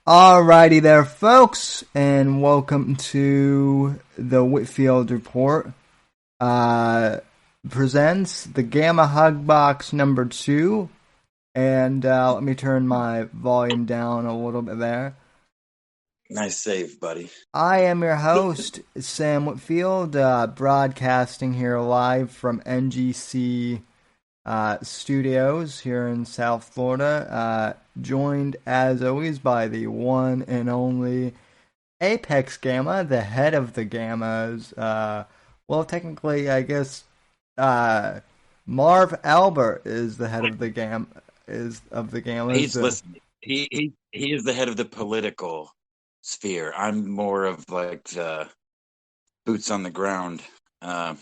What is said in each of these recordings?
Alrighty there, folks, and welcome to the Whitfield Report. Presents the Gamma Hugbox number 2, and let me turn my volume down a little bit there. Nice save, buddy. I am your host, Sam Whitfield, broadcasting here live from NGC Studios here in South Florida, joined as always by the one and only Apex Gamma, the head of the Gammas. Well, technically, I guess Marv Albert is the head of the Gammas. He's listening. He is the head of the political sphere. I'm more of like the boots on the ground, the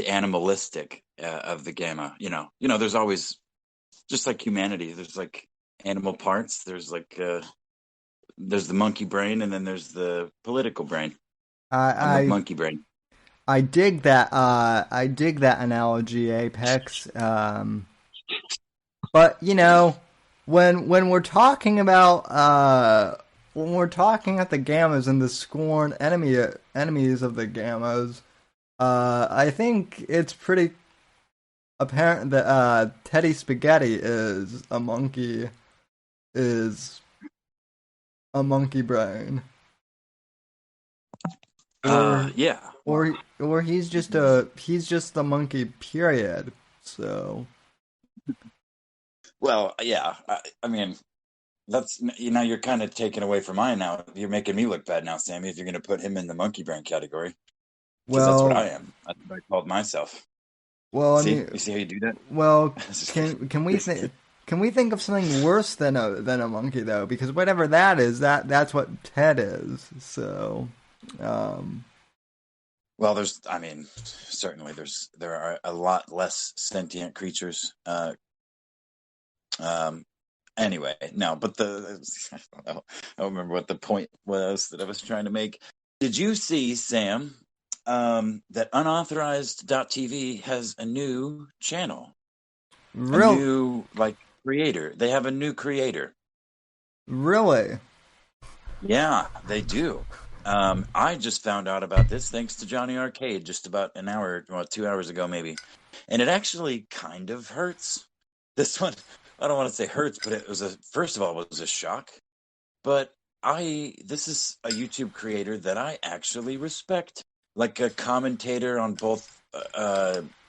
animalistic of the Gamma. There's always, just like humanity, there's like animal parts. There's like there's the monkey brain, and then there's the political brain. I'm the monkey brain. I dig that. I dig that analogy, Apex. But when we're talking about when we're talking at the Gammas and the scorn enemies of the Gammas, I think it's pretty apparent that Teddy Spaghetti is a monkey brain. Yeah. Or he's just the monkey, period. So. Well, yeah. I mean, that's you're kind of taking away from mine now. You're making me look bad now, Sammy. If you're going to put him in the monkey brain category, because that's what I am. That's what I called myself. Well, you see how you do that? Well, can we think of something worse than a monkey though? Because whatever that is, that's what Ted is. So. Well, certainly there are a lot less sentient creatures. Anyway, no, but I don't remember what the point was that I was trying to make. Did you see, Sam, that unauthorized.tv has a new channel? Really? A new, creator. They have a new creator. Really? Yeah, they do. I just found out about this thanks to Johnny Arcade just about 2 hours ago, maybe. And it actually kind of hurts. This one, I don't want to say hurts, but first of all, it was a shock. But this is a YouTube creator that I actually respect, like a commentator on both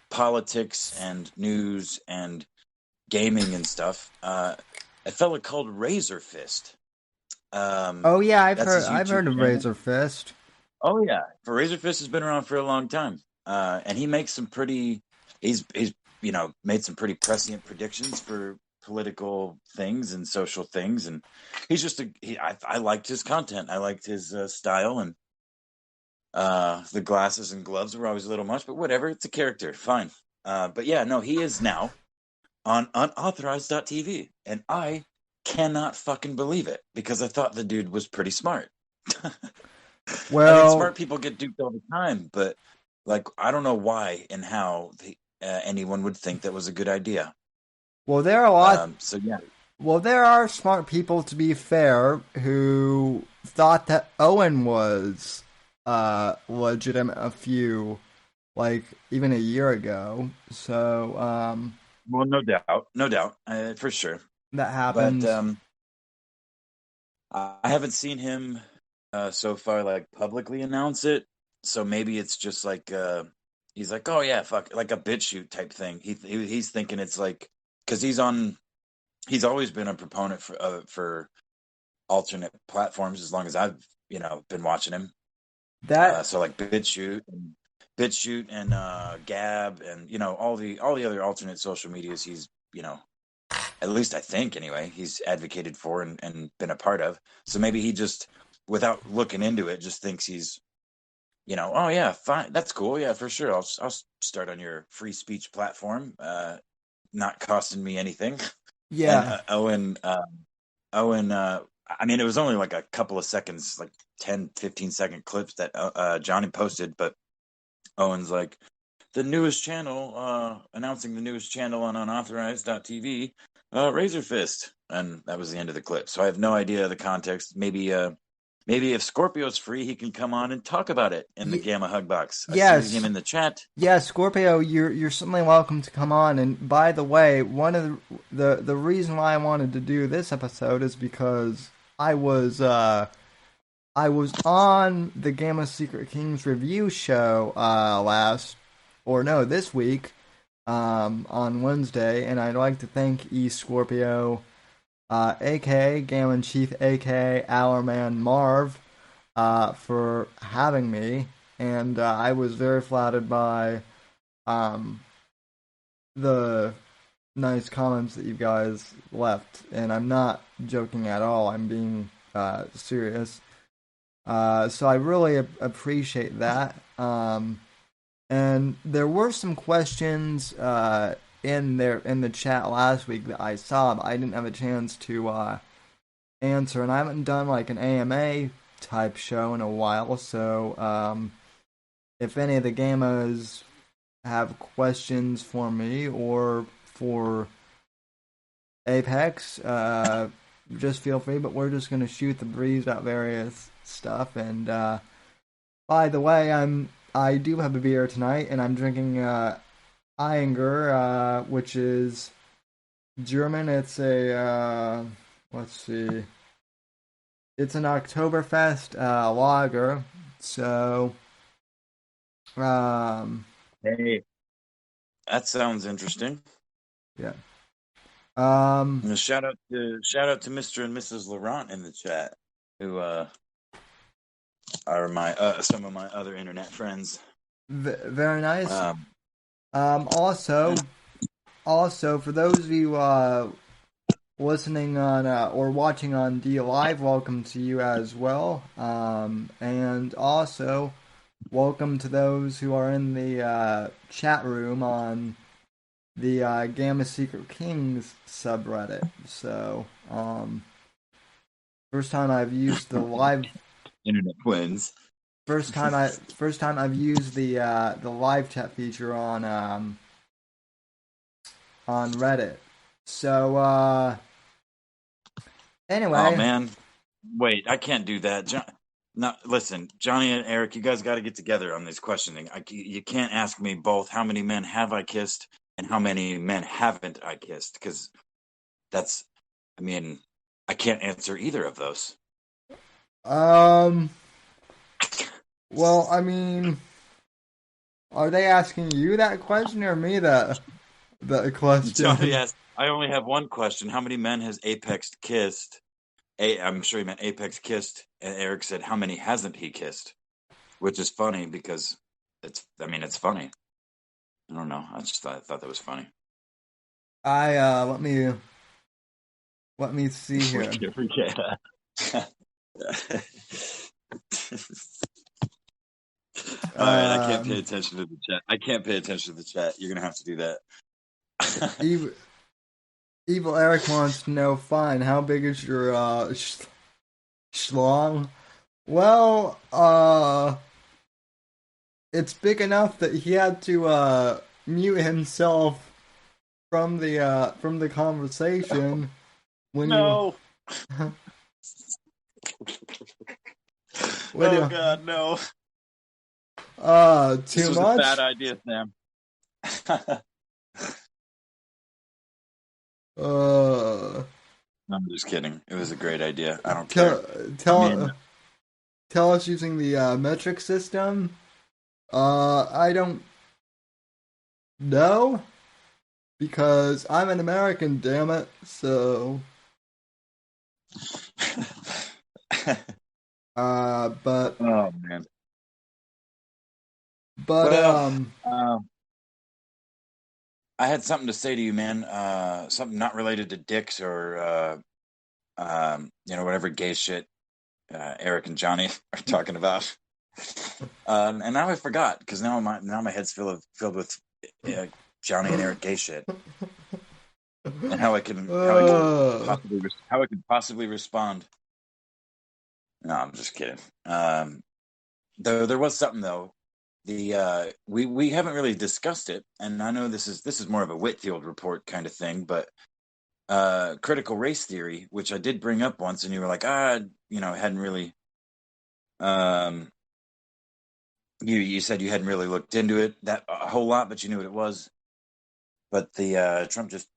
politics and news and gaming and stuff. A fella called Razor Fist. Oh yeah, I've heard of Razor Fist. Oh yeah, Razor Fist has been around for a long time, and he makes some pretty. He's made some pretty prescient predictions for political things and social things, and he's just I liked his content. I liked his style, and the glasses and gloves were always a little much, but whatever. It's a character, fine. But yeah, no, he is now on unauthorized.tv, and I cannot fucking believe it because I thought the dude was pretty smart. Well, smart people get duped all the time, but I don't know why and how anyone would think that was a good idea. Well, there are a lot. So yeah. Well, there are smart people, to be fair, who thought that Owen was legitimate even a year ago. So, well, no doubt, for sure. That happens. But I haven't seen him so far, publicly announce it. So maybe it's just he's like, oh yeah, fuck, like a BitChute type thing. He's thinking it's because he's always been a proponent for alternate platforms as long as I've been watching him. So BitChute and Gab and all the other alternate social medias he's at least I think anyway, he's advocated for and been a part of. So maybe he just, without looking into it, just thinks he's, oh yeah, fine, that's cool, yeah, for sure. I'll start on your free speech platform, not costing me anything. Yeah. And Owen, it was only a couple of seconds, 10, 15-second clips that Johnny posted, but Owen's the newest channel, announcing the newest channel on unauthorized.tv. Razor Fist, and that was the end of the clip. So I have no idea the context. Maybe if Scorpio's free, he can come on and talk about it in the Y- Gamma Hugbox. I see him yes, in the chat. yes, Scorpio, you're certainly welcome to come on. And by the way, one of the reason why I wanted to do this episode is because I was I was on the Gamma Secret Kings review show this week, on Wednesday, and I'd like to thank E Scorpio, aka Gamma Chief, aka Our Man Marv, for having me, and I was very flattered by um, the nice comments that you guys left, and I'm not joking at all. I'm being serious. So I really appreciate that. And there were some questions in the chat last week that I saw, but I didn't have a chance to answer, and I haven't done like an AMA type show in a while. So if any of the gamers have questions for me or for Apex, just feel free. But we're just gonna shoot the breeze about various stuff. And by the way, I do have a beer tonight, and I'm drinking Eyinger, which is German. It's a let's see, it's an Oktoberfest lager. So Hey, that sounds interesting. yeah. And shout out to Mr. and Mrs. Laurent in the chat, who are my some of my other internet friends. Very nice. Um, Also, for those of you listening on or watching on D Live, welcome to you as well. And also, welcome to those who are in the chat room on the Gamma Secret Kings subreddit. So, first time I've used the live. internet twins. First time I've used the live chat feature on Reddit. So Oh anyway, man, wait, I can't do that. Listen, Johnny and Eric, you guys got to get together on this questioning. You can't ask me both how many men have I kissed and how many men haven't I kissed, because that's, I mean, I can't answer either of those. well, I mean, are they asking you that question or me that Johnny question? asked, I only have one question. How many men has Apex kissed? I'm sure he meant Apex kissed, and Eric said, how many hasn't he kissed? Which is funny because it's funny. I don't know. I just thought that was funny. Let me see here. Forget. All right, I can't pay attention to the chat. I can't pay attention to the chat. You're gonna have to do that. Evil Eric wants to know. Fine, how big is your schlong? Well, it's big enough that he had to mute himself from the conversation when you No. when Oh you God, no. This too was a bad much. idea, Sam. Uh, I'm just kidding. It was a great idea. I don't care. tell I mean, tell us using the metric system. I don't know because I'm an American, damn it. So, but oh man. but Well, I had something to say to you, man. Something not related to dicks or whatever gay shit Eric and Johnny are talking about. And now I forgot because now my head's filled with Johnny and Eric gay shit, and how I can possibly respond. No, I'm just kidding. Though there was something though. We haven't really discussed it, and I know this is more of a Whitfield report kind of thing, but critical race theory, which I did bring up once, and you were like, hadn't really. Um, you said you hadn't really looked into it that a whole lot, but you knew what it was. But the Trump just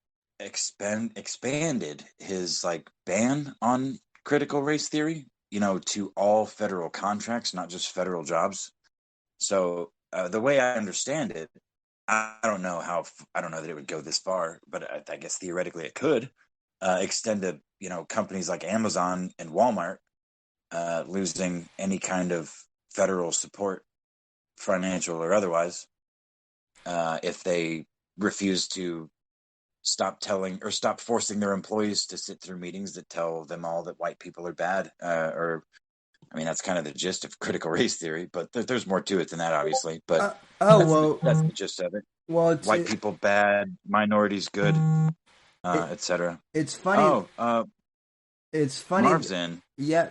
expanded his like ban on critical race theory, to all federal contracts, not just federal jobs. So the way I understand it, I don't know I don't know that it would go this far, but I guess theoretically it could extend to companies like Amazon and Walmart losing any kind of federal support, financial or otherwise, if they refuse to stop forcing their employees to sit through meetings that tell them all that white people are bad. That's kind of the gist of critical race theory, but there's more to it than that, obviously. But that's the gist of it. Well, White people bad, minorities good, etc. It's funny. It's funny. Marv's in. Yeah,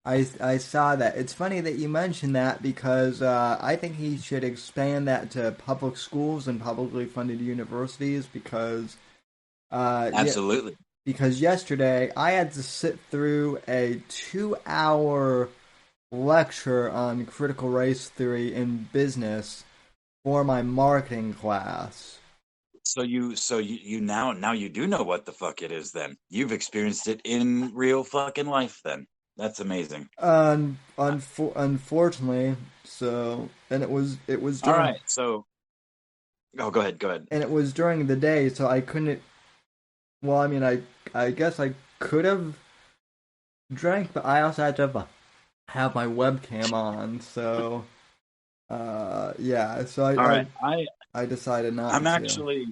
I saw that. It's funny that you mentioned that because I think he should expand that to public schools and publicly funded universities because absolutely. Because yesterday I had to sit through a 2-hour lecture on critical race theory in business for my marketing class. So you now you do know what the fuck it is then. You've experienced it in real fucking life then. That's amazing. Unfortunately, so and it was during, all right. So, go ahead. And it was during the day, so I couldn't. Well, I guess I could have drank, but I also had to have my webcam on. So, yeah. So I decided not. I'm actually.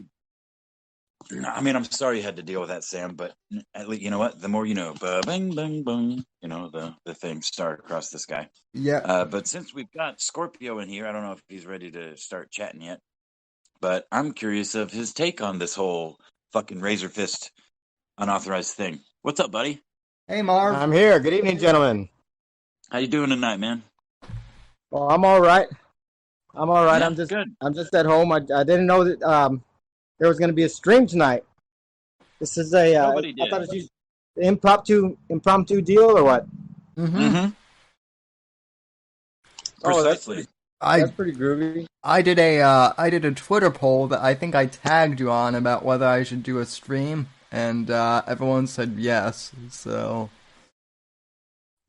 I'm sorry you had to deal with that, Sam. But at least you know what. The more you know. Bang, bang, bang. The thing star across the sky. Yeah. But since we've got Scorpio in here, I don't know if he's ready to start chatting yet. But I'm curious of his take on this whole fucking razor fist unauthorized thing. What's up, buddy? Hey, Marv. I'm here. Good evening, gentlemen. How you doing tonight, man? Well, I'm all right. Yeah, I'm just at home. I didn't know that there was going to be a stream tonight. This is a Nobody did. I thought it was an impromptu deal or what? Mm-hmm. Precisely. That's pretty groovy. I did a Twitter poll that I think I tagged you on about whether I should do a stream, and everyone said yes. So.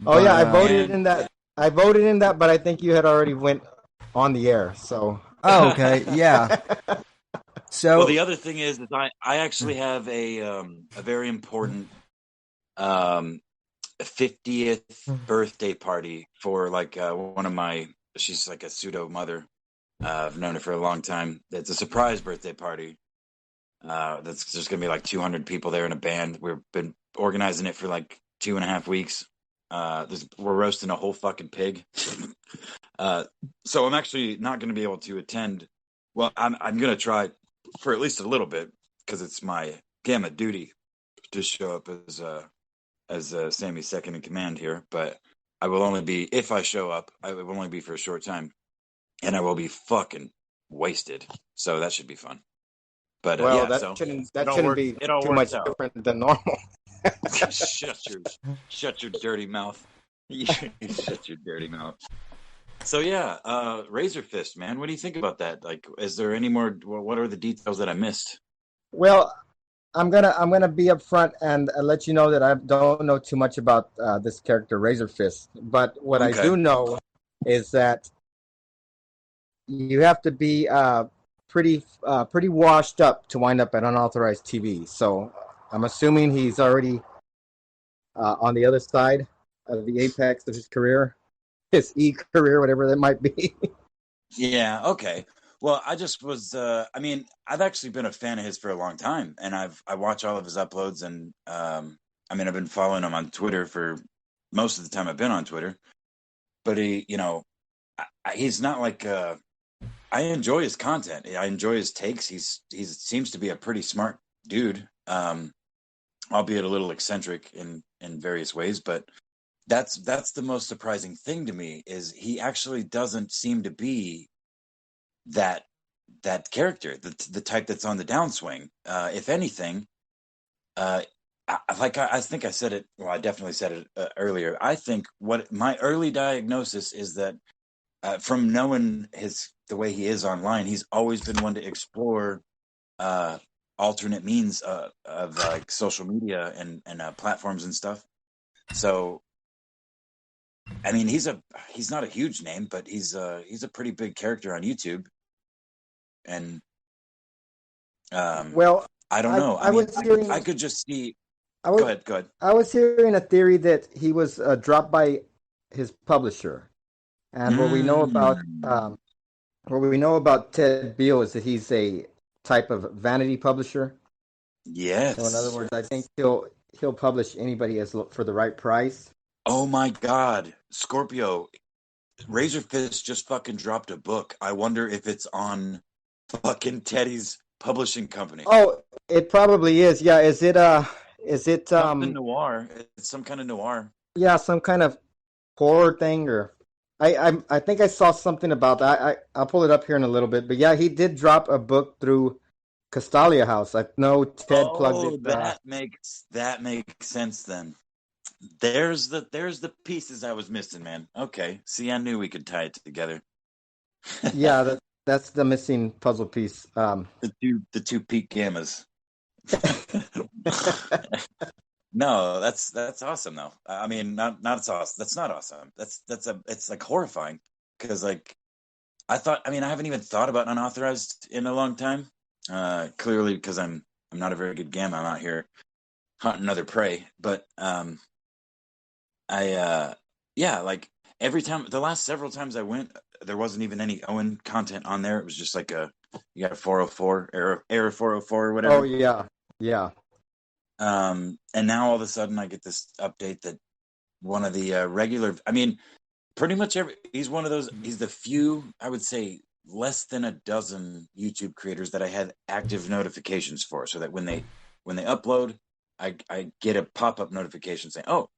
I voted in that. But I think you had already went on the air. So. Oh, okay. Yeah. So. Well, the other thing is that I actually have a very important 50th birthday party for like one of my. She's like a pseudo mother. I've known her for a long time. It's a surprise birthday party. There's going to be like 200 people there in a band. We've been organizing it for like 2.5 weeks. We're roasting a whole fucking pig. So I'm actually not going to be able to attend. Well, I'm going to try for at least a little bit because it's my gamma duty to show up as Sammy's second in command here. But I will only be, if I show up, I will only be for a short time. And I will be fucking wasted. So that should be fun. But shouldn't be too much different than normal. Shut your dirty mouth. Shut your dirty mouth. So yeah, Razor Fist, man. What do you think about that? Like, is there any more? What are the details that I missed? Well, I'm gonna be upfront and let you know that I don't know too much about this character Razor Fist. But what I do know is that you have to be pretty washed up to wind up at unauthorized TV. So I'm assuming he's already on the other side of the apex of his career, his career, whatever that might be. Yeah. Okay. Well, I just was. I've actually been a fan of his for a long time, and I watch all of his uploads, and I've been following him on Twitter for most of the time I've been on Twitter. But he's not like. I enjoy his content. I enjoy his takes. He seems to be a pretty smart dude, albeit a little eccentric in various ways. But that's the most surprising thing to me is he actually doesn't seem to be that character, the type that's on the downswing. If anything, I think I said it. Well, I definitely said it earlier. I think what my early diagnosis is that from knowing the way he is online, he's always been one to explore alternate means of like social media and platforms and stuff. So, I mean, he's not a huge name, but he's a pretty big character on YouTube, and Well, I don't know. I was hearing. I could just see. I was, Go ahead. Go ahead. I was hearing a theory that he was dropped by his publisher, and Mm. what we know about Ted Beale is that he's a type of vanity publisher. So in other Yes. words, I think he'll publish anybody as for the right price. Oh my God, Scorpio, Razor Fist just fucking dropped a book. I wonder if it's on fucking Teddy's publishing company. Oh, it probably is. Yeah, is it Something noir. It's some kind of noir. yeah, some kind of horror thing or I think I saw something about that. I'll pull it up here in a little bit. But yeah, he did drop a book through Castalia House. I know Ted plugged Oh, it. that makes sense then. There's the pieces I was missing, man. Okay. See, I knew we could tie it together. Yeah, that's the missing puzzle piece. The two peak gammas. No, that's awesome though. I mean, not it's awesome. That's not awesome. It's like horrifying because like I haven't even thought about unauthorized in a long time. Clearly because I'm not a very good gamma. I'm out here hunting other prey, but yeah, like every time the last several times I went, there wasn't even any Owen content on there. It was just like you got a 404 error 404 or whatever. Oh yeah. Yeah. And now all of a sudden I get this update that one of the regular, I mean, pretty much he's one of those, he's the few, I would say less than a dozen YouTube creators that I had active notifications for, so that when they upload, I get a pop-up notification saying, oh,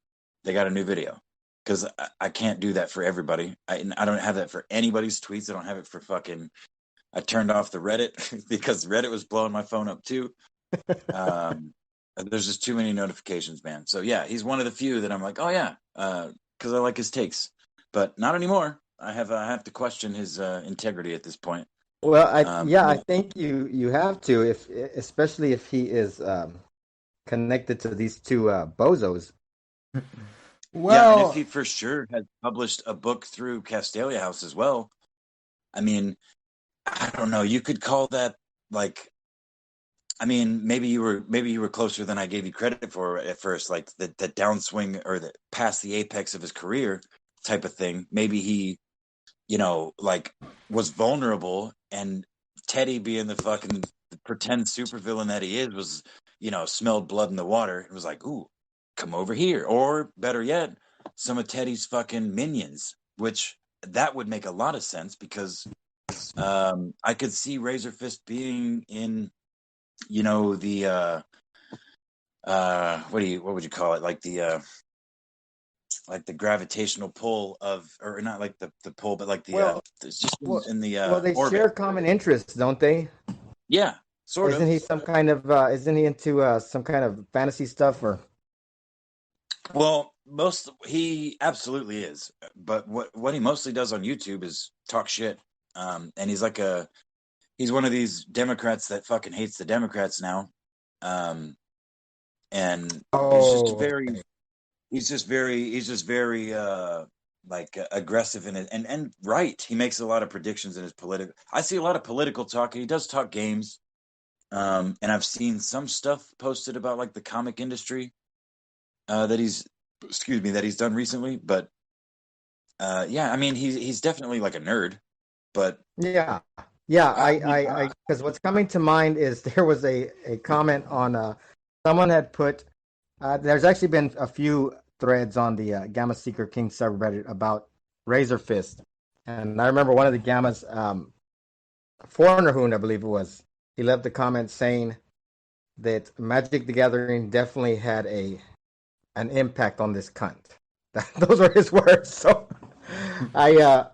they got a new video. Because I can't do that for everybody. I don't have that for anybody's tweets. I don't have it for fucking, I turned off the Reddit because Reddit was blowing my phone up too. There's just too many notifications, man. So yeah, he's one of the few that I'm like, oh yeah, because I like his takes, but not anymore. I have to question his integrity at this point. Well, I think you have to, if especially if he is connected to these two bozos. Yeah, and if he for sure had published a book through Castalia House as well, I mean, I don't know. You could call that like, I mean, maybe you were closer than I gave you credit for at first, like the downswing or the past the apex of his career type of thing. Maybe he, like was vulnerable, and Teddy, being the fucking pretend supervillain that he is, was, smelled blood in the water and was like, ooh, come over here. Or better yet, some of Teddy's fucking minions, which that would make a lot of sense because I could see Razor Fist being in, the what would you call it? Like the gravitational pull of, or not like the pull, but like the it's just in the they orbit. share common interests, don't they? Yeah, sort of. Isn't he some kind of isn't he into some kind of fantasy stuff or? Well, he absolutely is, but what he mostly does on YouTube is talk shit. And he's one of these Democrats that fucking hates the Democrats now. And he's just very like aggressive in it and right. He makes a lot of predictions in his political. I see a lot of political talk. He does talk games. And I've seen some stuff posted about like the comic industry that he's done recently. But yeah, I mean he's definitely like a nerd. But yeah, I because what's coming to mind is there was a comment on someone had put there's actually been a few threads on the Gamma Seeker King subreddit about Razor Fist, and I remember one of the Gammas, Foreigner Hoon, I believe it was, he left a comment saying that Magic the Gathering definitely had an impact on this cunt. Those were his words. So shit.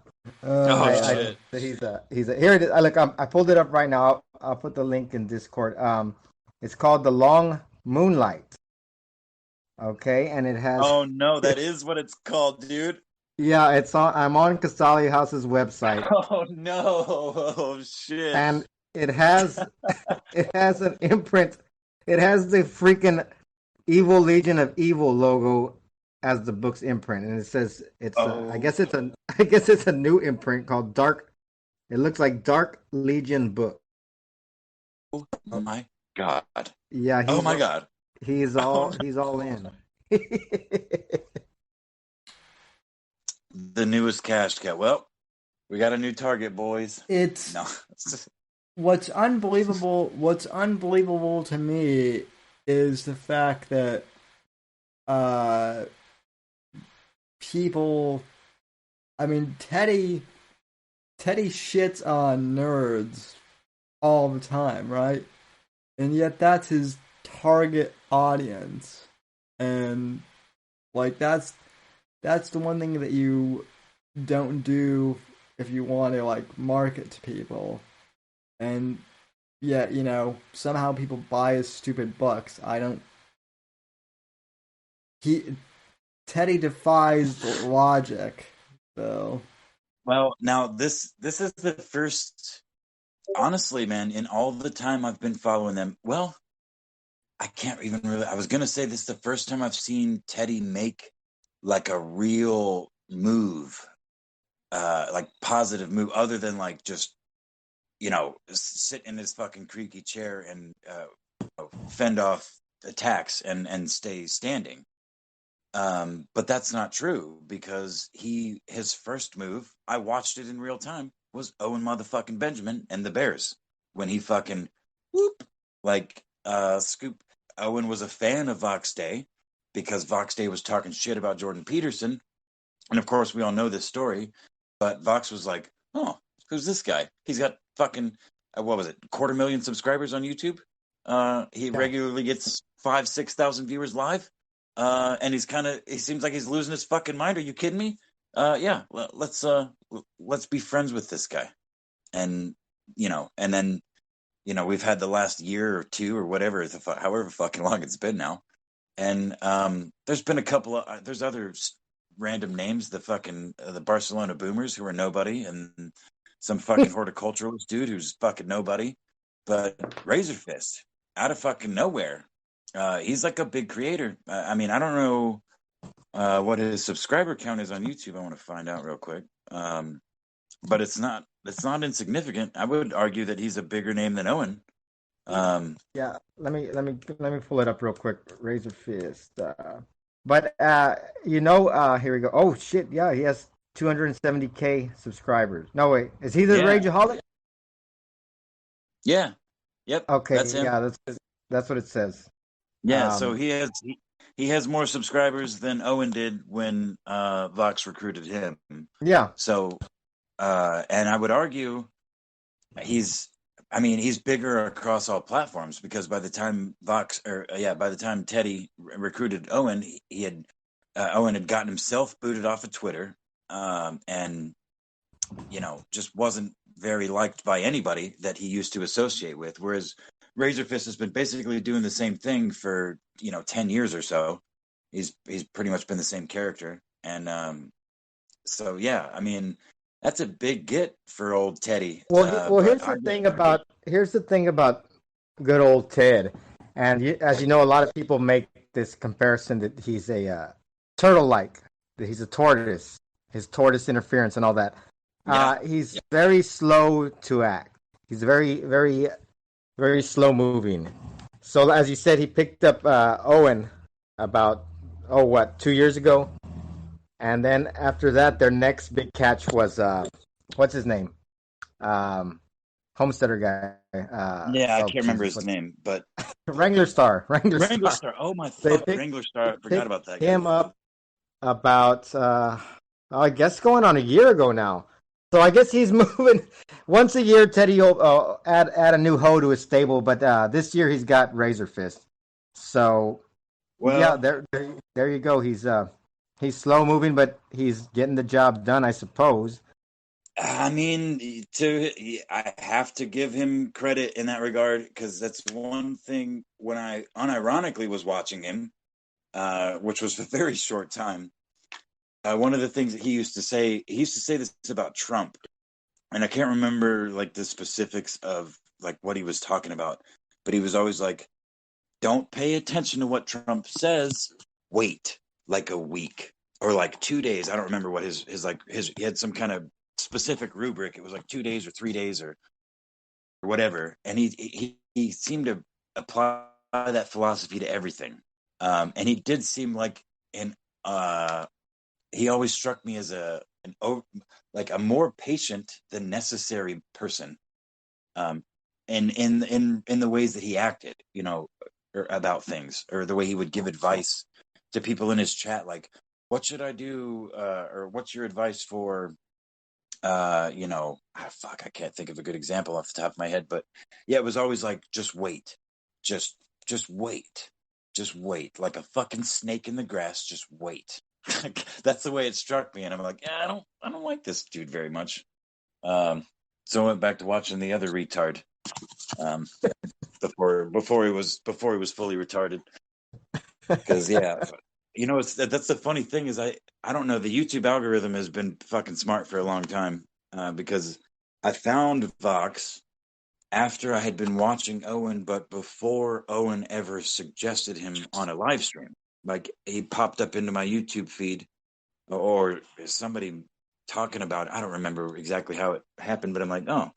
He's a here it is. I pulled it up right now. I'll put the link in Discord. It's called The Long Moonlight. Okay, and it has. Oh no, that is what it's called, dude. Yeah, it's on. I'm on Casali House's website, Oh no, oh shit. and it has it has an imprint. It has the freaking Evil Legion of Evil logo as the book's imprint, and it says it's. I Oh guess it's a. I guess it's a new imprint called Dark. It looks like Dark Legion book. my God. Yeah, Oh my God. he's Oh, all in. the newest cash cow. Well, we got a new target, boys. It's No. what's unbelievable. What's unbelievable to me is the fact that uh, people. I mean, Teddy shits on nerds all the time, right? And yet that's his target audience, and like that's the one thing that you don't do if you want to like market to people. And yet, somehow people buy his stupid books. I don't. Teddy defies logic, so. Well, now this is the first. Honestly, man, in all the time I've been following them, well, I can't even really. I was gonna say this is the first time I've seen Teddy make like a real move, like positive move, other than like just sit in his fucking creaky chair and fend off attacks and stay standing. But that's not true because his first move, I watched it in real time, was Owen motherfucking Benjamin and the Bears when he fucking whoop like scoop. Owen was a fan of Vox Day because Vox Day was talking shit about Jordan Peterson, and of course we all know this story. But Vox was like, "Oh, who's this guy? He's got fucking what was it, 250,000 subscribers on YouTube. He Yeah. regularly gets 5,000-6,000 viewers live." And he seems like he's losing his fucking mind. Are you kidding me? Yeah, let's be friends with this guy. And, and then, we've had the last year or two or whatever, however fucking long it's been now. And, there's been a couple of, there's other random names, the Barcelona Boomers who are nobody, and some fucking horticulturalist dude who's fucking nobody. But Razor Fist, out of fucking nowhere, he's like a big creator. I mean, I don't know what his subscriber count is on YouTube. I want to find out real quick. But it's not insignificant. I would argue that he's a bigger name than Owen. Yeah, let me pull it up real quick. Razor Fist. But here we go. Oh shit, yeah, he has 270K subscribers. No wait, is he the Rageaholic? Yeah. Yep. Okay, that's him. yeah, that's what it says. Yeah, so he has more subscribers than Owen did when Vox recruited him. Yeah. So and I would argue he's bigger across all platforms because by the time Teddy recruited Owen, Owen had gotten himself booted off of Twitter, and just wasn't very liked by anybody that he used to associate with. Whereas Razorfist has been basically doing the same thing for 10 years or so. He's pretty much been the same character, and so yeah, I mean that's a big get for old Teddy. Well, here's the thing about good old Ted, and as you know, a lot of people make this comparison that he's a turtle-like, that he's a tortoise, his tortoise interference and all that. Yeah. He's very slow to act. He's very, very, very slow moving. So as you said, he picked up Owen about 2 years ago. And then after that, their next big catch was what's his name? Homesteader guy. I can't remember his name, but Wrangler Star. Wrangler Star. Oh my fuck, Wrangler Star. I forgot about that guy. Him up about I guess going on a year ago now. So I guess he's moving once a year. Teddy will add a new hoe to his stable, but this year he's got Razor Fist. So there you go. He's slow moving, but he's getting the job done, I suppose. I mean, I have to give him credit in that regard, because that's one thing when I unironically was watching him, which was a very short time. One of the things that he used to say this about Trump, and I can't remember like the specifics of like what he was talking about, but he was always like, don't pay attention to what Trump says. Wait like a week or like 2 days. I don't remember what his he had some kind of specific rubric. It was like 2 days or 3 days or whatever. And he seemed to apply that philosophy to everything. And he did seem like he always struck me as a more patient than necessary person. And in the ways that he acted, or about things, or the way he would give advice to people in his chat, like, what should I do? Or what's your advice for, I can't think of a good example off the top of my head, but yeah, it was always like, just wait, just wait, like a fucking snake in the grass, just wait. That's the way it struck me. And I'm like, yeah, I don't like this dude very much. So I went back to watching the other retard. Before he was fully retarded, because that's the funny thing is I don't know, the YouTube algorithm has been fucking smart for a long time, because I found Vox after I had been watching Owen, but before Owen ever suggested him on a live stream. Like, he popped up into my YouTube feed, or somebody talking about it. I don't remember exactly how it happened, but I'm like, oh,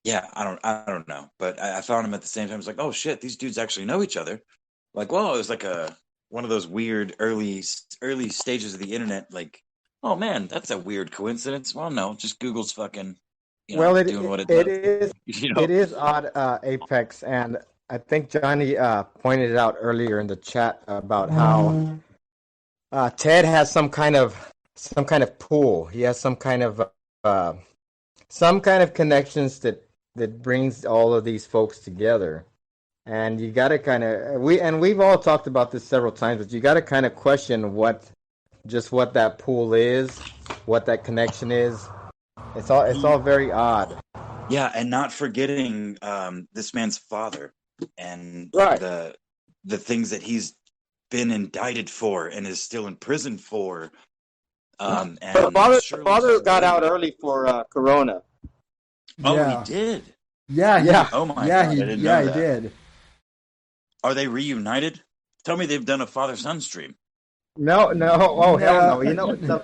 yeah, I don't know, but I found him at the same time. It's like, oh shit, these dudes actually know each other. Like, well, it was like one of those weird early stages of the internet. Like, oh man, that's a weird coincidence. Well, no, just Google's fucking, doing what it does. It is odd, Apex, and I think Johnny pointed it out earlier in the chat about how Ted has some kind of pool. He has some kind of connections that brings all of these folks together. And you got to kind of we've all talked about this several times, but you got to kind of question what that pool is, what that connection is. It's all very odd. Yeah, and not forgetting this man's father and right. the things that he's been indicted for and is still in prison for. And the father got out early for Corona. Oh, yeah. He did. Yeah. Oh my God! He did. Are they reunited? Tell me they've done a father-son stream. No. Oh, hell no!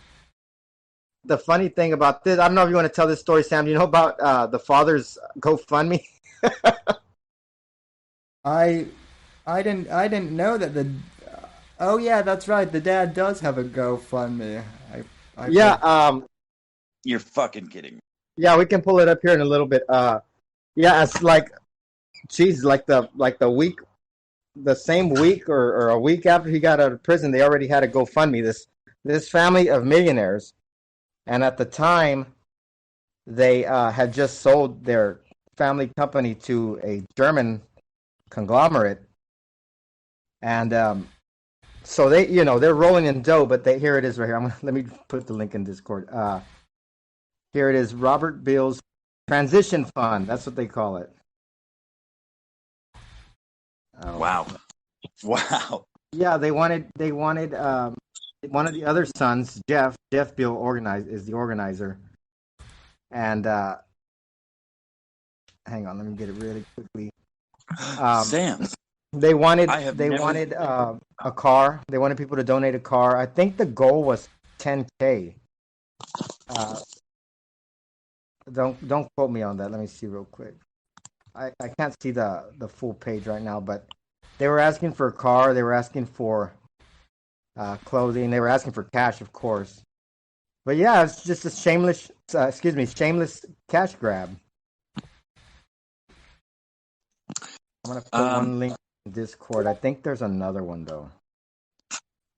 The funny thing about this, I don't know if you want to tell this story, Sam. Do you know about the father's GoFundMe? I didn't know that the. Oh yeah, that's right. The dad does have a GoFundMe. You're fucking kidding. Yeah, we can pull it up here in a little bit. Yeah, it's like, geez, like the same week or a week after he got out of prison, they already had a GoFundMe. This family of millionaires, and at the time, they had just sold their family company to a German conglomerate, and so they, they're rolling in dough. But here it is right here. Let me put the link in Discord. Here it is, Robert Bill's Transition Fund. That's what they call it. Oh. Wow. Yeah, they wanted one of the other sons, Jeff Bill is the organizer. And hang on, let me get it really quickly. Sam. They wanted a car. They wanted people to donate a car. I think the goal was $10K. Don't quote me on that. Let me see real quick. I can't see the full page right now, but they were asking for a car. They were asking for clothing. They were asking for cash, of course. But yeah, it's just a shameless cash grab. I'm gonna put one link in Discord. I think there's another one though.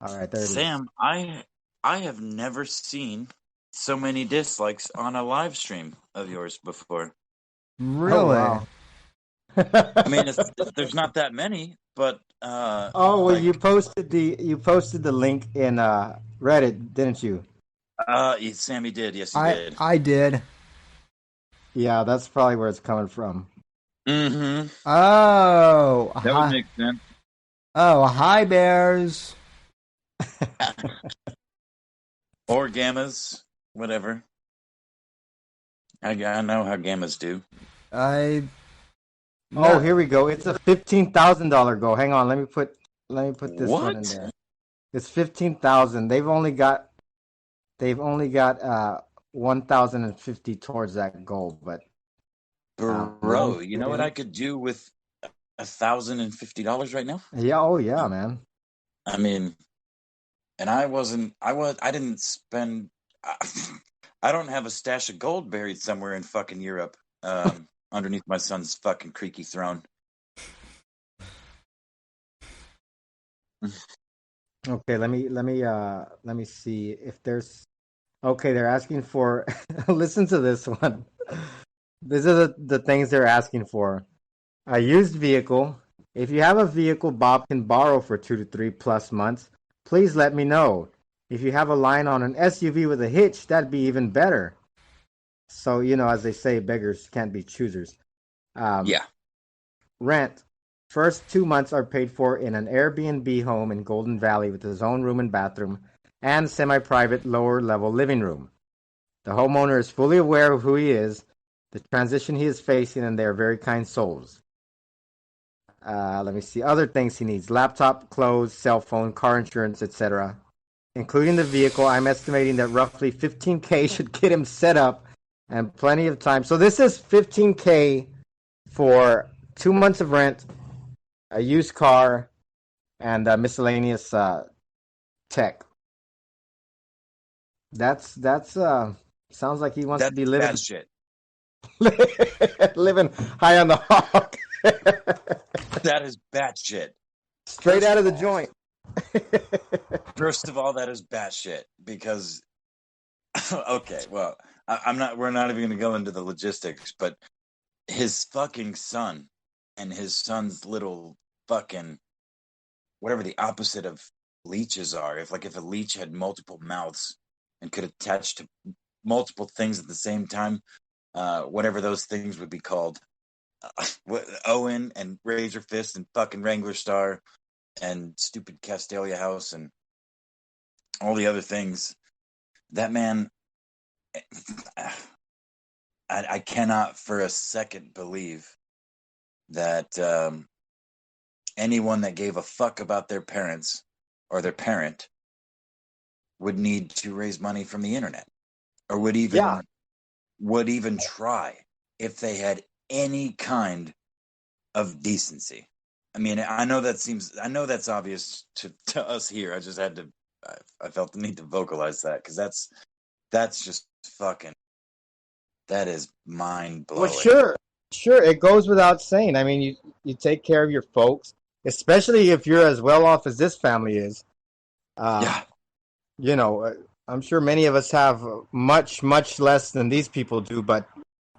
All right, there it is. Sam, I have never seen so many dislikes on a live stream of yours before. Really? Oh, wow. I mean, there's not that many, but you posted the link in Reddit, didn't you? Sammy did. Yes, he did. I did. Yeah, that's probably where it's coming from. Mm-hmm. Oh, That would hi, make sense. hi, Bears. Or gammas, whatever. I know how gammas do. I Oh, no, here we go. It's a $15,000 goal. Hang on, let me put this one in What? there. It's 15,000. They've only got 1,050 towards that goal, but Bro, you know what I could do with $1,050 right now? Yeah, oh yeah, man. I mean, and I didn't spend. I don't have a stash of gold buried somewhere in fucking Europe, underneath my son's fucking creaky throne. Okay, let me see if there's. Okay, they're asking for. Listen to this one. These are the things they're asking for. A used vehicle. If you have a vehicle Bob can borrow for 2 to 3+ months, please let me know. If you have a line on an SUV with a hitch, that'd be even better. So, as they say, beggars can't be choosers. Yeah. Rent. First 2 months are paid for in an Airbnb home in Golden Valley with his own room and bathroom and semi-private lower-level living room. The homeowner is fully aware of who he is, the transition he is facing, and they are very kind souls. Let me see. Other things he needs: laptop, clothes, cell phone, car insurance, etc. Including the vehicle, I'm estimating that roughly $15K should get him set up and plenty of time. So this is $15K for 2 months of rent, a used car, and miscellaneous tech. That's sounds like he wants to That's be living bad shit. living high on the hog. That is bad shit. Straight out of the joint. First of all, that is batshit because, okay, well, I'm not. We're not even going to go into the logistics, but his fucking son and his son's little fucking whatever the opposite of leeches are. If a leech had multiple mouths and could attach to multiple things at the same time, whatever those things would be called. Owen and Razor Fist and fucking Wrangler Star and stupid Castalia House and all the other things. That man, I cannot for a second believe that anyone that gave a fuck about their parents or their parent would need to raise money from the internet or would even try if they had any kind of decency. I mean, I know that's obvious to us here. I just had to, I felt the need to vocalize that because that's just fucking, that is mind blowing. Well, sure, it goes without saying. I mean, you take care of your folks, especially if you're as well off as this family is. Yeah. I'm sure many of us have much, much less than these people do, but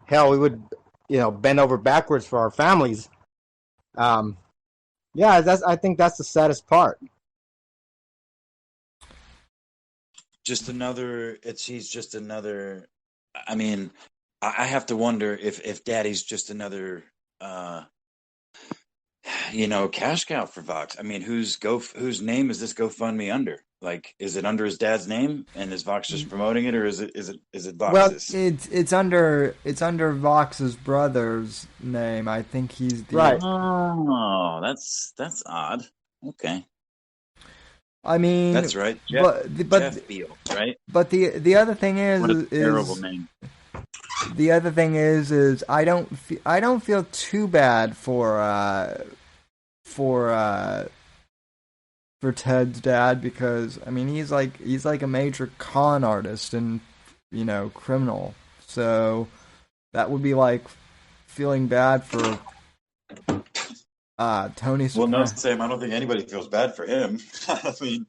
hell, we would, bend over backwards for our families. Yeah, I think that's the saddest part. He's just another, I mean, I have to wonder if daddy's just another, cash cow for Vox. I mean, whose name is this GoFundMe under? Like, is it under his dad's name and is Vox just promoting it, or is it Vox's? Well, it's under Vox's brother's name. I think he's the right. Oh, that's odd. Okay. I mean, that's right. Jeff Beal, right? But the other thing is, what a terrible name. The other thing is I don't feel too bad for Ted's dad because I mean he's like a major con artist and criminal, so that would be like feeling bad for Tony. Well, no, Sam, I don't think anybody feels bad for him. I mean,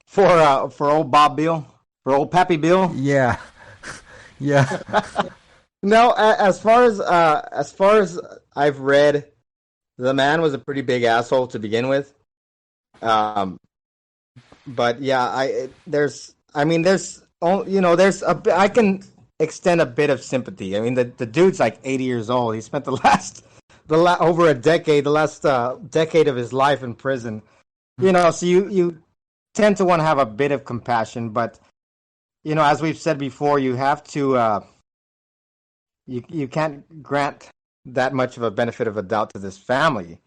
for old Bob Beal, for old Pappy Bill. Yeah, yeah. No, as far as I've read, the man was a pretty big asshole to begin with. But yeah, I can extend a bit of sympathy. I mean, the dude's like 80 years old. He spent over a decade, the last decade of his life in prison. So you tend to want to have a bit of compassion, but as we've said before, you have to you can't grant that much of a benefit of a doubt to this family.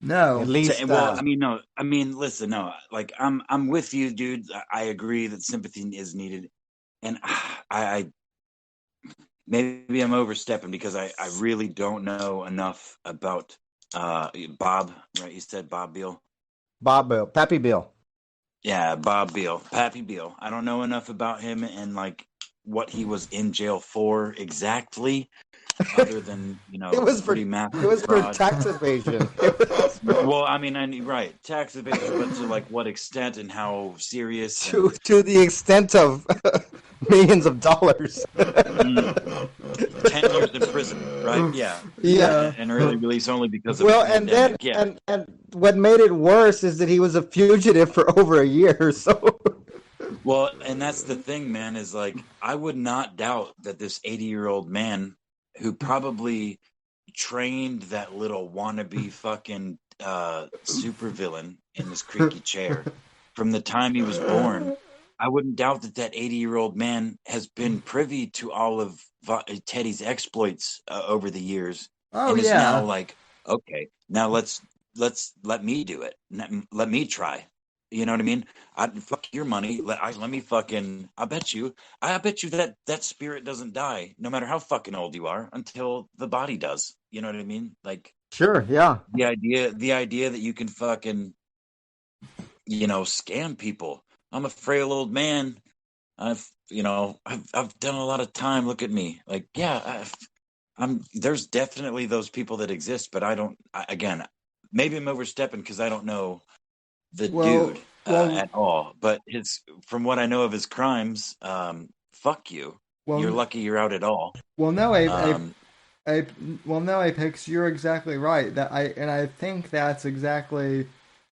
No. At least, no. I mean, listen, no. Like, I'm with you, dude. I agree that sympathy is needed, and I maybe I'm overstepping because I really don't know enough about Bob. Right? You said Bob Beal. Bob Bill, Pappy Bill. Yeah, Bob Beal, Pappy Beal. I don't know enough about him and like what he was in jail for exactly. Other than it was pretty for massive it was fraud. for tax evasion. Well, I mean, right, tax evasion, but to like what extent and how serious? To the extent of millions of dollars. 10 years in prison, right? Yeah. And early release only because of Well, the and then pandemic. and what made it worse is that he was a fugitive for over a year. So. Well, and that's the thing, man. Is like I would not doubt that this 80-year-old man who probably trained that little wannabe fucking supervillain in his creaky chair from the time he was born. I wouldn't doubt that 80-year-old man has been privy to all of Teddy's exploits over the years, and is now like, okay, now let me do it. Let me try. You know what I mean? Fuck your money. Let me fucking. I bet you that spirit doesn't die, no matter how fucking old you are, until the body does. You know what I mean? Like, Sure, yeah. The idea that you can fucking, scam people. I'm a frail old man. I've done a lot of time. Look at me. Like, yeah, there's definitely those people that exist, but again, maybe I'm overstepping because I don't know the dude at all. But from what I know of his crimes, fuck you. You're lucky you're out at all. Well, no, Apex, you're exactly right. I think that's exactly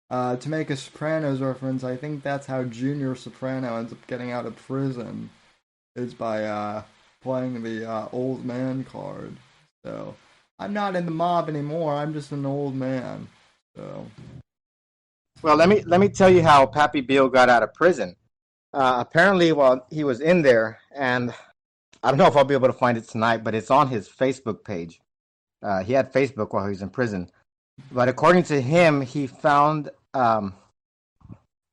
to make a Sopranos reference. I think that's how Junior Soprano ends up getting out of prison, is by playing the old man card. So I'm not in the mob anymore. I'm just an old man. So. Well, let me tell you how Pappy Beal got out of prison. Apparently, while he was in there, and I don't know if I'll be able to find it tonight, but it's on his Facebook page. He had Facebook while he was in prison. But according to him, he found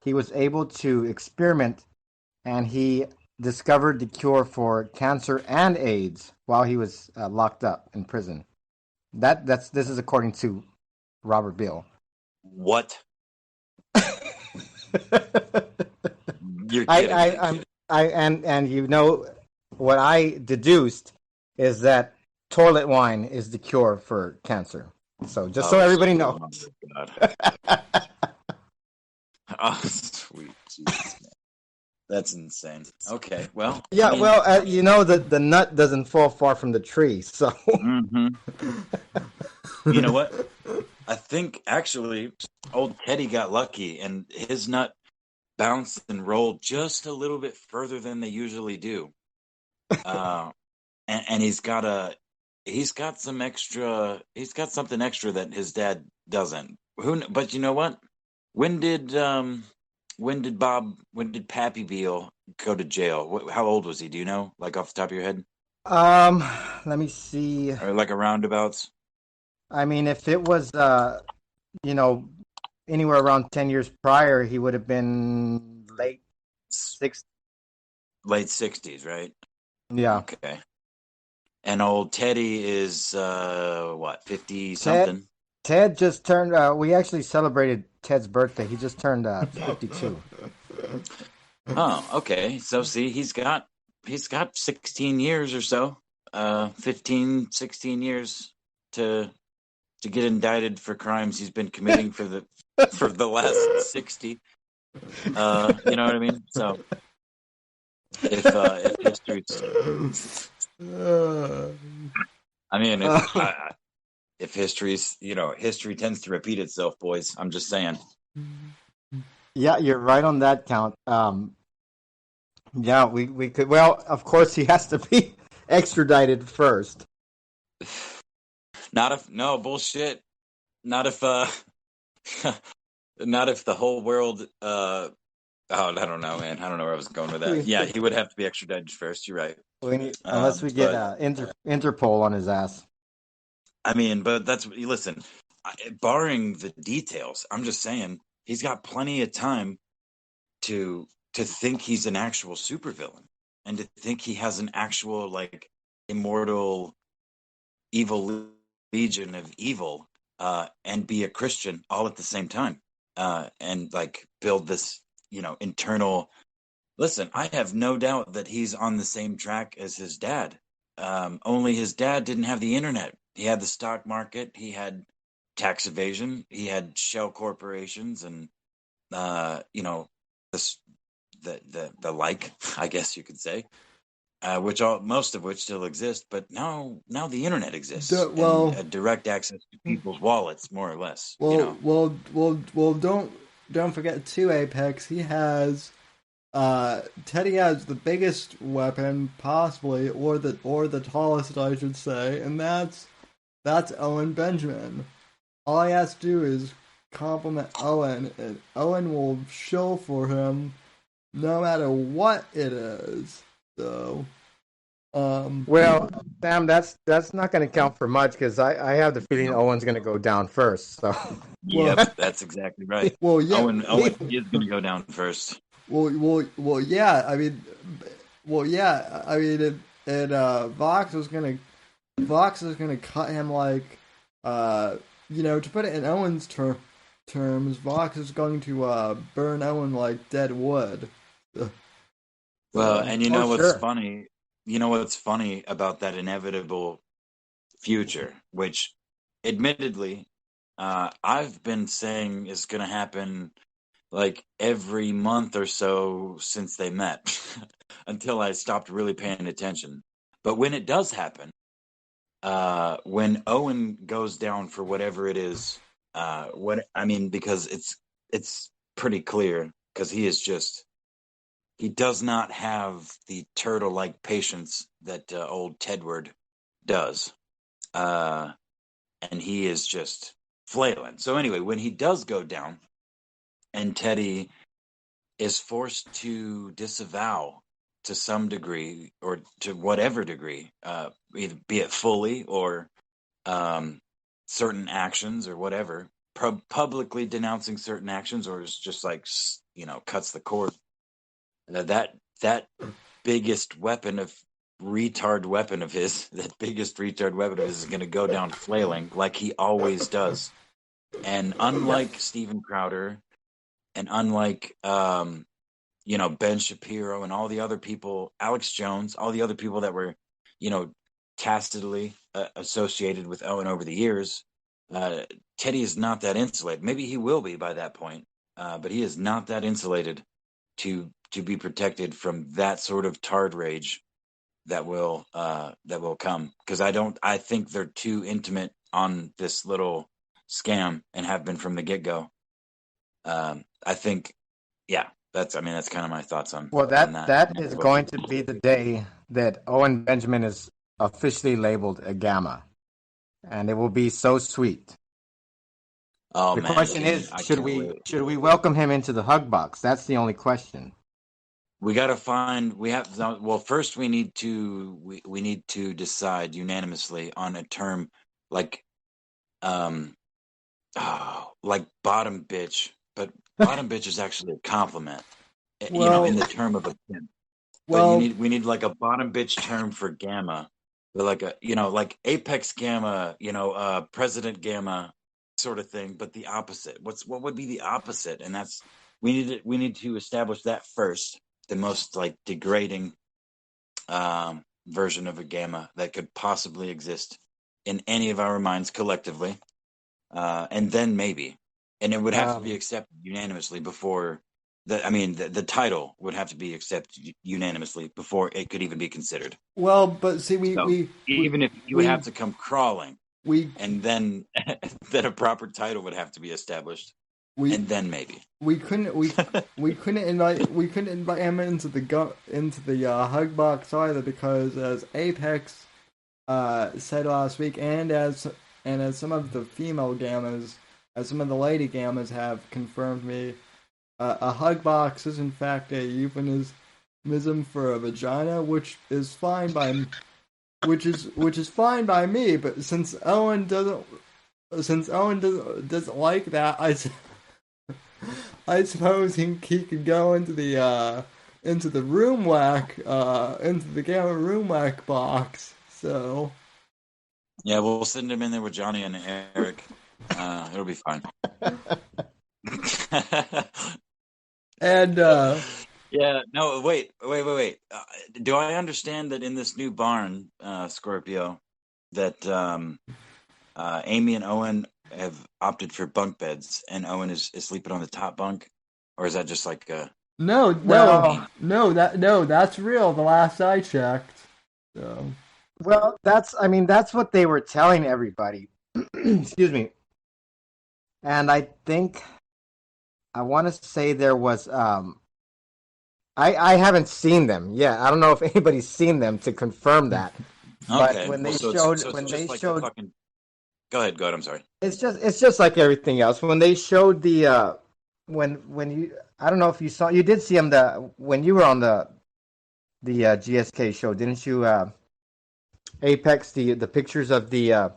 he was able to experiment, and he discovered the cure for cancer and AIDS while he was locked up in prison. This is according to Robert Beal. What? You're kidding. And what I deduced is that toilet wine is the cure for cancer. So just so everybody knows. Oh, God. Oh, sweet Jesus, man. That's insane. Okay, well. Yeah, the nut doesn't fall far from the tree, so. Mm-hmm. You know what? I think actually old Teddy got lucky and his nut bounced and rolled just a little bit further than they usually do. And he's got something extra that his dad doesn't. But you know what? When did Pappy Beal go to jail? How old was he? Do you know? Like off the top of your head? Let me see. Or like a roundabouts? I mean, if it was, anywhere around 10 years prior, he would have been late 60s. Late 60s, right? Yeah. Okay. And old Teddy is, 50-something? Ted just turned, we actually celebrated Ted's birthday. He just turned 52. Oh, okay. So see, he's got 16 years or so, 15, 16 years to get indicted for crimes he's been committing for the last 60. You know what I mean? So if history's, I mean, if history's, history tends to repeat itself, boys. I'm just saying. Yeah, you're right on that count. Yeah, we could. Well, of course, he has to be extradited first. Not if no bullshit. Not if not if the whole world oh, I don't know, man. I don't know where I was going with that. Yeah, he would have to be extradited first. You're right. Unless we get But Interpol on his ass. I mean, but that's listen. Barring the details, I'm just saying he's got plenty of time to think he's an actual supervillain and to think he has an actual like immortal evil legion of evil and be a Christian all at the same time and like build this internal. Listen, I have no doubt that he's on the same track as his dad. Only his dad didn't have the internet. He had the stock market, he had tax evasion, he had shell corporations, and this the like, I guess you could say, most of which still exist. But now the internet exists, and direct access to people's wallets, more or less. Well. Don't forget too, Apex. He has. Teddy has the biggest weapon possibly, or the tallest, I should say, and that's Owen Benjamin. All he has to do is compliment Owen, and Owen will shill for him no matter what it is. So, well, Sam, that's not going to count for much because I have the feeling Owen's going to go down first. So, yep, that's exactly right. Well, yeah, Owen is going to go down first. Well, yeah. I mean, and Vox is gonna cut him like, to put it in Owen's terms, Vox is going to burn Owen like dead wood. Well, and what's funny? You know what's funny about that inevitable future, which, admittedly, I've been saying is going to happen like every month or so since they met until I stopped really paying attention. But when it does happen, when Owen goes down for whatever it is, because it's pretty clear because he does not have the turtle-like patience that old Tedward does. And he is just flailing. So anyway, when he does go down, and Teddy is forced to disavow to some degree or to whatever degree, either be it fully or certain actions or whatever, publicly denouncing certain actions, or is just like, cuts the cord. That biggest weapon of retard weapon of his, that biggest retard weapon of his is going to go down flailing like he always does. And unlike Steven Crowder, and unlike, Ben Shapiro and all the other people, Alex Jones, all the other people that were, tacitly associated with Owen over the years, Teddy is not that insulated. Maybe he will be by that point, but he is not that insulated to be protected from that sort of tard rage that will come. Because I think they're too intimate on this little scam and have been from the get-go. I think, yeah, that's kind of my thoughts on. Well, that is going to be the day that Owen Benjamin is officially labeled a Gamma, and it will be so sweet. Oh, the question is, should we welcome him into the Hugbox? That's the only question. We got to find. First we need to decide unanimously on a term like bottom bitch. But bottom bitch is actually a compliment, in the term of a pimp. But we need like a bottom bitch term for Gamma, like like Apex Gamma, President Gamma sort of thing. But the opposite. What would be the opposite? And that's we need to establish that first. The most like degrading version of a Gamma that could possibly exist in any of our minds collectively, and then maybe. And it would have to be accepted unanimously before the title would have to be accepted unanimously before it could even be considered. Well, but see, even if you would have to come crawling, and then a proper title would have to be established. and then maybe we couldn't invite him into the Hugbox either because as Apex said last week, and as some of the female gammas, as some of the lady gammas have confirmed me, a Hugbox is in fact a euphemism for a vagina, which is fine by me. But since Owen doesn't like that, I suppose he could go into the room whack into the gamma room whack box. So yeah, we'll send him in there with Johnny and Eric. It'll be fine. And yeah, no, wait. Do I understand that in this new barn, Scorpio, that Amy and Owen have opted for bunk beds, and Owen is sleeping on the top bunk, or is that just like no, that's real. The last I checked. So. Well, that's what they were telling everybody. Excuse me. And I think I want to say there was I haven't seen them. Yeah, I don't know if anybody's seen them to confirm that. Okay. But when they Go ahead. I'm sorry. It's just like everything else. When they showed the when you, I don't know if you did see them when you were on the GSK show, didn't you? Apex, the pictures of the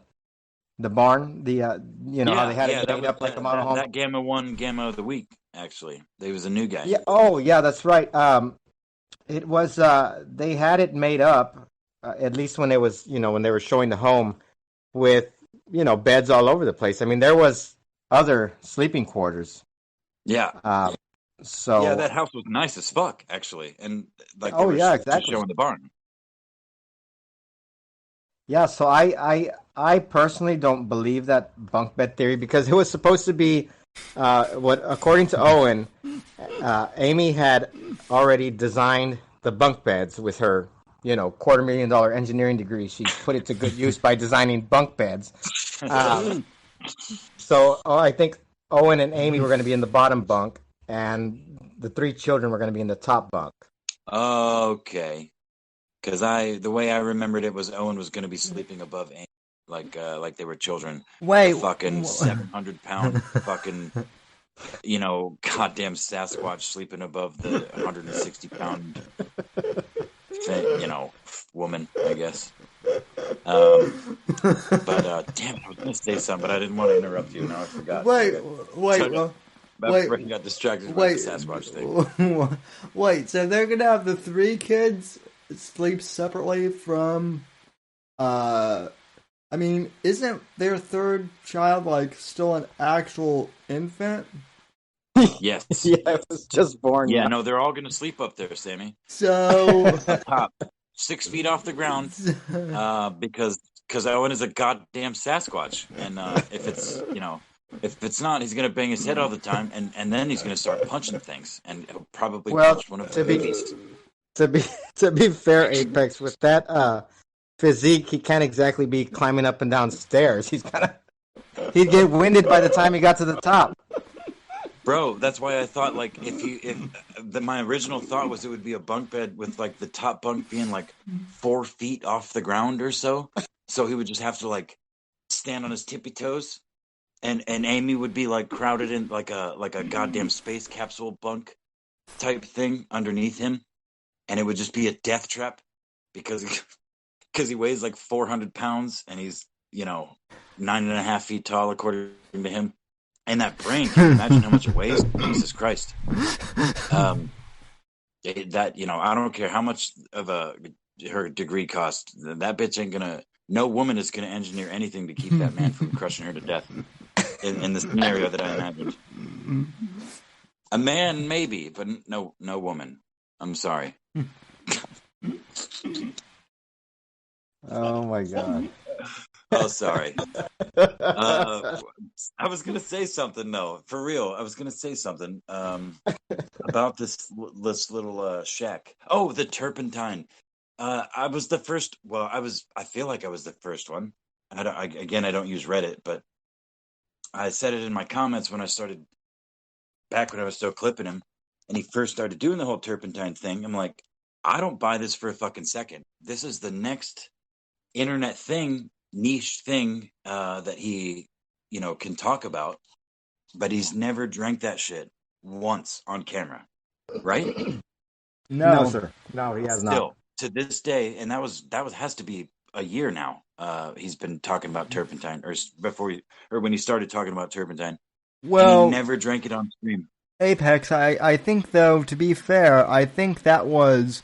barn, how they had it made up like a model home. That Gamma 1 Gamma of the Week, actually. There was a new guy. Yeah. Oh, yeah, that's right. It was they had it made up, at least when it was, when they were showing the home with, beds all over the place. I mean, there was other sleeping quarters. Yeah. So yeah, that house was nice as fuck, actually, and like exactly, showing the barn. Yeah, so I personally don't believe that bunk bed theory because it was supposed to be according to Owen, Amy had already designed the bunk beds with her, $250,000 engineering degree. She put it to good use by designing bunk beds. So I think Owen and Amy were going to be in the bottom bunk, and the 3 children were going to be in the top bunk. Okay. Because the way I remembered it was Owen was going to be sleeping above Amy, like they were children. Wait, fucking 700-pound fucking, goddamn Sasquatch sleeping above the 160-pound, woman, I guess. But damn it, I was going to say something, but I didn't want to interrupt you. Now I forgot. Wait. You got distracted by the Sasquatch thing. Wait, so they're going to have the 3 kids sleep separately from isn't their 3rd child still an actual infant? Yes. Yeah, it was just born. Yeah, no, they're all gonna sleep up there, Sammy. So up top, 6 feet off the ground, because Owen is a goddamn Sasquatch, and if it's not, he's gonna bang his head all the time, and then he's gonna start punching things, and he'll probably punch one of the babies. To be fair, Apex, with that physique, he can't exactly be climbing up and down stairs. He'd get winded by the time he got to the top. Bro, that's why I thought my original thought was it would be a bunk bed with the top bunk being 4 feet off the ground or so. So he would just have to stand on his tippy toes, and Amy would be crowded in like a goddamn space capsule bunk type thing underneath him. And it would just be a death trap because he weighs 400 pounds and he's 9.5 feet tall according to him. And that brain, can you imagine how much it weighs? Jesus Christ! I don't care how much of her degree cost. That bitch ain't gonna. No woman is gonna engineer anything to keep that man from crushing her to death. In the scenario that I imagined, a man maybe, but no woman. I'm sorry. Oh my god. Oh, sorry. I was gonna say something though, for real. I was gonna say something about this little shack. Oh, the turpentine. I was the first. Well, I feel like I was the first one. I don't use Reddit, but I said it in my comments when I started back when I was still clipping him, and he first started doing the whole turpentine thing. I'm like, I don't buy this for a fucking second. This is the next internet thing, niche thing that he, can talk about, but he's never drank that shit once on camera, right? No, sir. No, he has Still, not. to this day, and that was has to be a year now. He's been talking about turpentine, or when he started talking about turpentine, Well, and he never drank it on stream. Apex, I think, though, to be fair, I think that was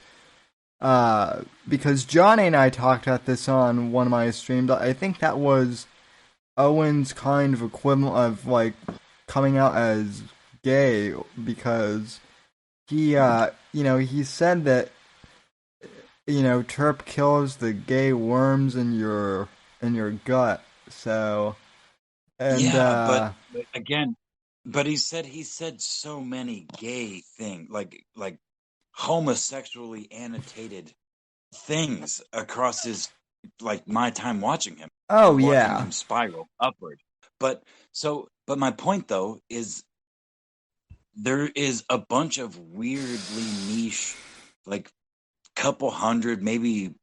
because Johnny and I talked about this on one of my streams. I think that was Owen's kind of equivalent of, like, coming out as gay, because he, he said that, Terp kills the gay worms in your gut. So, and Yeah, but again, but he said so many gay things, like homosexually annotated things across his, like, my time watching him. oh Watching yeah, him spiral upward. But my point though is there is a bunch of weirdly niche, like couple hundred, maybe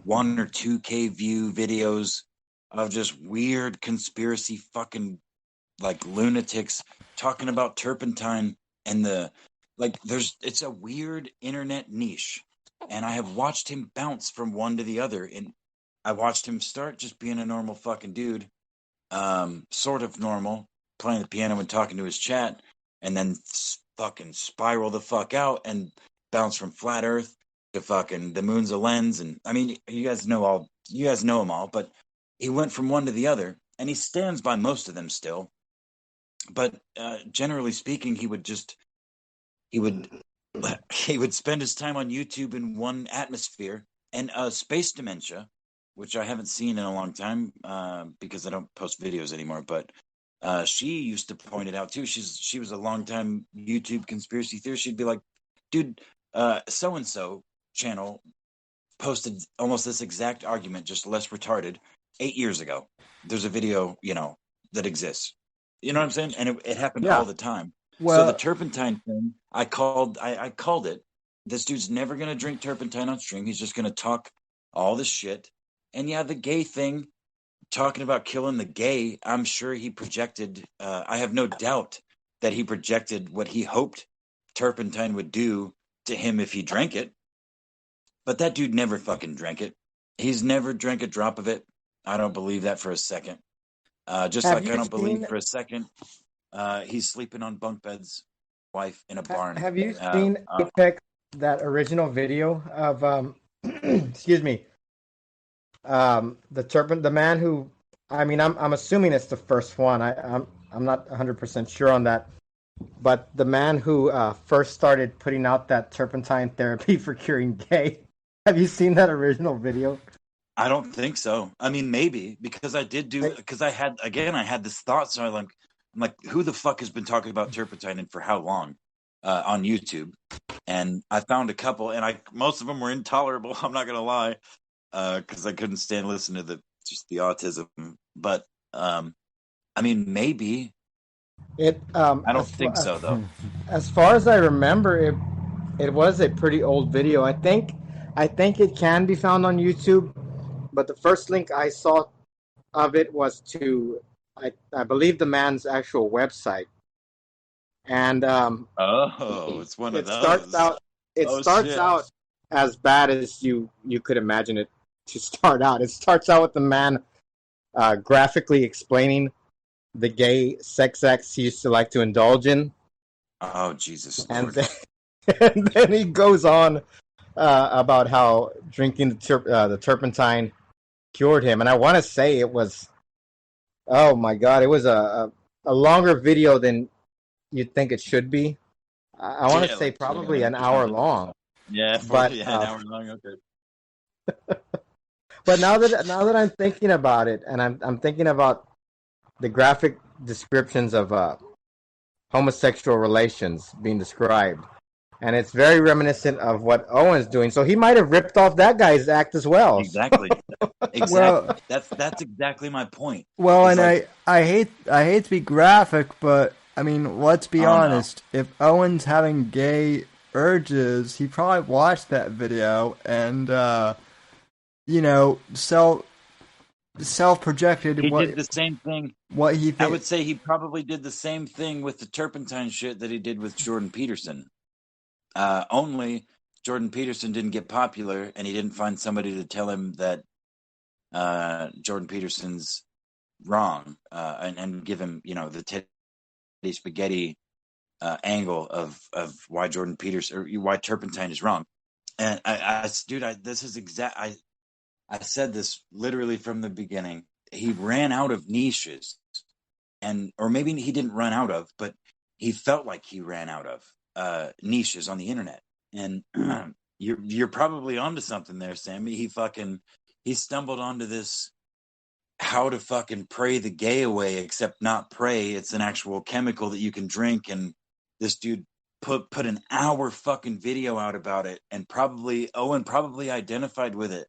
1 or 2K view videos of just weird conspiracy fucking, like, lunatics talking about turpentine and it's a weird internet niche. And I have watched him bounce from one to the other, and I watched him start just being a normal fucking dude, sort of normal, playing the piano and talking to his chat, and then fucking spiral the fuck out and bounce from flat earth to fucking the moon's a lens. And I mean, you guys know him all, but he went from one to the other, and he stands by most of them still. But generally speaking, he would spend his time on YouTube in one atmosphere, and space dementia, which I haven't seen in a long time because I don't post videos anymore. But she used to point it out too. She was a long time YouTube conspiracy theorist. She'd be like, dude, so and so channel posted almost this exact argument, just less retarded, 8 years ago. There's a video, that exists. You know what I'm saying? And it happened all the time. well, So the turpentine thing, I called it. This dude's never going to drink turpentine on stream. He's just going to talk all this shit. And yeah, the gay thing, talking about killing the gay, I'm sure he projected, I have no doubt that he projected what he hoped turpentine would do to him if he drank it. But that dude never fucking drank it. He's never drank a drop of it. I don't believe that for a second. Just like I don't believe for a second he's sleeping on bunk beds, wife in a barn. Have you seen Apex, that original video of excuse me, the man who, I mean, I'm assuming it's the first one. I'm not 100% sure on that, but the man who first started putting out that turpentine therapy for curing gay. Have you seen that original video? I don't think so. I mean, maybe because I had this thought. So I'm like, who the fuck has been talking about turpentine and for how long on YouTube? And I found a couple, and most of them were intolerable. I'm not gonna lie, because I couldn't stand listening to the autism. But I mean, maybe I don't think so though. As far as I remember, it was a pretty old video. I think it can be found on YouTube. But the first link I saw of it was to, I believe, the man's actual website. And it's one of those. Starts out as bad as you could imagine it to start out. It starts out with the man graphically explaining the gay sex acts he used to like to indulge in. Oh, Jesus and Lord. And then he goes on about how drinking the turpentine cured him. And I want to say it was, oh my God, it was a longer video than you'd think it should be. I want to say probably an hour long. Yeah, an hour long. Okay. But now that I'm thinking about it, and I'm thinking about the graphic descriptions of homosexual relations being described, and it's very reminiscent of what Owen's doing. So he might have ripped off that guy's act as well. Exactly. Exactly. Well, that's exactly my point. Well, it's and like, I hate to be graphic, but I mean, let's be honest. No. If Owen's having gay urges, he probably watched that video and, self-projected. He did the same thing. What he I would say he probably did the same thing with the turpentine shit that he did with Jordan Peterson. Only Jordan Peterson didn't get popular, and he didn't find somebody to tell him that Jordan Peterson's wrong, and give him, the titty spaghetti angle of why Jordan Peterson, or why turpentine is wrong. And I said this literally from the beginning. He ran out of niches, or maybe he didn't run out of, but he felt like he ran out of niches on the internet. And you're probably onto something there, Sammy. He stumbled onto this how to fucking pray the gay away, except not pray. It's an actual chemical that you can drink. And this dude put an hour fucking video out about it, and Owen probably identified with it.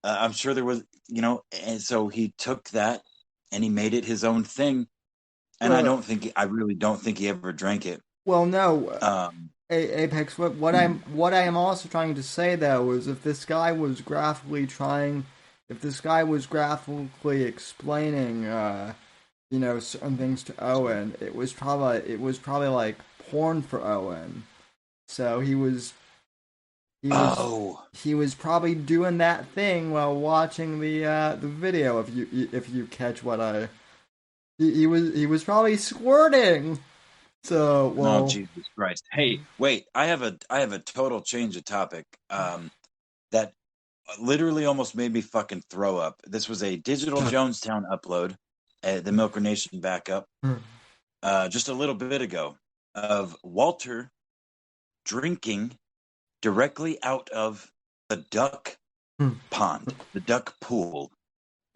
I'm sure there was, and so he took that and he made it his own thing. And I really don't think he ever drank it. Well, no. Apex, what I am also trying to say though is if this guy was graphically explaining, certain things to Owen, it was probably like porn for Owen. So he was probably doing that thing while watching the video. If you catch what he was probably squirting. So, well, oh, Jesus Christ! Hey, wait! I have a total change of topic. That literally almost made me fucking throw up. This was a Digital Jonestown upload, the Milker Nation backup, just a little bit ago, of Walter drinking directly out of the duck pond, the duck pool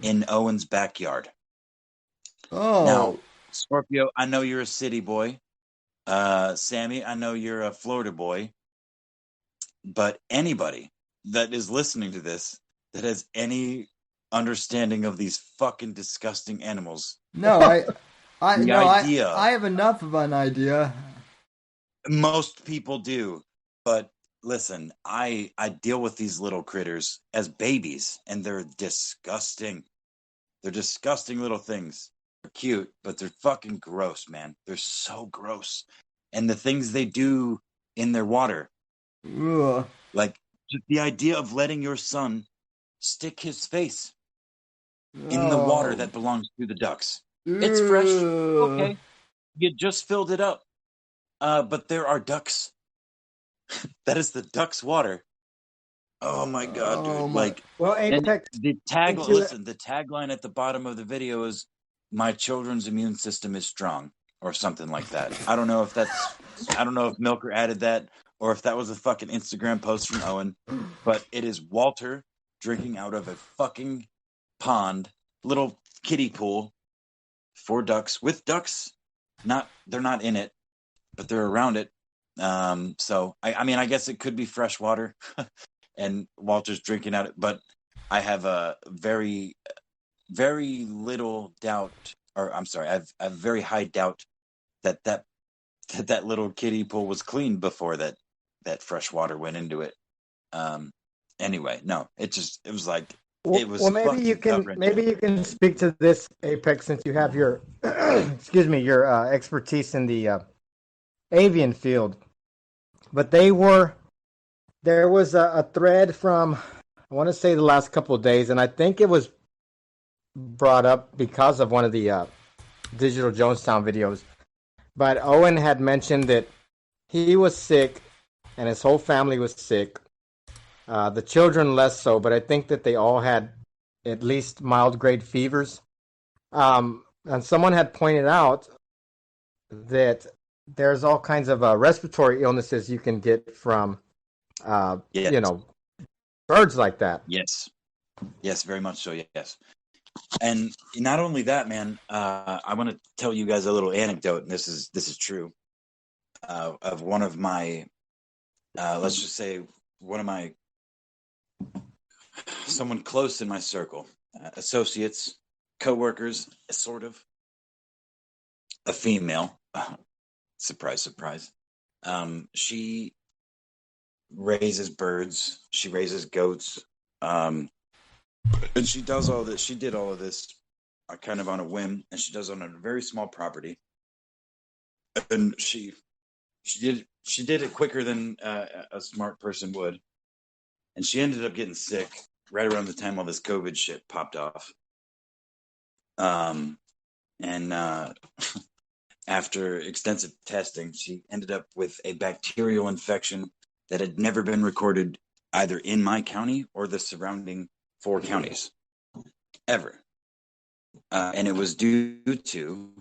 in Owen's backyard. Oh, now, Scorpio, I know you're a city boy. Sammy, I know you're a Florida boy, but anybody that is listening to this that has any understanding of these fucking disgusting animals. No, I have enough of an idea. Most people do, but listen, I deal with these little critters as babies, and they're disgusting. They're disgusting little things. They're cute, but they're fucking gross, man. They're so gross. And the things they do in their water. Ugh. Like, just the idea of letting your son stick his face in the water that belongs to the ducks. It's fresh. Okay. You just filled it up. But there are ducks. That is the duck's water. Oh my God, dude. Like, well, Apex, the tagline at the bottom of the video is, "My children's immune system is strong," or something like that. I don't know if Milker added that or if that was a fucking Instagram post from Owen, but it is Walter drinking out of a fucking pond, little kiddie pool for ducks, with ducks. They're not in it, but they're around it. So I guess it could be fresh water and Walter's drinking out it, but I have a very, very little doubt, or I'm sorry, I have very high doubt that little kiddie pool was clean before that fresh water went into it. Anyway, no, it was like, it was. Well, maybe you can speak to this, Apex, since you have your your expertise in the avian field. But there was a thread from, I want to say, the last couple of days, and I think it was brought up because of one of the Digital Jonestown videos. But Owen had mentioned that he was sick and his whole family was sick. The children less so, but I think that they all had at least mild grade fevers. And someone had pointed out that there's all kinds of respiratory illnesses you can get from, birds like that. Yes, very much so. Yes, and not only that, man. I want to tell you guys a little anecdote, and this is true. Of one of my, let's just say, someone close in my circle, associates, co-workers, sort of. a female. Surprise, surprise. She raises birds. She raises goats. And she does all this. She did all of this kind of on a whim, and she does it on a very small property. And she did it quicker than a smart person would. And she ended up getting sick right around the time all this COVID shit popped off. And after extensive testing, she ended up with a bacterial infection that had never been recorded either in my county or the surrounding 4 counties ever. And it was due to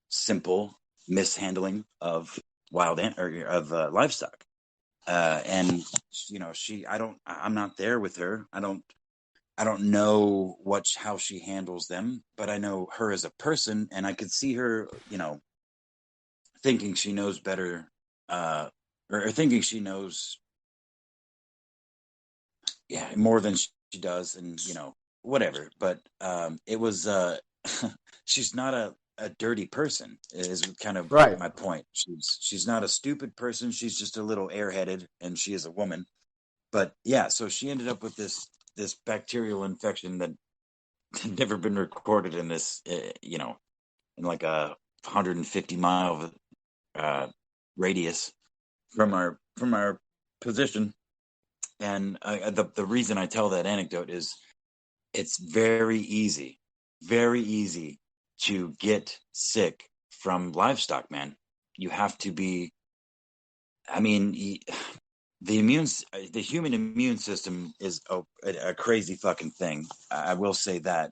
simple mishandling of livestock. And I'm not there with her. I don't know how she handles them, but I know her as a person, and I could see her, thinking she knows better, or thinking she knows, more than she does, and whatever. But it was, she's not a dirty person. Is kind of right. my point. She's not a stupid person. She's just a little airheaded, and she is a woman. But yeah, so she ended up with this bacterial infection that had never been recorded in this, in like a 150-mile radius from our position. And the reason I tell that anecdote is it's very easy to get sick from livestock, man. You have to be, the human immune system is a crazy fucking thing. I will say that.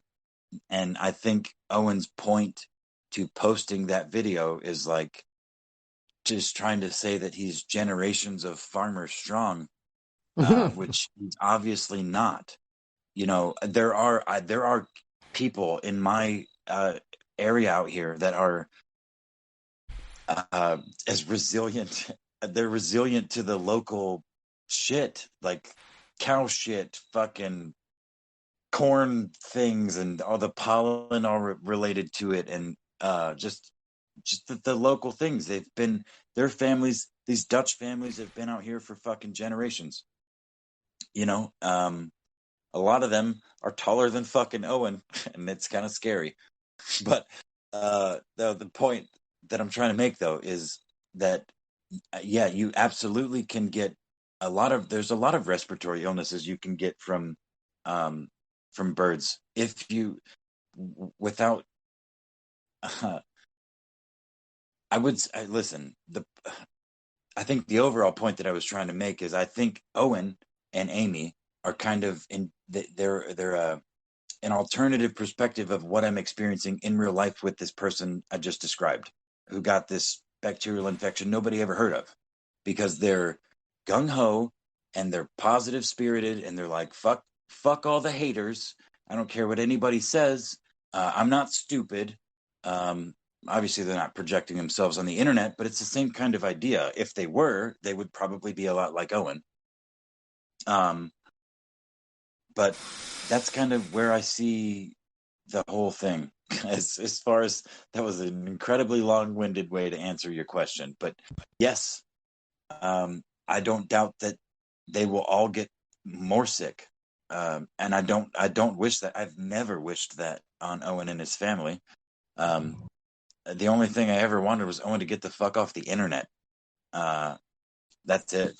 And I think Owen's point to posting that video is like just trying to say that he's generations of farmer strong, which he's obviously not. There are people in my area out here that are as resilient. They're resilient to the local shit, like cow shit, fucking corn things, and all the pollen all related to it, and just the local things. Their families, these Dutch families, have been out here for fucking generations. A lot of them are taller than fucking Owen, and it's kind of scary. But the point that I'm trying to make, though, is that you absolutely can get there's a lot of respiratory illnesses you can get from birds if you without listen. I think the overall point that I was trying to make is I think Owen and Amy are kind of they're an alternative perspective of what I'm experiencing in real life with this person I just described, who got this bacterial infection nobody ever heard of, because they're gung-ho and they're positive spirited, and they're like, fuck all the haters. I don't care what anybody says. I'm not stupid. Obviously they're not projecting themselves on the internet, but it's the same kind of idea. If they were, they would probably be a lot like Owen. But that's kind of where I see the whole thing. As far as that was an incredibly long-winded way to answer your question, but yes, I don't doubt that they will all get more sick, and I don't wish that. I've never wished that on Owen and his family. The only thing I ever wanted was Owen to get the fuck off the internet. That's it,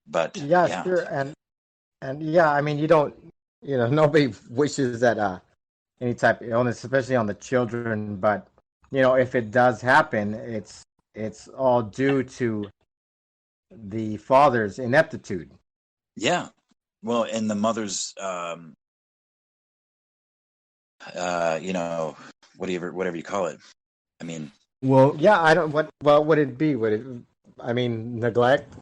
But yeah, sure. And yeah, I mean, you don't, nobody wishes that any type of illness, especially on the children. But if it does happen, it's all due to the father's ineptitude. Yeah, well, and the mother's, whatever you call it. I mean, well, yeah, I don't. What would it be? Neglect?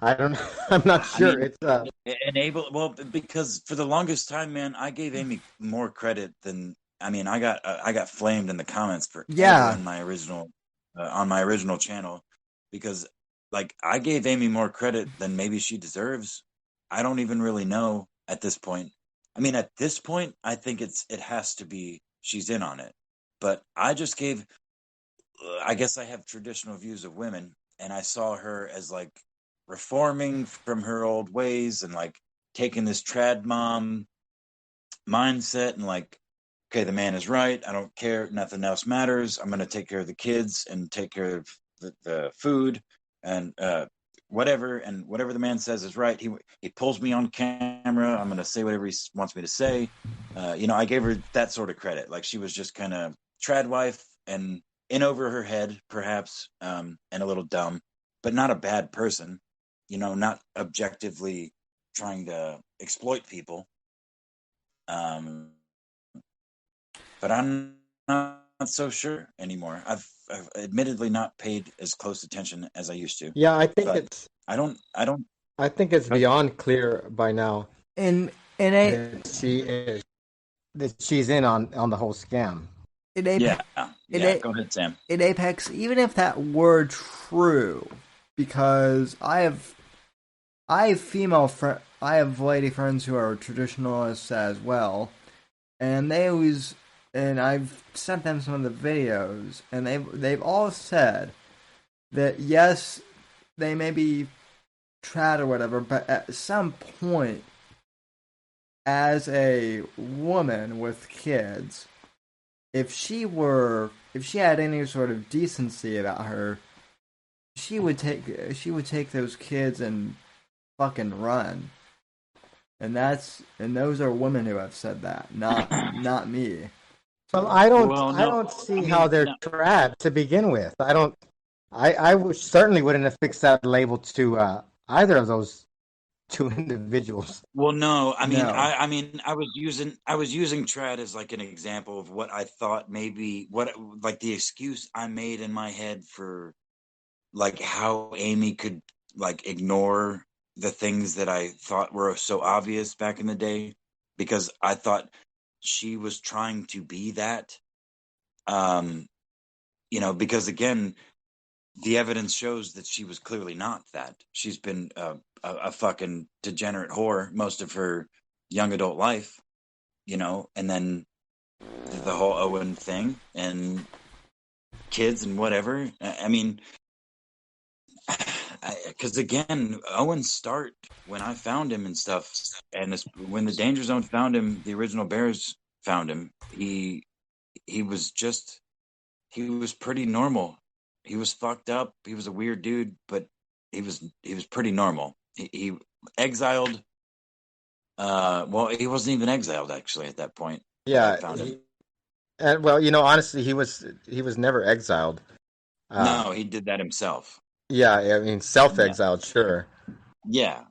I don't. I'm not sure. Well, because for the longest time, man, I gave Amy more credit than. I got flamed in the comments for in my original on my original channel, because like I gave Amy more credit than maybe she deserves. I don't even really know at this point. At this point, I think it has to be she's in on it. but I guess I have traditional views of women, and I saw her as like reforming from her old ways and like taking this trad mom mindset and like, okay, the man is right. I don't care. Nothing else matters. I'm going to take care of the kids and take care of the food and whatever. And whatever the man says is right. He pulls me on camera. I'm going to say whatever he wants me to say. I gave her that sort of credit. Like she was just kind of trad wife and in over her head, perhaps, and a little dumb, but not a bad person. Not objectively trying to exploit people. But I'm not so sure anymore. I've admittedly not paid as close attention as I used to. Yeah, I think but I don't. I think it's beyond clear by now In that she's in on the whole scam. Yeah. Go ahead, Sam. In Apex, even if that were true, because I have lady friends who are traditionalists as well, and I've sent them some of the videos, and they've all said that yes, they may be trad or whatever, but at some point, as a woman with kids, if she had any sort of decency about her, she would take those kids and fucking run. And those are women who have said that, not me. Well, I don't see how they're trad to begin with. I certainly wouldn't have fixed that label to either of those two individuals. Well, no, I mean, No. I was using trad as like an example of what I thought maybe like the excuse I made in my head for like how Amy could like ignore the things that I thought were so obvious back in the day, because I thought she was trying to be that. Because again, the evidence shows that she was clearly not that. She's been a fucking degenerate whore most of her young adult life, and then the whole Owen thing and kids and whatever. I mean, because again, Owen's start when I found him and stuff, and when the Danger Zone found him, the original Bears found him. He was pretty normal. He was fucked up. He was a weird dude, but he was pretty normal. He exiled. He wasn't even exiled actually at that point. Yeah, I found him. And honestly, he was never exiled. No, he did that himself. Yeah, I mean, self-exiled, sure. Yeah.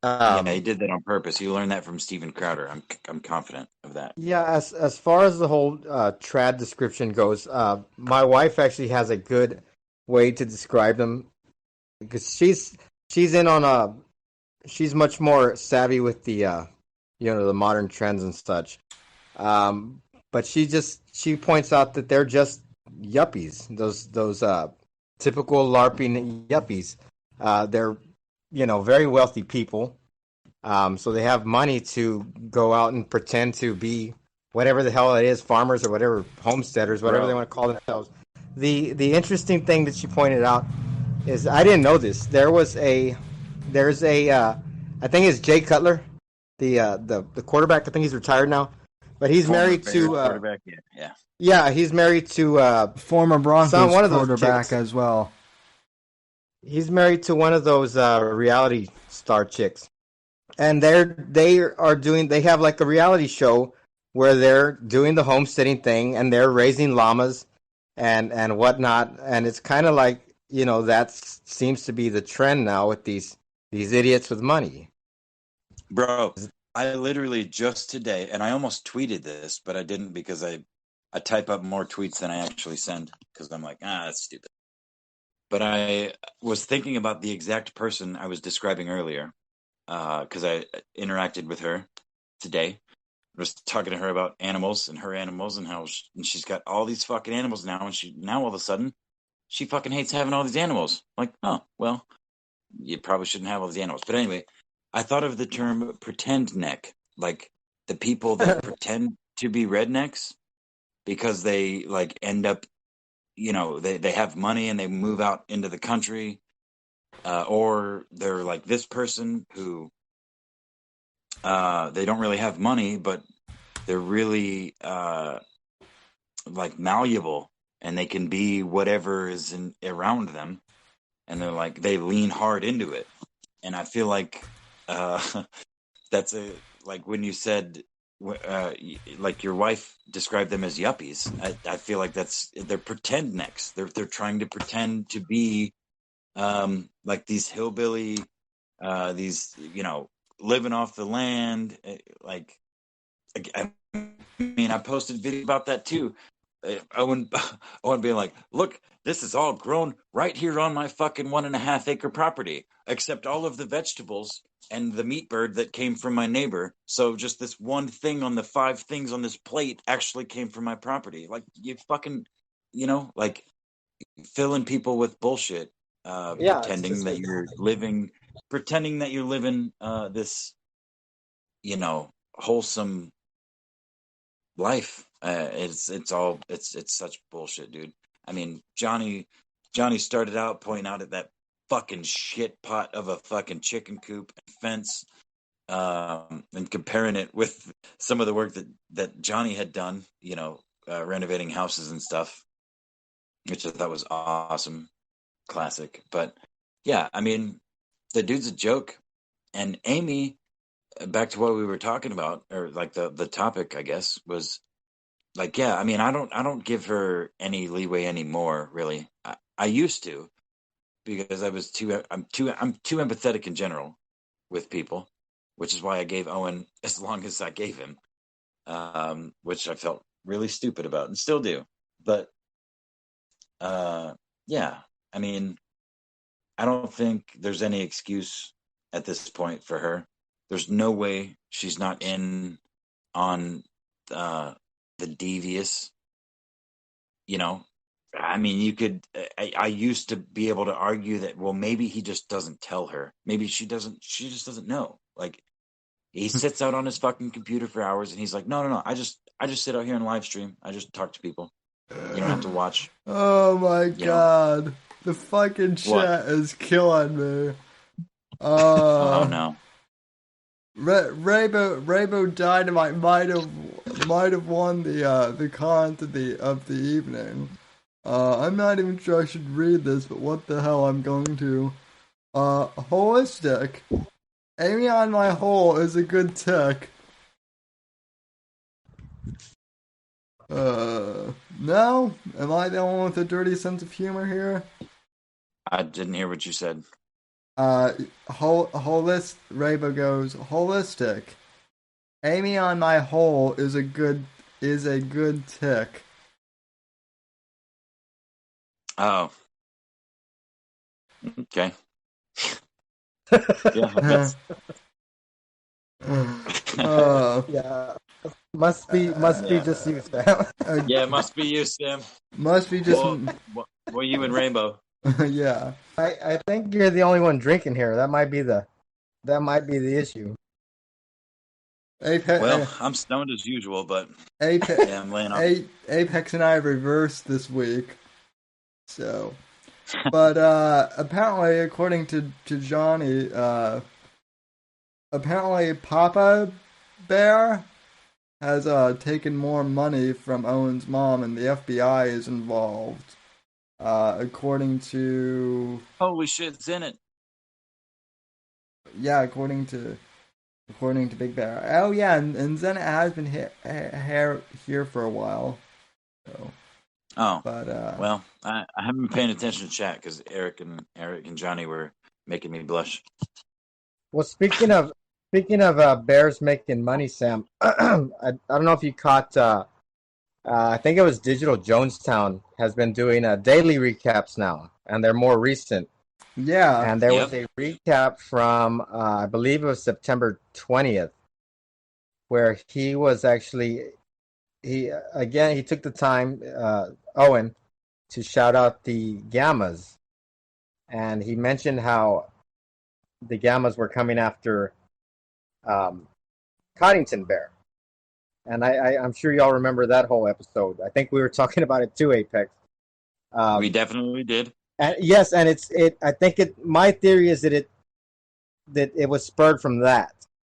He did that on purpose. He learned that from Steven Crowder. I'm confident of that. Yeah, as far as the whole trad description goes, my wife actually has a good way to describe them, because she's much more savvy with the the modern trends and such. But she points out that they're just yuppies. Those typical LARPing yuppies. They're very wealthy people. So they have money to go out and pretend to be whatever the hell it is, farmers or whatever, homesteaders, whatever they want to call themselves. The interesting thing that she pointed out is, I didn't know this. There's a I think it's Jay Cutler, the quarterback. I think he's retired now, but he's married to quarterback. Yeah, he's married to former Broncos one of those quarterback chicks as well. He's married to one of those reality star chicks, and they have like a reality show where they're doing the homesteading thing and they're raising llamas and whatnot, and it's kind of like that seems to be the trend now with these idiots with money. Bro, I literally just today, and I almost tweeted this, but I didn't because I type up more tweets than I actually send because I'm like, that's stupid. But I was thinking about the exact person I was describing earlier because I interacted with her today. I was talking to her about animals and her animals and how she's got all these fucking animals now, and now all of a sudden she fucking hates having all these animals. Like, oh, well, you probably shouldn't have all these animals. But anyway, I thought of the term pretend neck, like the people that pretend to be rednecks. because they like end up, they have money and they move out into the country, or they're like this person who they don't really have money, but they're really like malleable, and they can be whatever is around them, and they're like they lean hard into it. And I feel like that's like when you said like your wife described them as yuppies. I feel like they're pretend necks. They're trying to pretend to be like these hillbilly, these living off the land. Like I mean, I posted a video about that too. Owen being like, look, this is all grown right here on my fucking 1.5 acre property, except all of the vegetables and the meat bird that came from my neighbor. So just this one thing on the 5 things on this plate actually came from my property. Like, you fucking, like filling people with bullshit, pretending that you're living this, wholesome life. It's such bullshit, dude. I mean, Johnny started out pointing out at that fucking shit pot of a fucking chicken coop and fence, and comparing it with some of the work that Johnny had done, renovating houses and stuff, which I thought was awesome, classic. But yeah, I mean, the dude's a joke. And Amy, back to what we were talking about, or like the topic, I guess, was like, yeah, I mean, I don't give her any leeway anymore, really. I used to, because I'm too empathetic in general with people, which is why I gave Owen as long as I gave him, which I felt really stupid about and still do. But yeah, I mean, I don't think there's any excuse at this point for her. There's no way she's not in on the devious, I mean, you could. I used to be able to argue that, well, maybe he just doesn't tell her. Maybe she just doesn't know. Like, he sits out on his fucking computer for hours, and he's like, no. I just sit out here and live stream. I just talk to people. You don't have to watch. Oh my god, the fucking chat is killing me. Oh no. Rainbow Dynamite might have won the content of the evening. I'm not even sure I should read this, but what the hell, I'm going to. Holistic. Amy on my hole is a good tick. No? Am I the only one with a dirty sense of humor here? I didn't hear what you said. Rainbow goes, holistic. Amy on my hole is a good tick. Oh. Okay. Yeah. Yeah. Must be just you, Sam. Yeah, it must be you, Sam. Must be just well, you and Rainbow. Yeah. I think you're the only one drinking here. That might be the issue. I'm stoned as usual, but I'm laying off. Apex and I reversed this week. So, but apparently, according to Johnny, apparently Papa Bear has taken more money from Owen's mom, and the FBI is involved. According to... Holy shit, it's in it. Yeah, according to Big Bear. Oh yeah, and Zenit has been here for a while. So. Oh, but well, I haven't been paying attention to chat because Eric and Johnny were making me blush. Well, speaking of bears making money, Sam, I don't know if you caught. I think it was Digital Jonestown has been doing daily recaps now, and they're more recent. Yeah, and there was a recap from I believe it was September 20th, where he was actually he took the time, Owen, to shout out the Gammas, and he mentioned how the Gammas were coming after Coddington Bear, and I'm sure y'all remember that whole episode. I think we were talking about it too, Apex. We definitely did. And yes, and I think my theory is that it was spurred from that,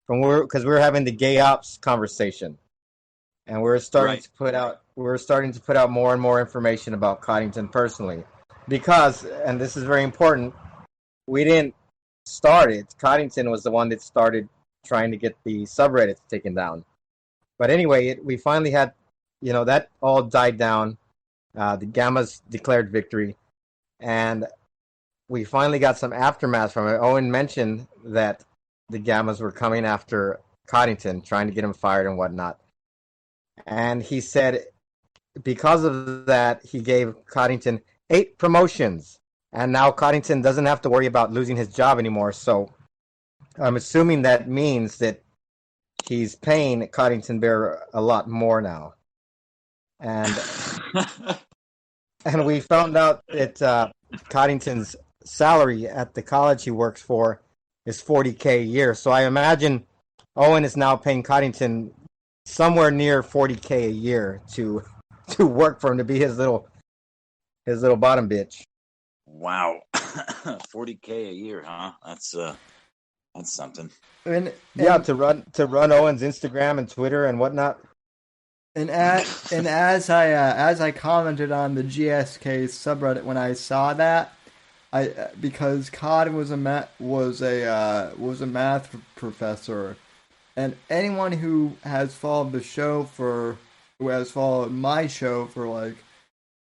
because we were having the gay ops conversation, and we were starting to put out more and more information about Coddington personally, because, and this is very important, we didn't start it. Coddington was the one that started trying to get the subreddits taken down. But anyway, we finally had, that all died down. The Gammas declared victory, and we finally got some aftermath from it. Owen mentioned that the Gammas were coming after Coddington, trying to get him fired and whatnot. And he said because of that, he gave Coddington 8 promotions. And now Coddington doesn't have to worry about losing his job anymore. So I'm assuming that means that he's paying Coddington Bear a lot more now. And and we found out that Coddington's salary at the college he works for is $40K a year. So I imagine Owen is now paying Coddington somewhere near $40K a year to work for him, to be his little bottom bitch. Wow. $40K a year, huh? That's something. And to run Owen's Instagram and Twitter and whatnot. And as I commented on the GSK subreddit when I saw that, because Cod was a math professor, and anyone who has followed my show for like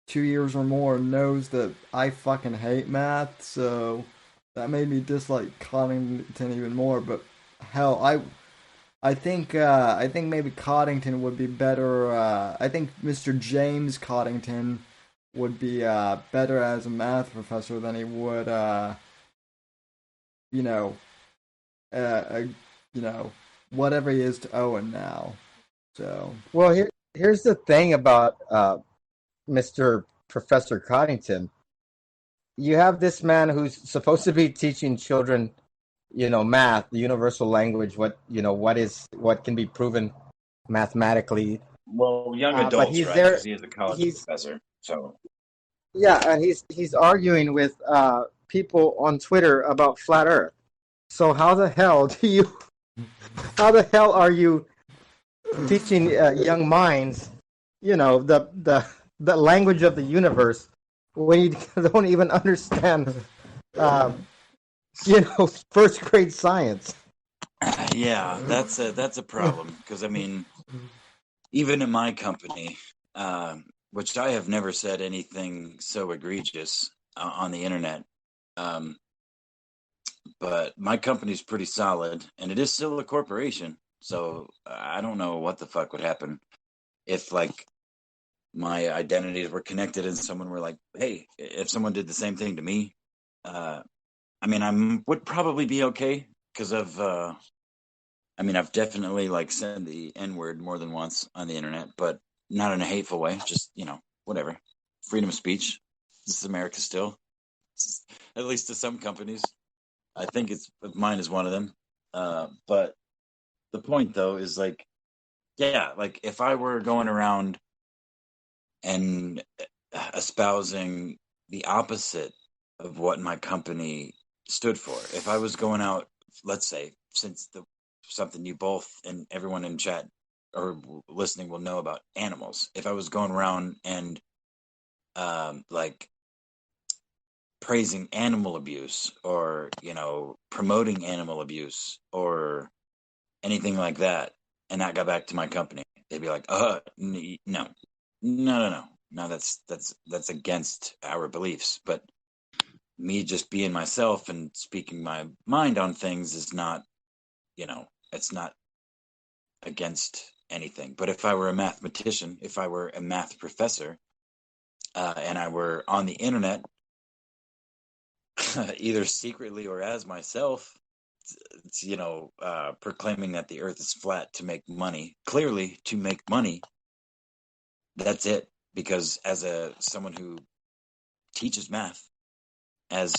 2 years or more knows that I fucking hate math, so that made me dislike Coddington even more. But hell, I think maybe Coddington would be better. I think Mr. James Coddington would be better as a math professor than he would, whatever he is to Owen now. So here's the thing about Mr. Professor Coddington. You have this man who's supposed to be teaching children, math, the universal language, what can be proven mathematically. Well, young adults, right? Because he is a college professor. So yeah, and he's arguing with people on Twitter about flat Earth. So how the hell are you teaching young minds, the language of the universe when you don't even understand, first grade science? Yeah, that's a problem, because I mean, even in my company, which I have never said anything so egregious on the internet, but my company's pretty solid, and it is still a corporation. So I don't know what the fuck would happen if like my identities were connected and someone were like, hey, if someone did the same thing to me, I mean, I would probably be okay, because of, I've definitely like said the N-word more than once on the internet, but not in a hateful way. Just, whatever. Freedom of speech. This is America still. At least to some companies. I think mine is one of them. But the point though is like, yeah, like if I were going around and espousing the opposite of what my company stood for, if I was going out, let's say, since something you both and everyone in chat or listening will know about animals, if I was going around and like praising animal abuse, or promoting animal abuse or anything like that, and that got back to my company, they'd be like, no, that's against our beliefs. But me just being myself and speaking my mind on things is not, it's not against anything. But if I were a mathematician, if I were a math professor, and I were on the internet, either secretly or as myself, proclaiming that the earth is flat to make money, clearly to make money, that's it. Because as someone who teaches math, has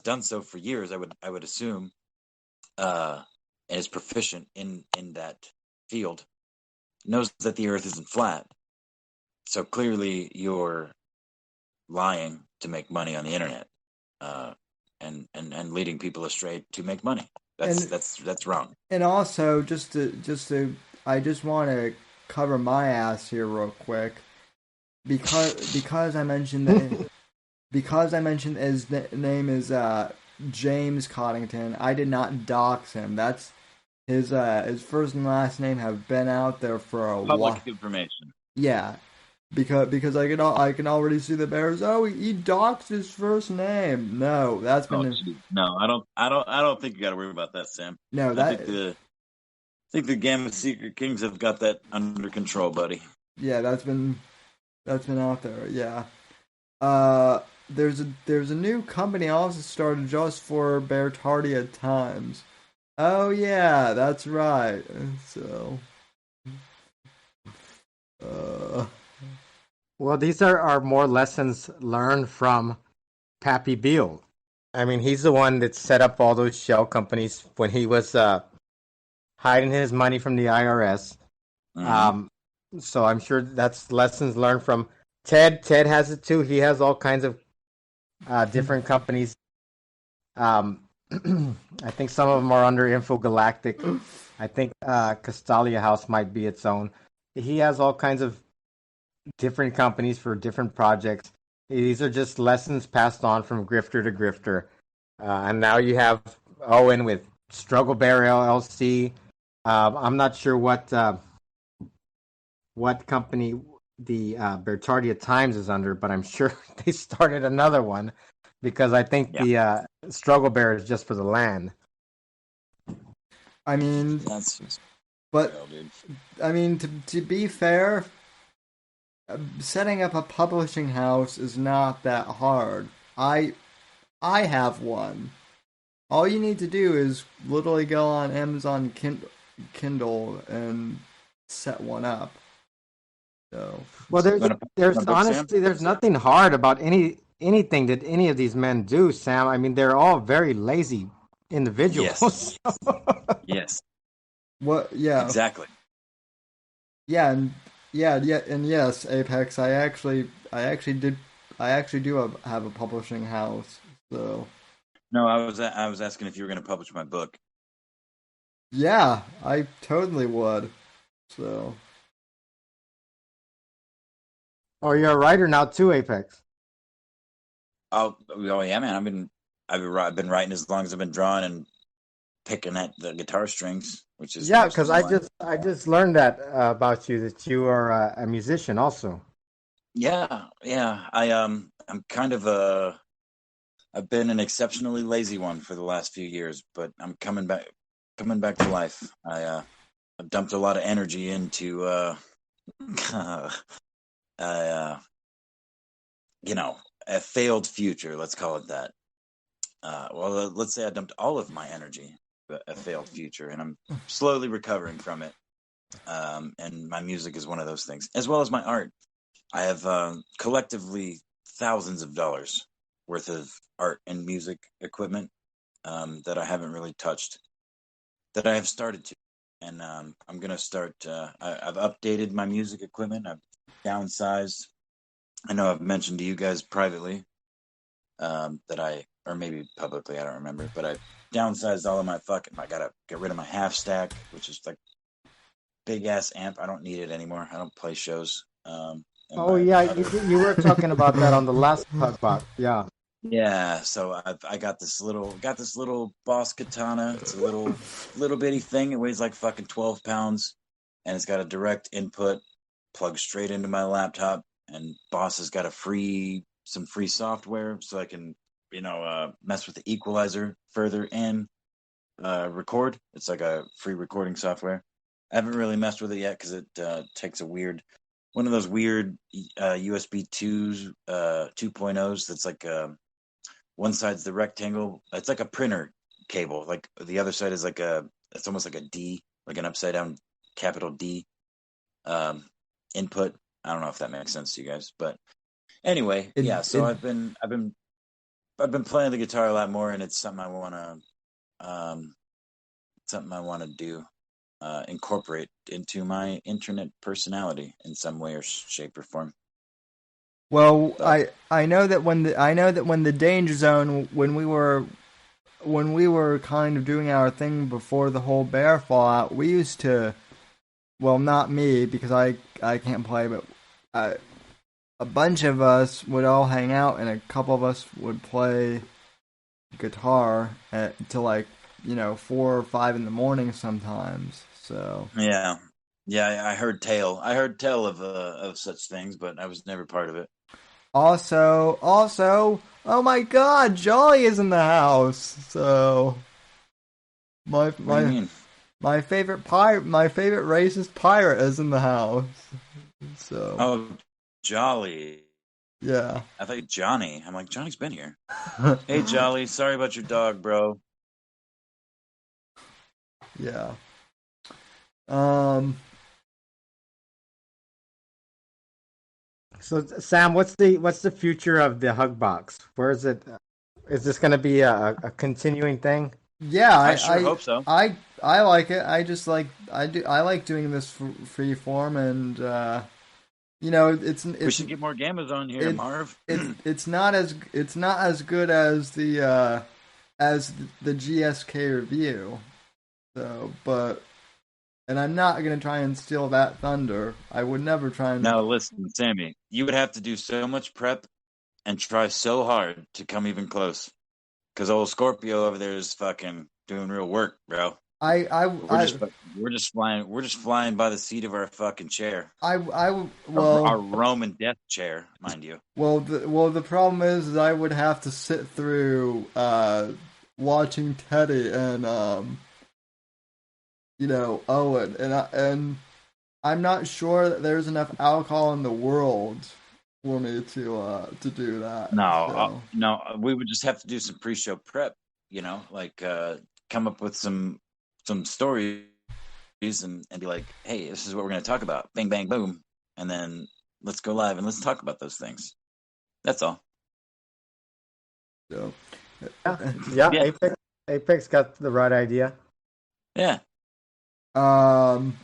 done so for years, I would assume, and is proficient in that field knows that the Earth isn't flat. So clearly, you're lying to make money on the internet, and leading people astray to make money. That's wrong. And also, I just want to cover my ass here real quick because I mentioned that because I mentioned his name is James Coddington. I did not dox him. That's his first and last name have been out there for a while. Public information. Yeah, because I can already see the bears. Oh, he doxed his first name. No, that's been no. I don't think you got to worry about that, Sam. No, that I think the Gamma Secret Kings have got that under control, buddy. Yeah, that's been out there. Yeah. There's a new company also started just for Bertardia Times. Oh yeah, that's right. So, well, these are more lessons learned from Pappy Beale. I mean, he's the one that set up all those shell companies when he was hiding his money from the IRS. So I'm sure that's lessons learned from Ted. Ted has it too. He has all kinds of different companies. I think some of them are under Infogalactic. I think Castalia House might be its own. He has all kinds of different companies for different projects. These are just lessons passed on from grifter to grifter. And now you have Owen with Struggle Bear LLC. I'm not sure what company the Bertardia Times is under, but I'm sure they started another one because I think the Struggle Bear is just for the land. I mean, I mean, to be fair, setting up a publishing house is not that hard. I have one. All you need to do is literally go on Amazon Kindle and set one up. So, well, there's honestly there's nothing hard about anything that any of these men do, Sam. I mean, they're all very lazy individuals. Yes. What? Yeah. Exactly. Yeah, and yes, Apex. I actually do have a publishing house. So. No, I was asking if you were going to publish my book. Yeah, I totally would. So. Oh, you're a writer now too, Apex. Oh yeah, man. I've been writing as long as I've been drawing and picking at the guitar strings, which is because I just learned that about you, that you are a musician also. Yeah. I'm kind of I've been an exceptionally lazy one for the last few years, but I'm coming back to life. I've dumped a lot of energy into a failed future. Let's call it that. Let's say I dumped all of my energy, a failed future, and I'm slowly recovering from it. And my music is one of those things, as well as my art. I have collectively thousands of dollars worth of art and music equipment that I haven't really touched, that I have started to. And I'm going to start, I've updated my music equipment. I've downsized. I know I've mentioned to you guys privately or maybe publicly, I don't remember, but I downsized all of my I got to get rid of my half stack, which is like big ass amp. I don't need it anymore. I don't play shows. You were talking about that on the last Hugbox. Yeah. Yeah, so I got this little Boss Katana. It's a little bitty thing. It weighs like fucking 12 pounds, and it's got a direct input, plugged straight into my laptop. And Boss has got some free software, so I can mess with the equalizer further and record. It's like a free recording software. I haven't really messed with it yet because it takes one of those weird USB 2.0s that's like one side's the rectangle. It's like a printer cable. Like the other side is it's almost like a D, like an upside down capital D input. I don't know if that makes sense to you guys, but anyway, So I've been playing the guitar a lot more, and it's something I want to do. incorporate into my internet personality in some way or shape or form. Well, so. I know that when the Danger Zone, when we were kind of doing our thing before the whole bear fallout, we used to, well, not me because I can't play, but a bunch of us would all hang out and a couple of us would play guitar until 4 or 5 in the morning sometimes. So yeah, I heard tell of such things, but I was never part of it. Also, oh my God, Jolly is in the house. So my favorite racist pirate is in the house. So oh, Jolly. Yeah. I thought Johnny. I'm like, Johnny's been here. Hey, Jolly, sorry about your dog, bro. Yeah. So Sam, what's the future of the Hugbox? Where is it? Is this going to be a continuing thing? Yeah, I sure hope so. I like it. I just like I like doing this free form, and it's we should get more gammas on here, Marv. It's not as good as the GSK review. So, and I'm not going to try and steal that thunder. I would never try and... No, listen, Sammy, you would have to do so much prep and try so hard to come even close. Because old Scorpio over there is fucking doing real work, bro. We're just flying by the seat of our fucking chair. Our Roman death chair, mind you. Well, the problem is I would have to sit through watching Teddy and Owen, and I'm not sure that there's enough alcohol in the world for me to do that. No, no, we would just have to do some pre-show prep, come up with some stories and be like, hey, this is what we're going to talk about. Bang, bang, boom. And then let's go live and let's talk about those things. That's all. So, yeah. Apex got the right idea. Yeah. Right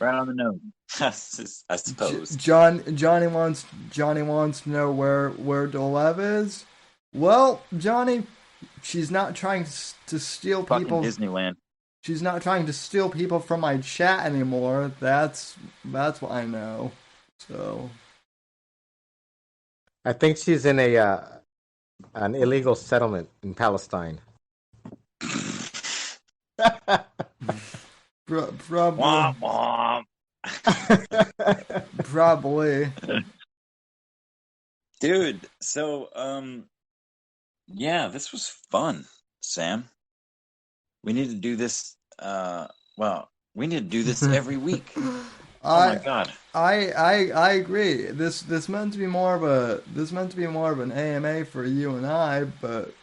on the nose, I suppose. Johnny wants to know where Dolev is. Well, Johnny, she's not trying to steal people. Disneyland. She's not trying to steal people from my chat anymore. That's what I know. So, I think she's in an illegal settlement in Palestine. Probably. Probably. Dude, so yeah, this was fun, Sam. We need to do this we need to do this every week. Oh my God. I agree. This meant to be more of an AMA for you and I, but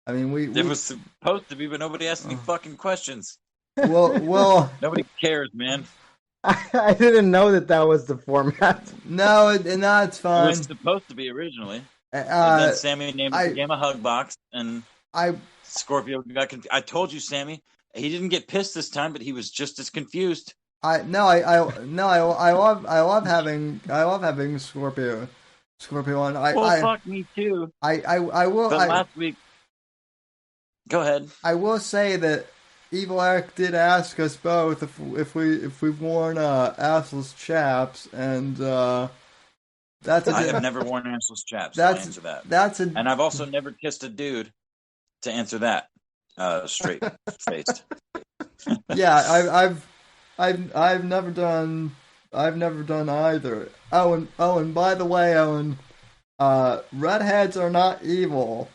I mean it was supposed to be, but nobody asked any fucking questions. Well, nobody cares, man. I didn't know that was the format. No, it's fine. It was supposed to be originally. And then Sammy named the game a Hugbox, and Scorpio got confused. I told you, Sammy, he didn't get pissed this time, but he was just as confused. I love having Scorpio on. Fuck me too. I will. But last week, go ahead. I will say that Evil Eric did ask us both if we've worn assless chaps, and that's I have never worn assless chaps. To answer that. And I've also never kissed a dude. To answer that, straight faced. Yeah, I've never done either. Oh, and by the way, Owen, redheads are not evil,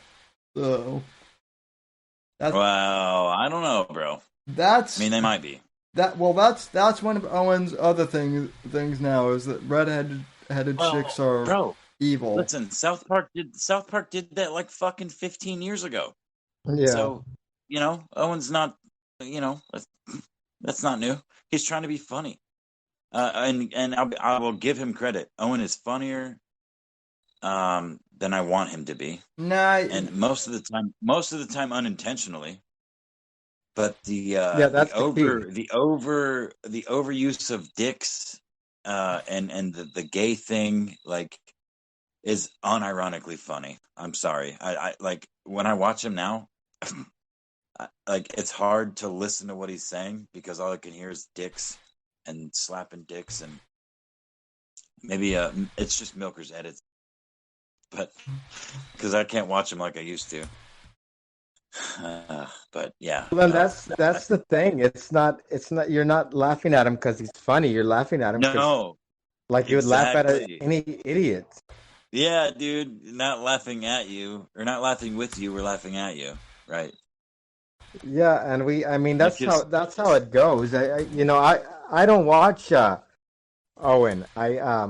so. Well, I don't know, bro. I mean, they might be. That's one of Owen's other things now is that redheaded chicks are evil. Listen, South Park did that like fucking 15 years ago. Yeah. So, Owen's not, that's not new. He's trying to be funny. And I will give him credit. Owen is funnier than I want him to be. Nah, and most of the time unintentionally. But that's the key. the overuse of dicks and the gay thing like is unironically funny. I'm sorry. I like when I watch him now, like it's hard to listen to what he's saying because all I can hear is dicks and slapping dicks, and maybe it's just Milker's edits, but because I can't watch him like I used to. But yeah, Well, then that's the thing. It's not. You're not laughing at him because he's funny. You're laughing at him because, like, you would laugh at any idiot. Yeah, dude. Not laughing at you or not laughing with you. We're laughing at you, right? Yeah, and I mean, that's how it goes. I don't watch Owen. I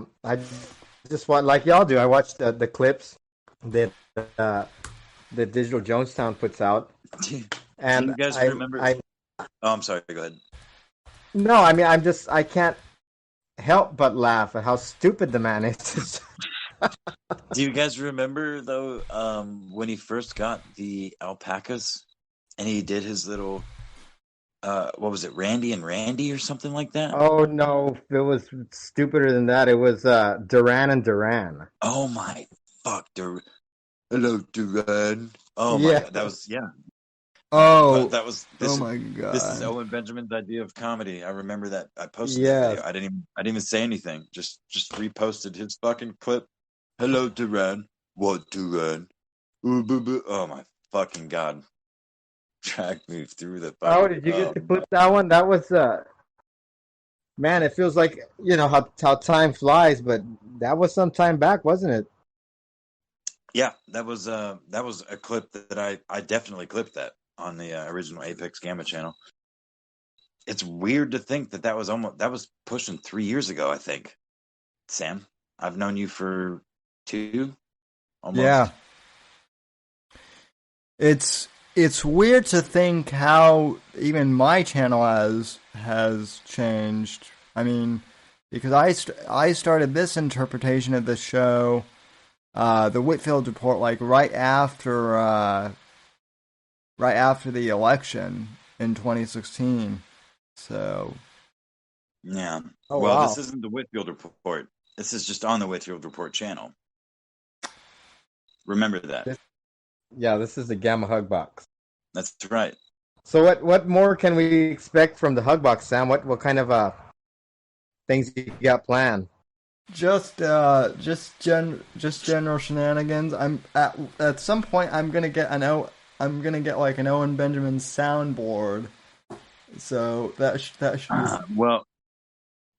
just watch like y'all do. I watch the clips that the Digital Jonestown puts out. And do you guys remember? Oh, I'm sorry. Go ahead. No, I mean, I can't help but laugh at how stupid the man is. Do you guys remember though when he first got the alpacas and he did his little what was it, Randy and Randy or something like that? Oh no, it was stupider than that. It was Duran and Duran. Oh my fuck, hello Duran. Oh my god, that was Oh, that was oh my god! This is Owen Benjamin's idea of comedy. I remember that. I posted the video. I didn't even say anything. Just reposted his fucking clip. Hello, Duran. What Duran? Oh my fucking god! Drag me through the. Oh, did you get to clip that one? That was man. It feels like how time flies, but that was some time back, wasn't it? Yeah, that was a clip that I definitely clipped that on the original Apex Gamma channel. It's weird to think that was pushing 3 years ago, I think. Sam, I've known you for 2 almost. Yeah. It's weird to think how even my channel has changed. I mean, because I started this interpretation of the show, the Whitfield report, like right after the election in 2016. So, yeah. Oh, wow. This isn't the Whitfield report. This is just on the Whitfield report channel. Remember that. This is the Gamma Hugbox. That's right. So what more can we expect from the Hugbox, Sam? What kind of things you got planned? Just general shenanigans. I'm at some point I'm gonna get like an Owen Benjamin soundboard. So that should be... well,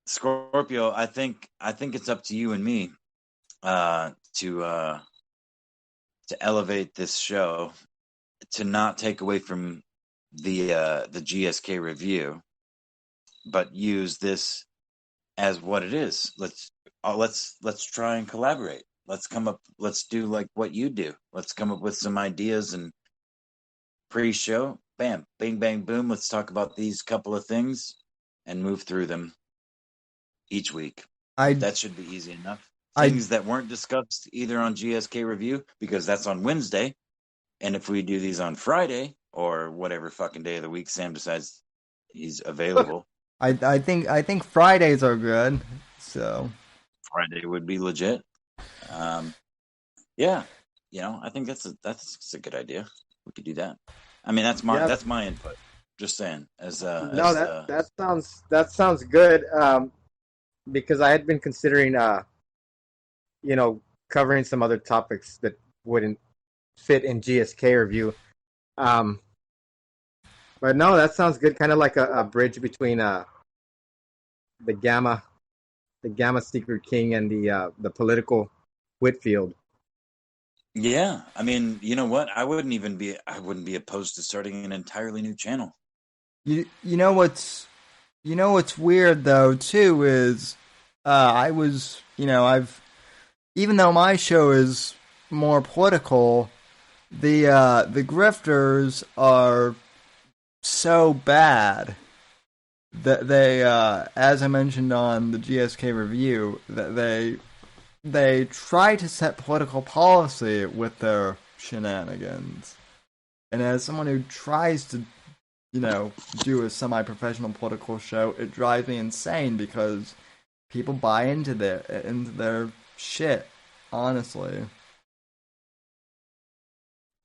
Scorpio, I think it's up to you and me to elevate this show, to not take away from the GSK review, but use this as what it is. Let's try and collaborate. Let's do like what you do. Let's come up with some ideas and pre-show. Bam, bing, bang, boom. Let's talk about these couple of things and move through them each week. That should be easy enough. Things that weren't discussed either on GSK Review, because that's on Wednesday. And if we do these on Friday or whatever fucking day of the week Sam decides he's available. I think Fridays are good. So Friday would be legit. Yeah. I think that's a good idea. We could do that. I mean, that's my input. Just saying. That sounds good. Because I had been considering, covering some other topics that wouldn't fit in GSK review. But no, that sounds good. Kind of like a bridge between the Gamma Secret King and the political Whitfield. Yeah, I mean, you know what? I wouldn't be opposed to starting an entirely new channel. You know what's weird though too is even though my show is more political, the grifters are so bad that they as I mentioned on the GSK review, that they try to set political policy with their shenanigans. And as someone who tries to do a semi-professional political show, it drives me insane because people buy into their shit, honestly.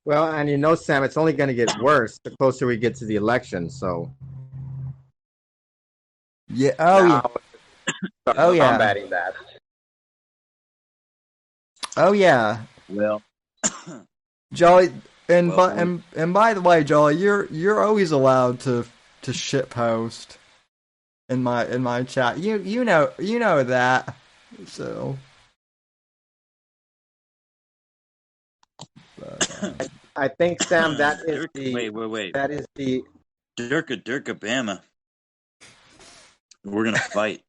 Well, and Sam, it's only going to get worse the closer we get to the election. So yeah, oh yeah, combating that. Oh yeah, Well, Jolly. And well, by the way, Jolly, you're always allowed to shit post in my chat. You know that. So I think, Sam, that is wait. that is the Durka Bama. We're gonna fight.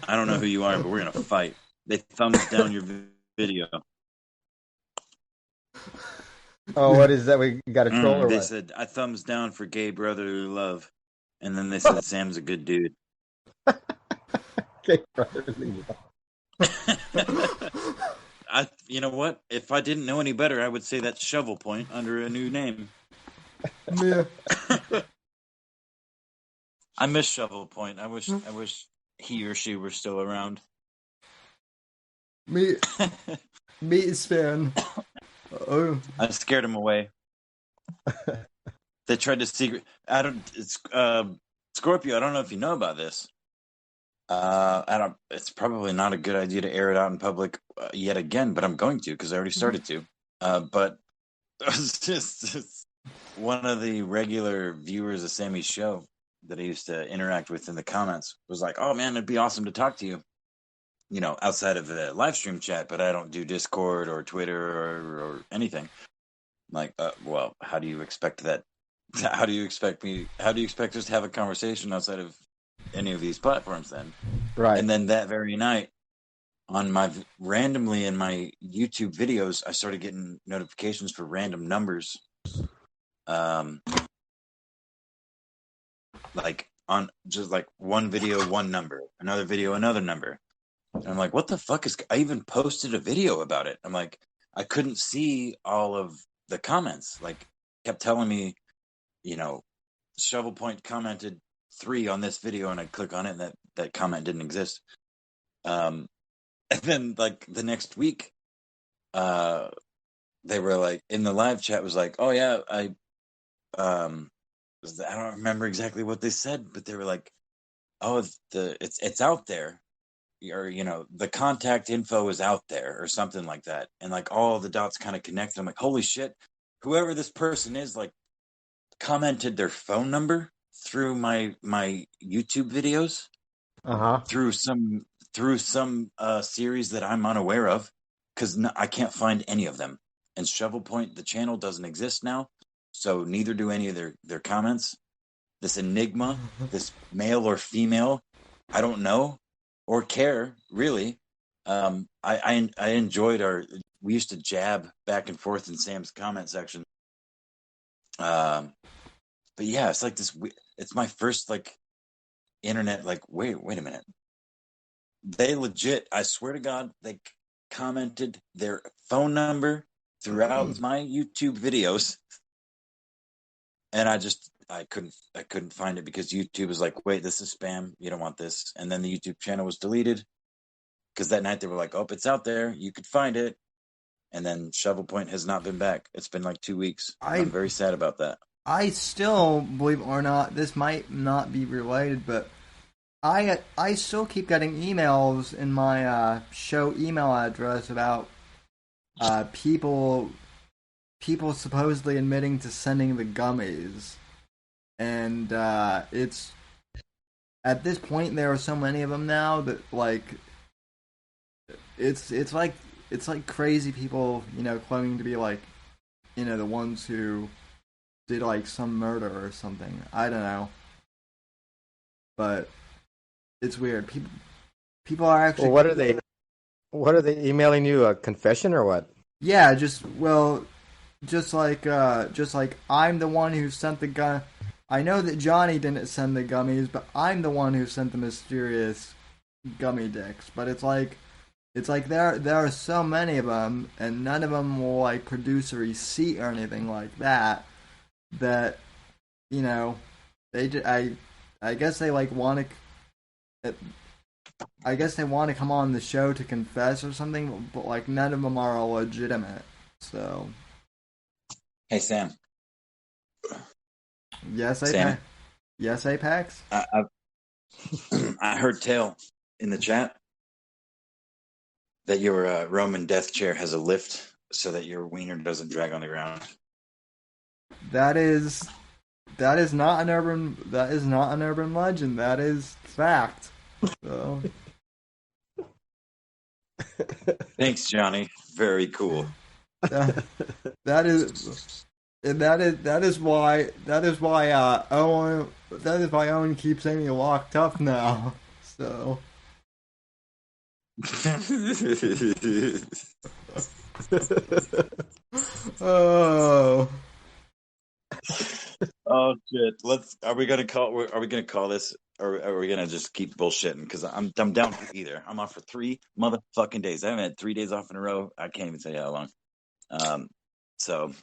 I don't know who you are, but we're gonna fight. They thumbs down your video. Oh, what is that? We got a troll or They what? said, I thumbs down for gay brotherly love. And then they said, Sam's a good dude. Gay brotherly love. You know what? If I didn't know any better, I would say that's Shovel Point under a new name. Yeah. I miss Shovel Point. I wish he or she were still around. Me spin. Oh. I scared him away. They tried to secret. Scorpio. I don't know if you know about this. It's probably not a good idea to air it out in public yet again, but I'm going to because I already started to. But it was just one of the regular viewers of Sammy's show that I used to interact with in the comments was like, "Oh man, it'd be awesome to talk to you." Outside of the live stream chat, but I don't do Discord or Twitter or anything. Like, well, how do you expect that? How do you expect us to have a conversation outside of any of these platforms then? Right. And then that very night, randomly in my YouTube videos, I started getting notifications for random numbers. Like on just like one video, one number, another video, another number. And I'm like, what the fuck I even posted a video about it. I'm like, I couldn't see all of the comments. Like, kept telling me, Shovel Point commented 3 on this video, and I'd click on it, and that comment didn't exist. And then, like, the next week, they were like, in the live chat was like, oh yeah, I don't remember exactly what they said, but they were like, oh, it's out there. Or the contact info is out there or something like that, and like all the dots kind of connect. I'm like, holy shit, whoever this person is like commented their phone number through my YouTube videos, through some series that I'm unaware of, because I can't find any of them. And Shovel Point, the channel, doesn't exist now, so neither do any of their comments. This enigma, this male or female, I don't know or care, really. I enjoyed we used to jab back and forth in Sam's comment section. But yeah, it's like this. It's my first like internet. Like, wait a minute. They legit. I swear to God, they commented their phone number throughout my YouTube videos, and I couldn't find it because YouTube was like, wait, this is spam. You don't want this. And then the YouTube channel was deleted because that night they were like, oh, it's out there. You could find it. And then Shovel Point has not been back. It's been like 2 weeks. I'm very sad about that. I still, believe it or not, this might not be related, but I still keep getting emails in my show email address about people supposedly admitting to sending the gummies. And it's at this point there are so many of them now that like it's like crazy people claiming to be like the ones who did like some murder or something. I don't know, but it's weird. People are actually. Well, what are they emailing you? A confession or what? Yeah, just like I'm the one who sent the gun. I know that Johnny didn't send the gummies, but I'm the one who sent the mysterious gummy dicks. But it's like there are so many of them, and none of them will like produce a receipt or anything like that. That I guess they like want to. I guess they want to come on the show to confess or something, but like none of them are legitimate. So Hey Sam. yes, Sam. Yes, Apex. I heard tell in the chat that your Roman death chair has a lift so that your wiener doesn't drag on the ground. That is not an urban legend. That is fact. So Thanks, Johnny. Very cool. that is why Owen keeps saying locked up now. So oh. Oh shit! Are we gonna call this, or are we gonna just keep bullshitting? Because I'm down for either. I'm off for 3 motherfucking days. I haven't had 3 days off in a row. I can't even tell you how long. So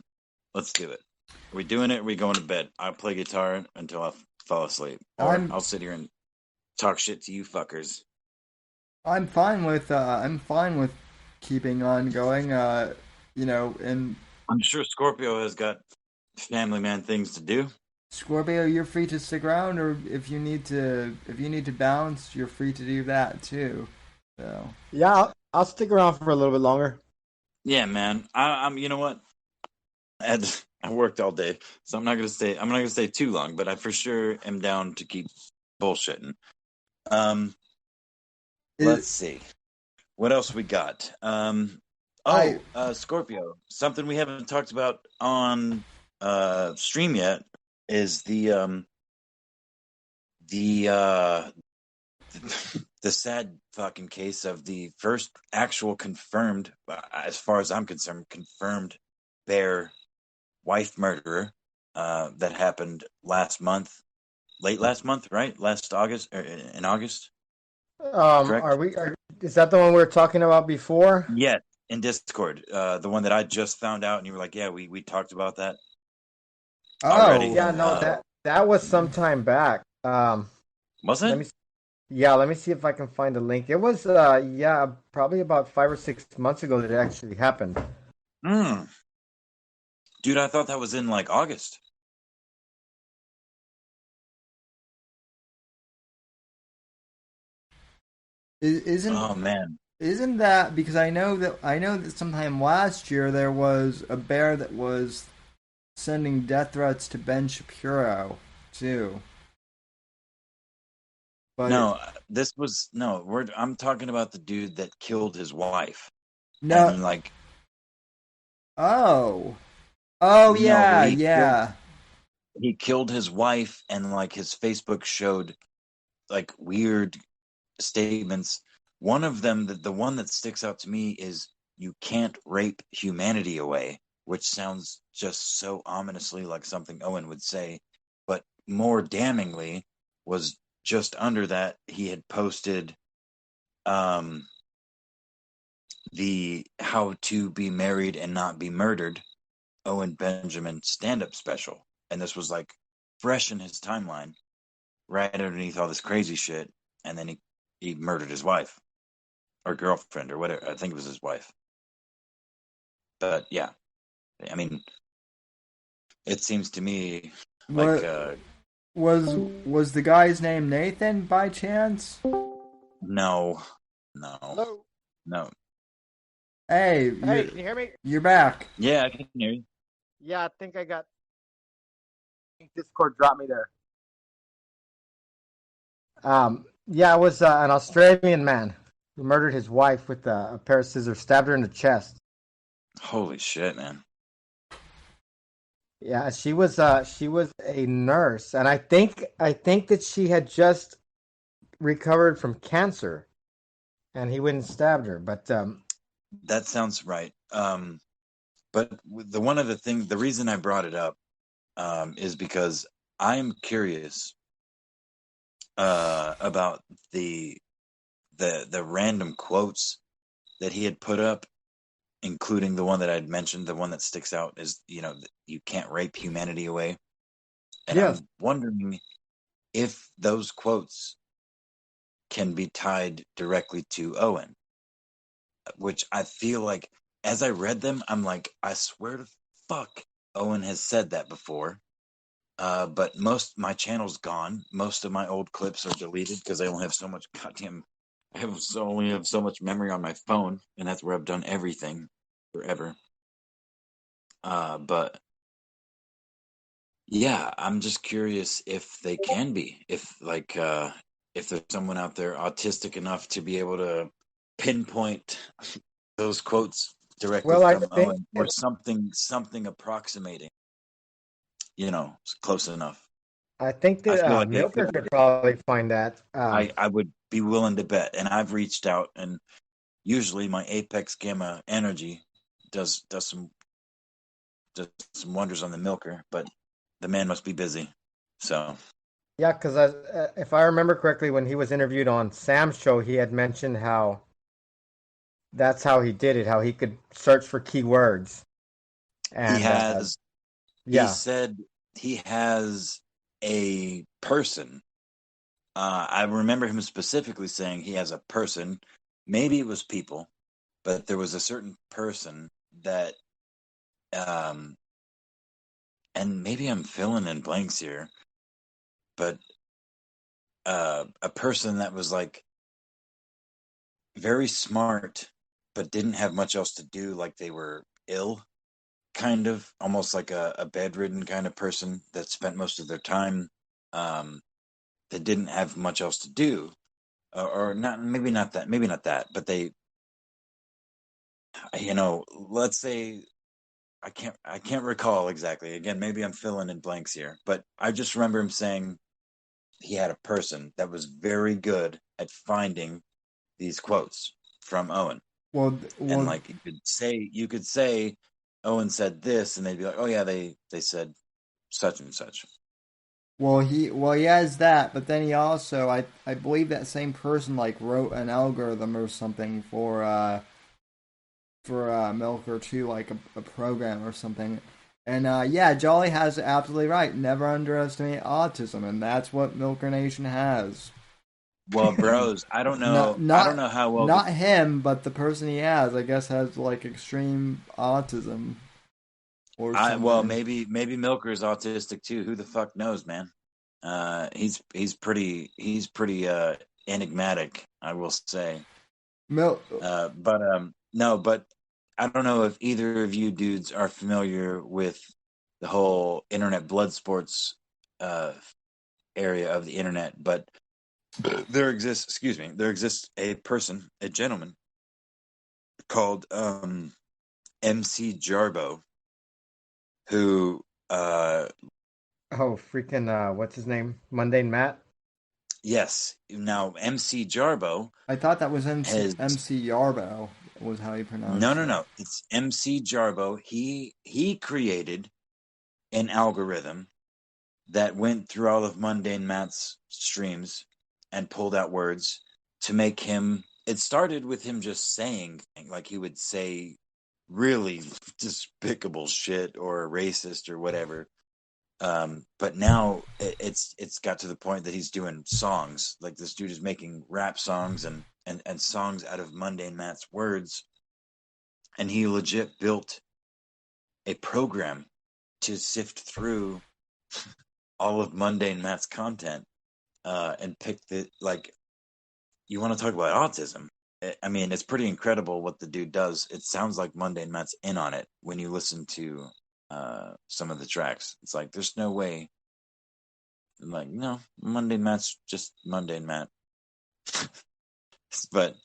let's do it. Are we doing it? Or are we going to bed? I'll play guitar until I fall asleep, or I'll sit here and talk shit to you fuckers. I'm fine with keeping on going. And I'm sure Scorpio has got family man things to do. Scorpio, you're free to stick around, or if you need to bounce, you're free to do that too. So yeah, I'll stick around for a little bit longer. Yeah, man. I'm. You know what? I worked all day, so I'm not gonna stay too long. But I for sure am down to keep bullshitting. Let's see what else we got. Scorpio. Something we haven't talked about on stream yet is the sad fucking case of the first actual confirmed, as far as I'm concerned, confirmed bear wife murderer that happened late last month, right? Last August, or in August. Correct? Is that the one we were talking about before? Yes, in Discord, the one that I just found out, and you were like, "Yeah, we talked about that." Already. Yeah, no, that was some time back. Was it? Let me see if I can find a link. It was probably about 5 or 6 months ago that it actually happened. Dude, I thought that was in like August. Oh man. Isn't that because I know that sometime last year there was a bear that was sending death threats to Ben Shapiro too. But I'm talking about the dude that killed his wife. No, and like. Oh yeah. He killed his wife, and like his Facebook showed like weird statements. One of them, the one that sticks out to me, is "You can't rape humanity away," which sounds just so ominously like something Owen would say. But more damningly was just under that he had posted the "How to Be Married and Not Be Murdered" Owen Benjamin stand-up special, and this was like fresh in his timeline, right underneath all this crazy shit. And then he murdered his wife or girlfriend or whatever. I think it was his wife. But yeah, I mean, it seems to me like was the guy's name Nathan by chance? No. Hello? No. Hey, can you hear me? You're back. Yeah, I can hear you. Yeah, I think Discord dropped me there. It was an Australian man who murdered his wife with a pair of scissors, stabbed her in the chest. Holy shit, man. Yeah, she was a nurse, and I think that she had just recovered from cancer, and he went and stabbed her. But that sounds right. But the reason I brought it up is because I'm curious about the random quotes that he had put up, including the one that I'd mentioned. The one that sticks out is, "You can't rape humanity away." And I'm wondering if those quotes can be tied directly to Owen, which I feel like as I read them, I'm like, I swear to fuck, Owen has said that before. But my channel's gone. Most of my old clips are deleted because I only have so much only have so much memory on my phone, and that's where I've done everything forever. But yeah, I'm just curious if they can be, if there's someone out there autistic enough to be able to pinpoint those quotes directly Well, I from think Owen, or something approximating, close enough. that I feel like they Milker could. could probably find that. I would be willing to bet, and I've reached out, and usually my Apex Gamma energy does some wonders on the Milker, but the man must be busy. So Yeah, because if I remember correctly, when he was interviewed on Sam's show, he had mentioned how that's how he did it, how he could search for keywords. he And has. He yeah, said he has a person. I remember him specifically saying he has a person. Maybe it was people, but there was a certain person that, and maybe I'm filling in blanks here, but a person that was like very smart, but didn't have much else to do, like they were ill, kind of almost like a bedridden kind of person that spent most of their time, that didn't have much else to do, or not, maybe not that, but they, let's say, I can't recall exactly. Again, maybe I'm filling in blanks here, but I just remember him saying he had a person that was very good at finding these quotes from Owen. And Well, like you could say Owen said this, and they'd be like, oh yeah, they said such and such. he has that, but then he also, I believe that same person like wrote an algorithm or something for Milker too, like a program or something. And yeah, Jolly has it absolutely right. Never underestimate autism, and that's what Milker Nation has. Well, bros, I don't Not know. I don't not know how well not him, but the person he has, I guess, has like extreme autism or well, something. maybe Milker is autistic too. Who the fuck knows, man? He's pretty enigmatic, I will say. Mil- But no, but I don't know if either of you dudes are familiar with the whole internet blood sports uh, area of the internet, but there exists a gentleman called MC Jarbo, who oh freaking what's his name? Mundane Matt. yes, now MC Jarbo I thought that was has MC Yarbo was how you no, pronounced no, it. no, it's MC Jarbo. He created an algorithm that went through all of Mundane Matt's streams and pulled out words to make him. It started with him just saying, like he would say really despicable shit or racist or whatever. But now it's got to the point that he's doing songs. Like this dude is making rap songs and songs out of Mundane Matt's words, and he legit built a program to sift through all of Mundane Matt's content, and pick the, like, you want to talk about autism. I mean, it's pretty incredible what the dude does. It sounds like Mundane Matt's in on it when you listen to some of the tracks. It's like there's no way. I'm like, no, Mundane Matt's just Mundane Matt. But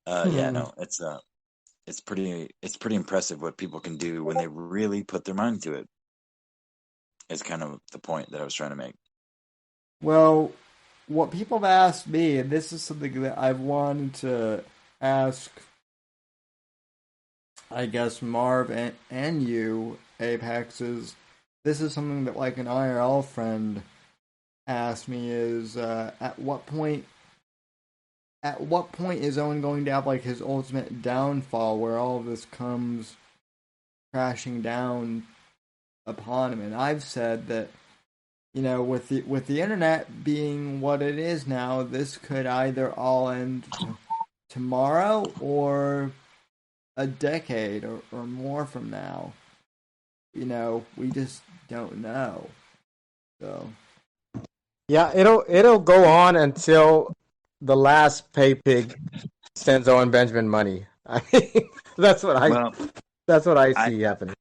yeah, no, it's pretty impressive what people can do when they really put their mind to it. Is kind of the point that I was trying to make. Well, what people have asked me, and this is something that I've wanted to ask, I guess, Marv and you, Apex, is this is something that like an IRL friend asked me is at what point is Owen going to have like his ultimate downfall where all of this comes crashing down upon him? And I've said that with the internet being what it is now, this could either all end tomorrow or a decade or more from now. We just don't know. So Yeah, it'll go on until the last pay pig sends Owen Benjamin money. I mean, that's what I see happening.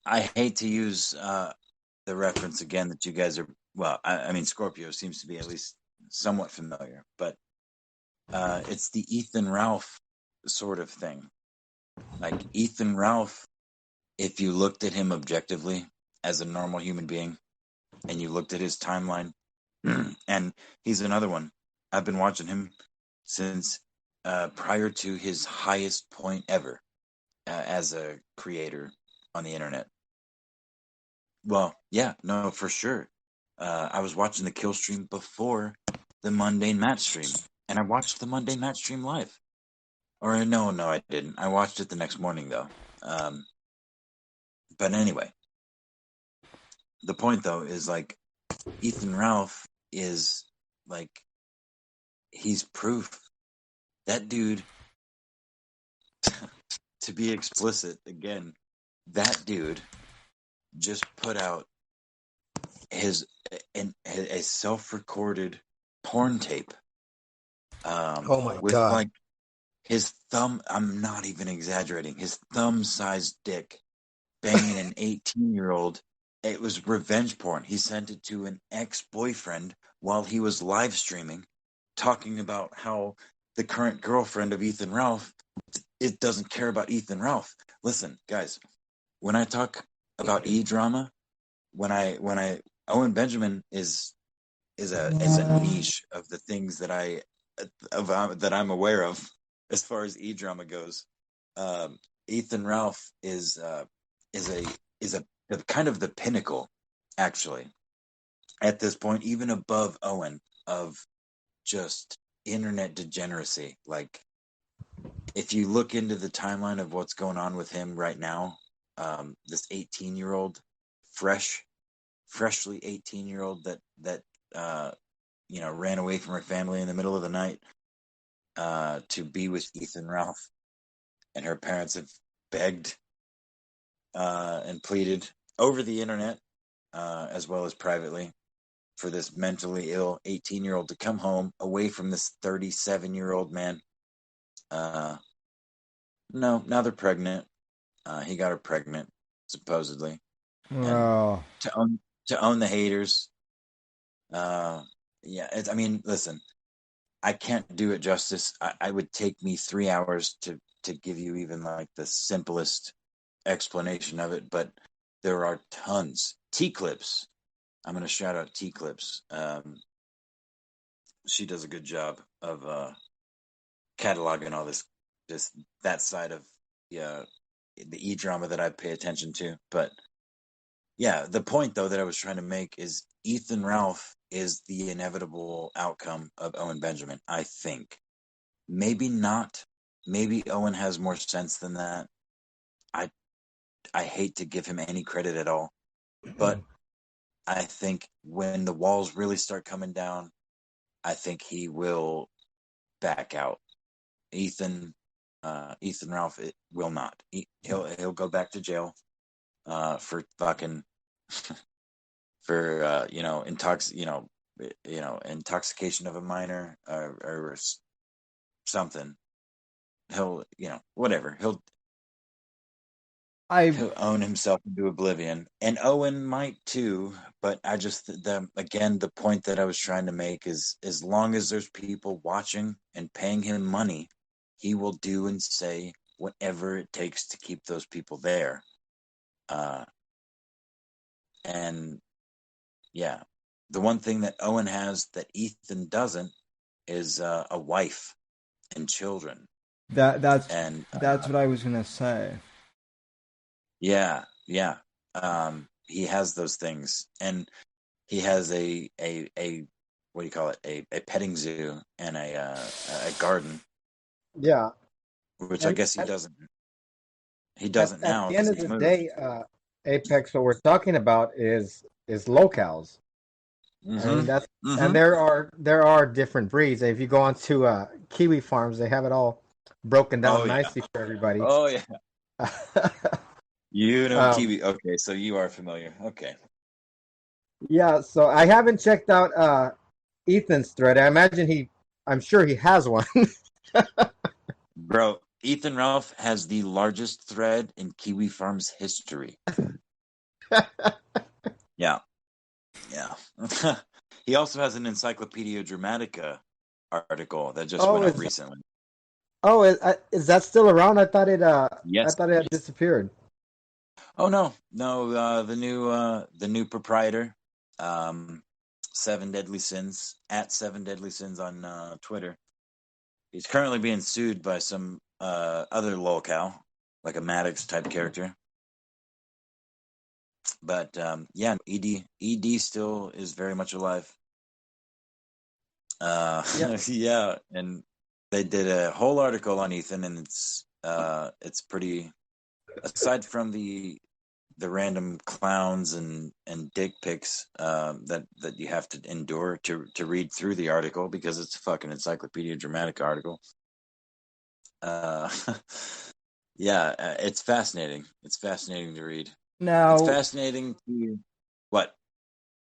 I hate to use the reference again that you guys are. Well, I mean, Scorpio seems to be at least somewhat familiar, but it's the Ethan Ralph sort of thing. Like Ethan Ralph, if you looked at him objectively as a normal human being, and you looked at his timeline, and he's another one. I've been watching him since prior to his highest point ever as a creator on the internet. Well, yeah, no, for sure. I was watching the kill stream before the mundane match stream, and I watched the mundane match stream live. Or no, I didn't. I watched it the next morning though. But anyway, the point though is like Ethan Ralph is like he's proof. That dude, to be explicit again, that dude just put out a self-recorded porn tape. Oh my with God. like his thumb. I'm not even exaggerating. His thumb-sized dick banging an 18-year-old. It was revenge porn. He sent it to an ex-boyfriend while he was live streaming, talking about how the current girlfriend of Ethan Ralph, it doesn't care about Ethan Ralph. Listen, guys, when I talk about E-drama, when I Owen Benjamin is a niche of the things that that I'm aware of as far as E-drama goes. Ethan Ralph is a kind of the pinnacle, actually, at this point, even above Owen, of just internet degeneracy. Like, if you look into the timeline of what's going on with him right now, this 18-year-old, freshly 18-year-old that ran away from her family in the middle of the night to be with Ethan Ralph, and her parents have begged and pleaded over the internet as well as privately for this mentally ill 18-year-old to come home away from this 37-year-old man. No, now they're pregnant. He got her pregnant, supposedly. Oh. And to own the haters. I mean, listen, I can't do it justice. I would take me 3 hours to give you even like the simplest explanation of it, but there are tons. T-Clips. I'm going to shout out T-Clips. She does a good job of cataloging all that side of the E-drama that I pay attention to. But yeah, the point though that I was trying to make is Ethan Ralph is the inevitable outcome of Owen Benjamin, I think. Maybe not. Maybe Owen has more sense than that. I hate to give him any credit at all, but I think when the walls really start coming down, I think he will back out. Ethan Ralph will not. He'll go back to jail for fucking for intoxication of a minor or something. He'll whatever. He'll own himself into oblivion, and Owen might too. But I just the point that I was trying to make is, as long as there's people watching and paying him money, he will do and say whatever it takes to keep those people there. And yeah, the one thing that Owen has that Ethan doesn't is a wife and children. That's what I was gonna say. Yeah. He has those things, and he has a what do you call it? A petting zoo and a garden. Yeah, which I guess he doesn't. He doesn't now. At the end of the day, Apex, what we're talking about is locales. I mean that's and Mm-hmm. there are different breeds. If you go onto kiwi farms, they have it all broken Oh down yeah. nicely for everybody. Oh yeah. You know um, kiwi. Okay, so you are familiar. Okay. yeah, so I haven't checked out Ethan's thread. I'm sure he has one. Bro, Ethan Ralph has the largest thread in Kiwi Farm's history. Yeah. Yeah. He also has an Encyclopedia Dramatica article that just oh, went up is recently. oh is that still around? I Yes. thought it had disappeared. Oh no, no. The new proprietor, um, Seven Deadly Sins at Seven Deadly Sins on Twitter. He's currently being sued by some other lolcow, like a Maddox type character. But yeah, ED still is very much alive. Yeah. Yeah, and they did a whole article on Ethan, and it's pretty. Aside from the random clowns and dick pics that you have to endure to read through the article because it's a fucking Encyclopedia Dramatic article. Uh, yeah, it's fascinating. It's fascinating to read. It's Now, fascinating to what?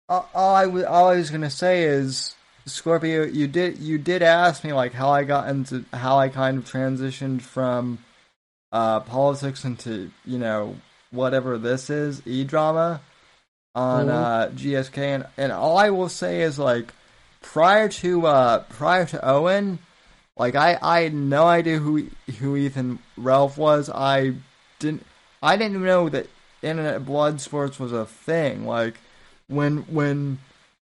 all I was gonna say is, Scorpio, you did ask me like how I kind of transitioned from politics into, whatever this is, e-drama on Hmm. GSK, and all I will say is like prior to Owen, like I had no idea who Ethan Ralph was. Didn't I didn't even know that internet blood sports was a thing. Like when when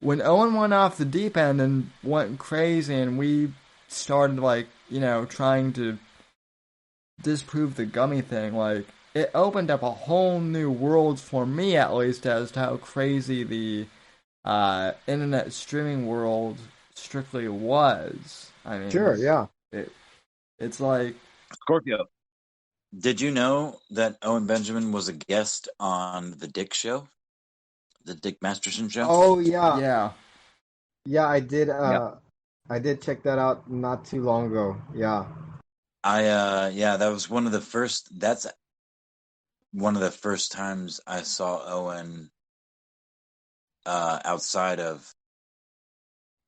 when Owen went off the deep end and went crazy, and we started like trying to disprove the gummy thing, like it opened up a whole new world for me, at least, as to how crazy the internet streaming world strictly was. I Sure, mean, yeah. it it's like, Scorpio. Did you know that Owen Benjamin was a guest on the Dick Show, the Dick Masterson Show? Oh yeah. yeah, Yeah, Yeah. I did check that out not too long ago. Yeah. Yeah, that was one of the first. That's one of the first times I saw Owen outside of.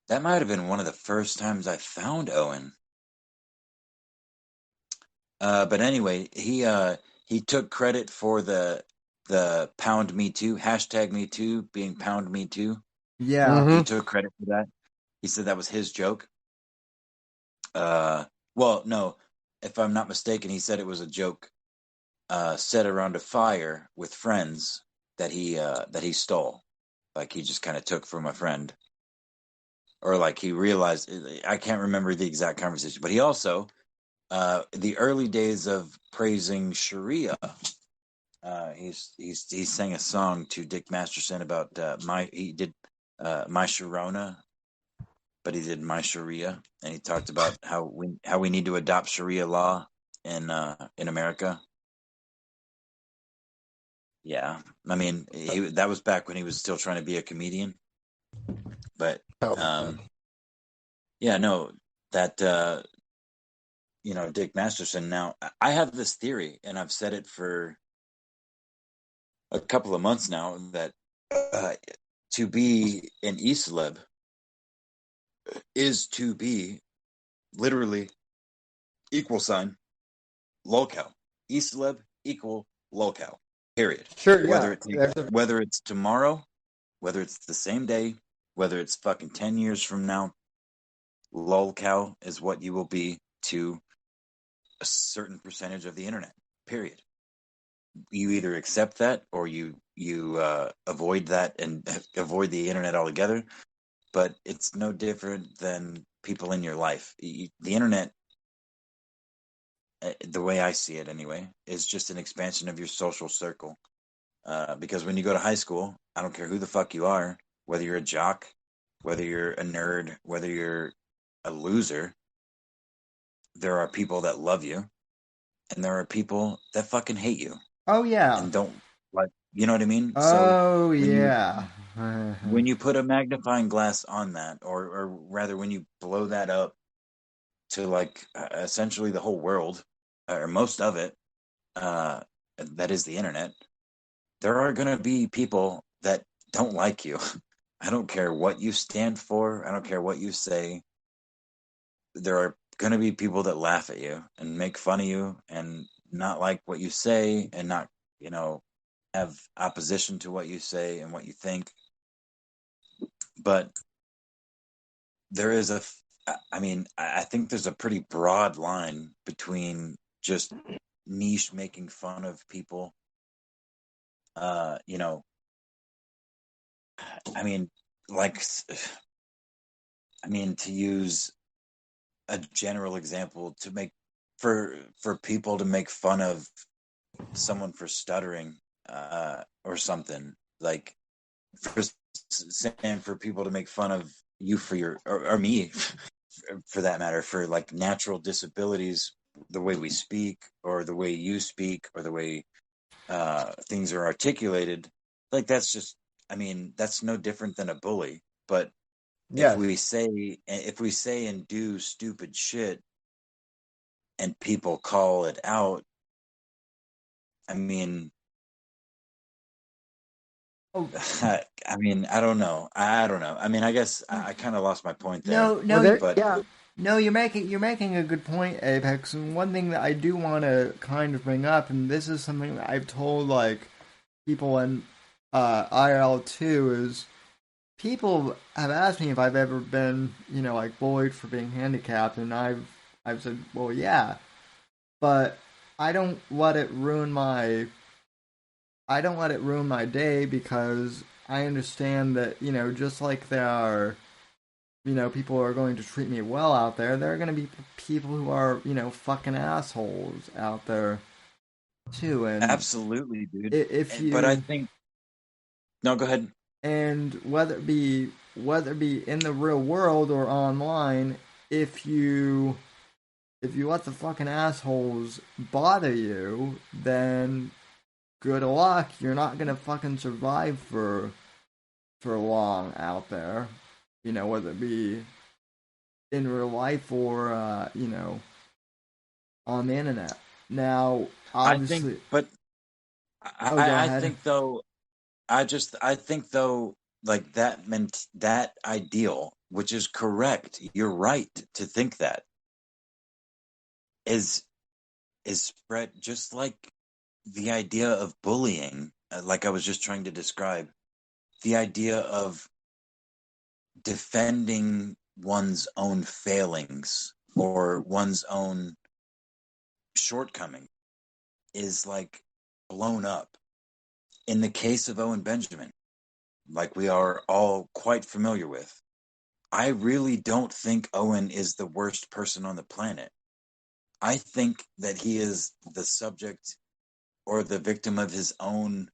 That might have been one of the first times I found Owen. But anyway, he took credit for the pound me too hashtag me too being pound me too. yeah, He Mm-hmm. took credit for that. He said that was his joke. Well, no, if I'm not mistaken, he said it was a joke set around a fire with friends that he stole. Like he just kind of took from a friend, or like he realized. I can't remember the exact conversation, but he also the early days of praising Sharia. He sang a song to Dick Masterson about he did my Sharona, but he did my Sharia, and he talked about how we need to adopt Sharia law in America. Yeah, I mean that was back when he was still trying to be a comedian, but Oh, um, yeah, no, that Dick Masterson. Now I have this theory, and I've said it for a couple of months now that uh, to be an e-celeb is to be literally equal sign lolcow. E-celeb equal lolcow. Period. sure, yeah. Whether it takes, whether it's tomorrow, whether it's the same day, whether it's fucking 10 years from now, lolcow is what you will be to a certain percentage of the internet. Period. You either accept that or you avoid that and avoid the internet altogether. But it's no different than people in your life. The internet, the way I see it anyway, is just an expansion of your social circle. Because when you go to high school, I don't care who the fuck you are, whether you're a jock, whether you're a nerd, whether you're a loser, there are people that love you, and there are people that fucking hate you oh yeah, and don't like. You know what I mean? So oh when you yeah. when you put a magnifying glass on that, or rather when you blow that up to like essentially the whole world or most of it, that is the internet, there are going to be people that don't like you. I don't care what you stand for. I don't care what you say. There are going to be people that laugh at you and make fun of you and not like what you say and not, have opposition to what you say and what you think. But there is I think there's a pretty broad line between just niche making fun of people. You know, I mean, like, to use a general example, to make for people to make fun of someone for stuttering, or something, like, for saying, for people to make fun of you for your, or me for that matter, for like natural disabilities, the way we speak or the way you speak or the way things are articulated, like, that's just, that's no different than a bully. But Yes. if we say and do stupid shit and people call it out, I mean, Oh, I don't know. I don't know. I guess I kind of lost my point there. no, Well, no, there, But yeah. no. You're making a good point, Apex. And one thing that I do want to kind of bring up, and this is something that I've told like people in IRL too, is people have asked me if I've ever been, like bullied for being handicapped, and I've said, well, yeah, but I don't let it ruin my I don't let it ruin my day because I understand that, just like there are, people who are going to treat me well out there are going to be people who are, fucking assholes out there too. And absolutely, dude. if But I you, think, no, go ahead. and whether it be in the real world or online, if you if you let the fucking assholes bother you, then good luck. You're not gonna fucking survive for long out there. Whether it be in real life or on the internet. Now, I think, obviously, but oh, go I ahead. think though, I think though, like, that meant that ideal, which is correct. You're right to think that is spread just like the idea of bullying, like I was just trying to describe, the idea of defending one's own failings or one's own shortcoming is like blown up. In the case of Owen Benjamin, like we are all quite familiar with, I really don't think Owen is the worst person on the planet. I think that he is the subject or the victim of his own,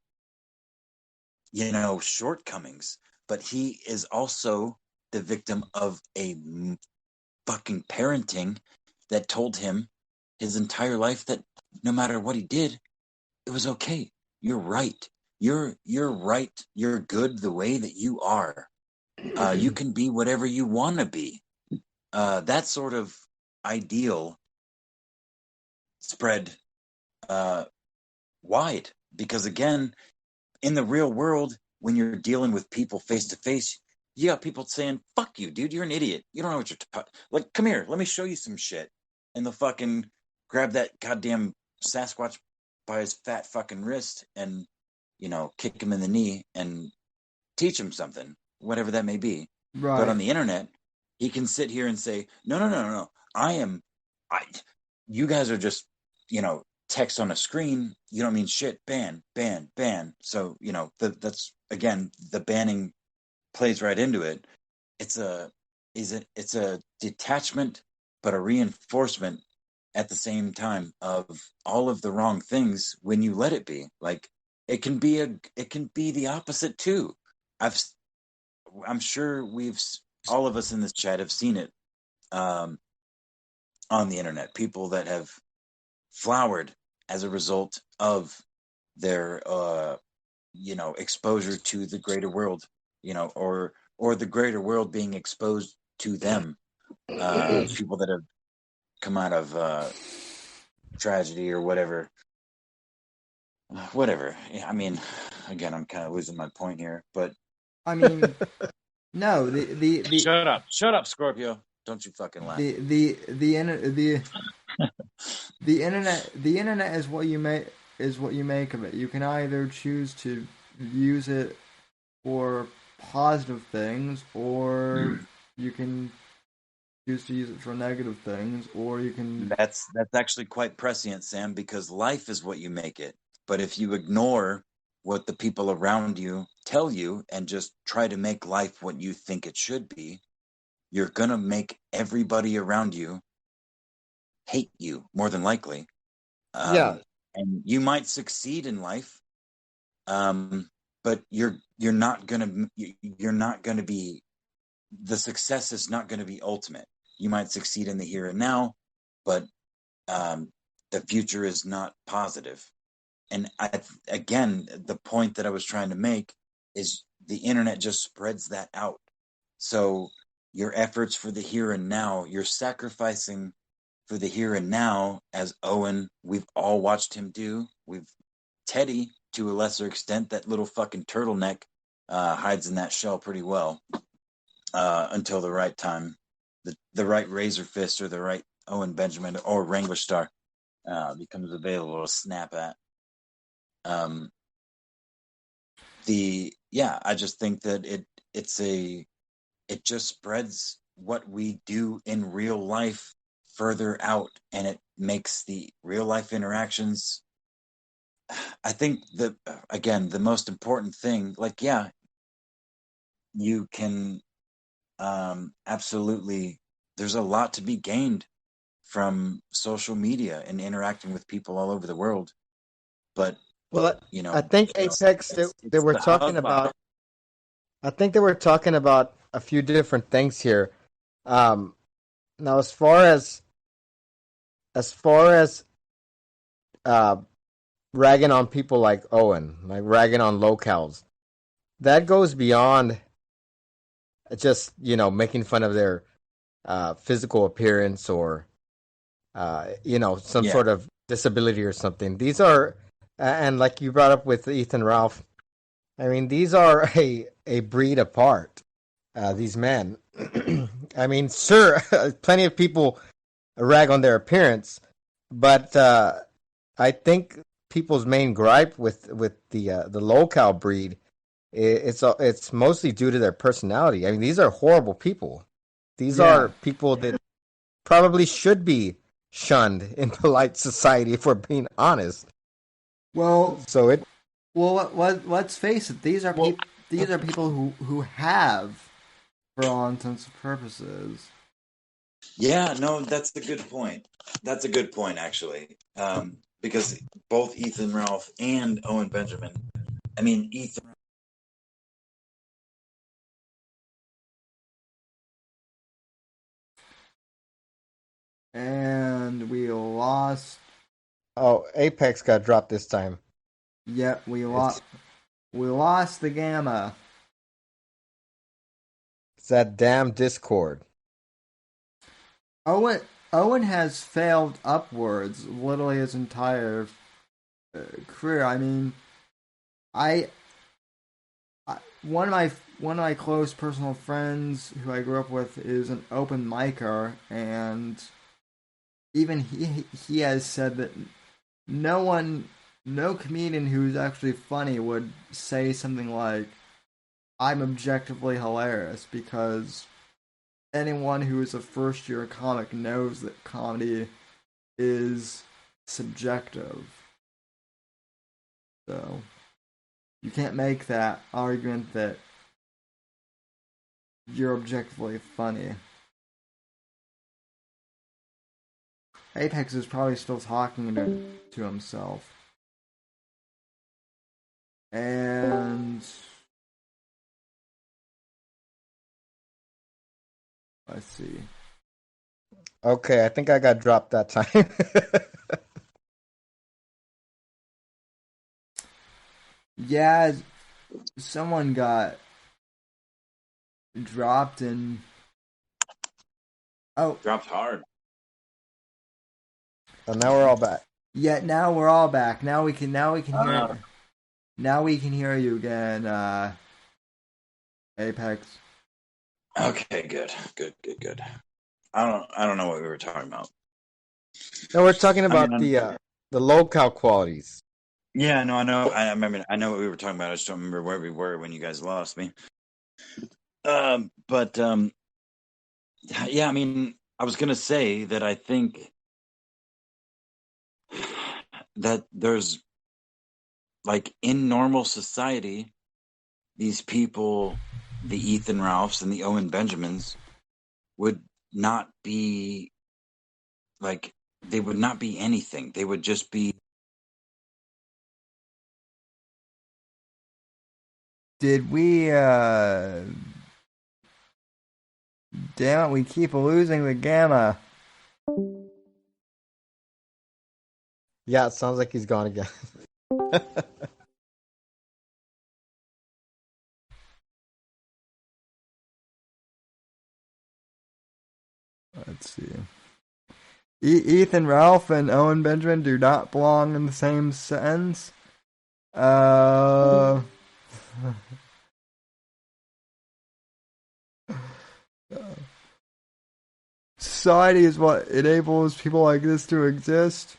shortcomings, but he is also the victim of a fucking parenting that told him his entire life that no matter what he did, it was okay. You're right. You're right. You're good the way that you are. You can be whatever you want to be. That sort of ideal spread uh, wide, because again, in the real world, when you're dealing with people face to face, you got people saying, "Fuck you, dude. You're an idiot. You don't know what you're talking. Like, come here. Let me show you some shit." And they'll fucking grab that goddamn Sasquatch by his fat fucking wrist and, kick him in the knee and teach him something, whatever that may be. But on Right. the internet, he can sit here and say, "No, no, no, no, no. I. You guys are just, text on a screen. You don't mean shit. Ban, ban, ban." So, that's again, the banning plays right into it. It's a it's a detachment, but a reinforcement at the same time of all of the wrong things when you let it be. Like, it can be the opposite too. I've I'm sure all of us in this chat have seen it, um, on the internet. People that have flowered as a result of their exposure to the greater world. or the greater world being exposed to them, people that have come out of tragedy or whatever. Whatever. I mean, again, I'm kind of losing my point here, but I mean, no, the shut up, Scorpio. Don't you fucking laugh. The internet is what you make of it. You can either choose to use it for positive things, or you can choose to use it for negative things, or you can. That's actually quite prescient, Sam, because life is what you make it. But if you ignore what the people around you tell you and just try to make life what you think it should be, you're gonna make everybody around you hate you more than likely. Yeah. And you might succeed in life, but you're not gonna be, the success is not gonna be ultimate. You might succeed in the here and now, but the future is not positive. And again, the point that I was trying to make is the internet just spreads that out. So your efforts for the here and now, you're sacrificing for the here and now, as Owen, we've all watched him do. Teddy, to a lesser extent, that little fucking turtleneck hides in that shell pretty well until the right time, the right Razor Fist or the right Owen Benjamin or Wrangler Star becomes available to snap at. I just think that it just spreads what we do in real life further out, and it makes the real life interactions. I think that, again, the most important thing, like, yeah, you can absolutely, there's a lot to be gained from social media and interacting with people all over the world. But, Well, I think Apex, they were talking about. I think they were talking about a few different things here. Now, as far as ragging on people like Owen, like ragging on locals, that goes beyond just making fun of their physical appearance or some sort of disability or something. These are, and like you brought up with Ethan Ralph, I mean, these are a breed apart. These men. I mean, sure, plenty of people rag on their appearance, but I think people's main gripe with the local breed, it's mostly due to their personality. I mean, these are horrible people. These are people that probably should be shunned in polite society, if we're being honest. Well, let's face it. These are people who have, for all intents and purposes. Yeah, no, that's a good point. That's a good point, actually, because both Ethan Ralph and Owen Benjamin. I mean, Ethan. And we lost. Oh, Apex got dropped this time. Yep, we lost. We lost the gamma. It's that damn Discord. Owen has failed upwards literally his entire career. I mean, one of my close personal friends who I grew up with is an open micer, and even he has said that no comedian who's actually funny would say something like, "I'm objectively hilarious," because anyone who is a first year comic knows that comedy is subjective. So you can't make that argument that you're objectively funny. Apex is probably still talking to himself. And let's see. Okay, I think I got dropped that time. Yeah, someone got dropped and dropped hard. So now we're all back. Yeah, now we're all back. Now we can hear. Now we can hear you again, Apex. Okay, good. I don't know what we were talking about. No, we're talking about the locale qualities. Yeah, no, I know. I remember. I know what we were talking about. I just don't remember where we were when you guys lost me. But yeah, I mean, I was gonna say that I think that there's like in normal society, these people, the Ethan Ralphs and the Owen Benjamins, would not be like they would not be anything. They would just be. Did we? Damn it! We keep losing the gamma. Yeah, it sounds like he's gone again. Let's see. Ethan Ralph and Owen Benjamin do not belong in the same sentence. Society is what enables people like this to exist.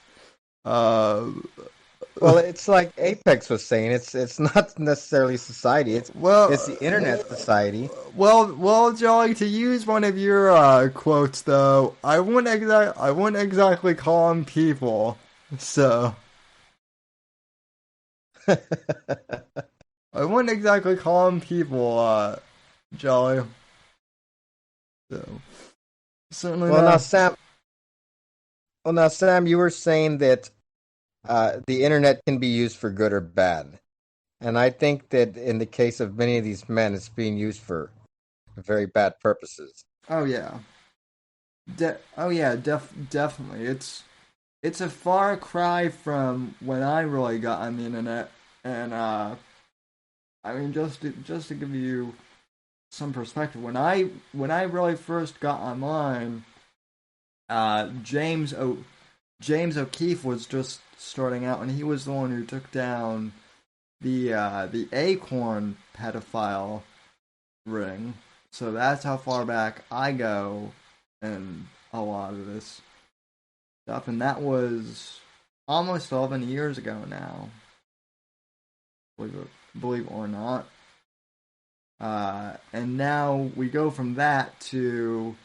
Well, it's like Apex was saying. It's not necessarily society. It's the internet society. Well, Jolly, to use one of your quotes though, I wouldn't exactly call them people. So I wouldn't exactly call them people, Jolly. So certainly well, not. now Sam, you were saying that the internet can be used for good or bad, and I think that in the case of many of these men, it's being used for very bad purposes. Oh yeah. Definitely. It's a far cry from when I really got on the internet, and I mean just to give you some perspective, when I really first got online, James O'Keefe was just starting out, and he was the one who took down the Acorn pedophile ring. So that's how far back I go in a lot of this stuff, and that was almost 11 years ago now. Believe it or not. And now we go from that to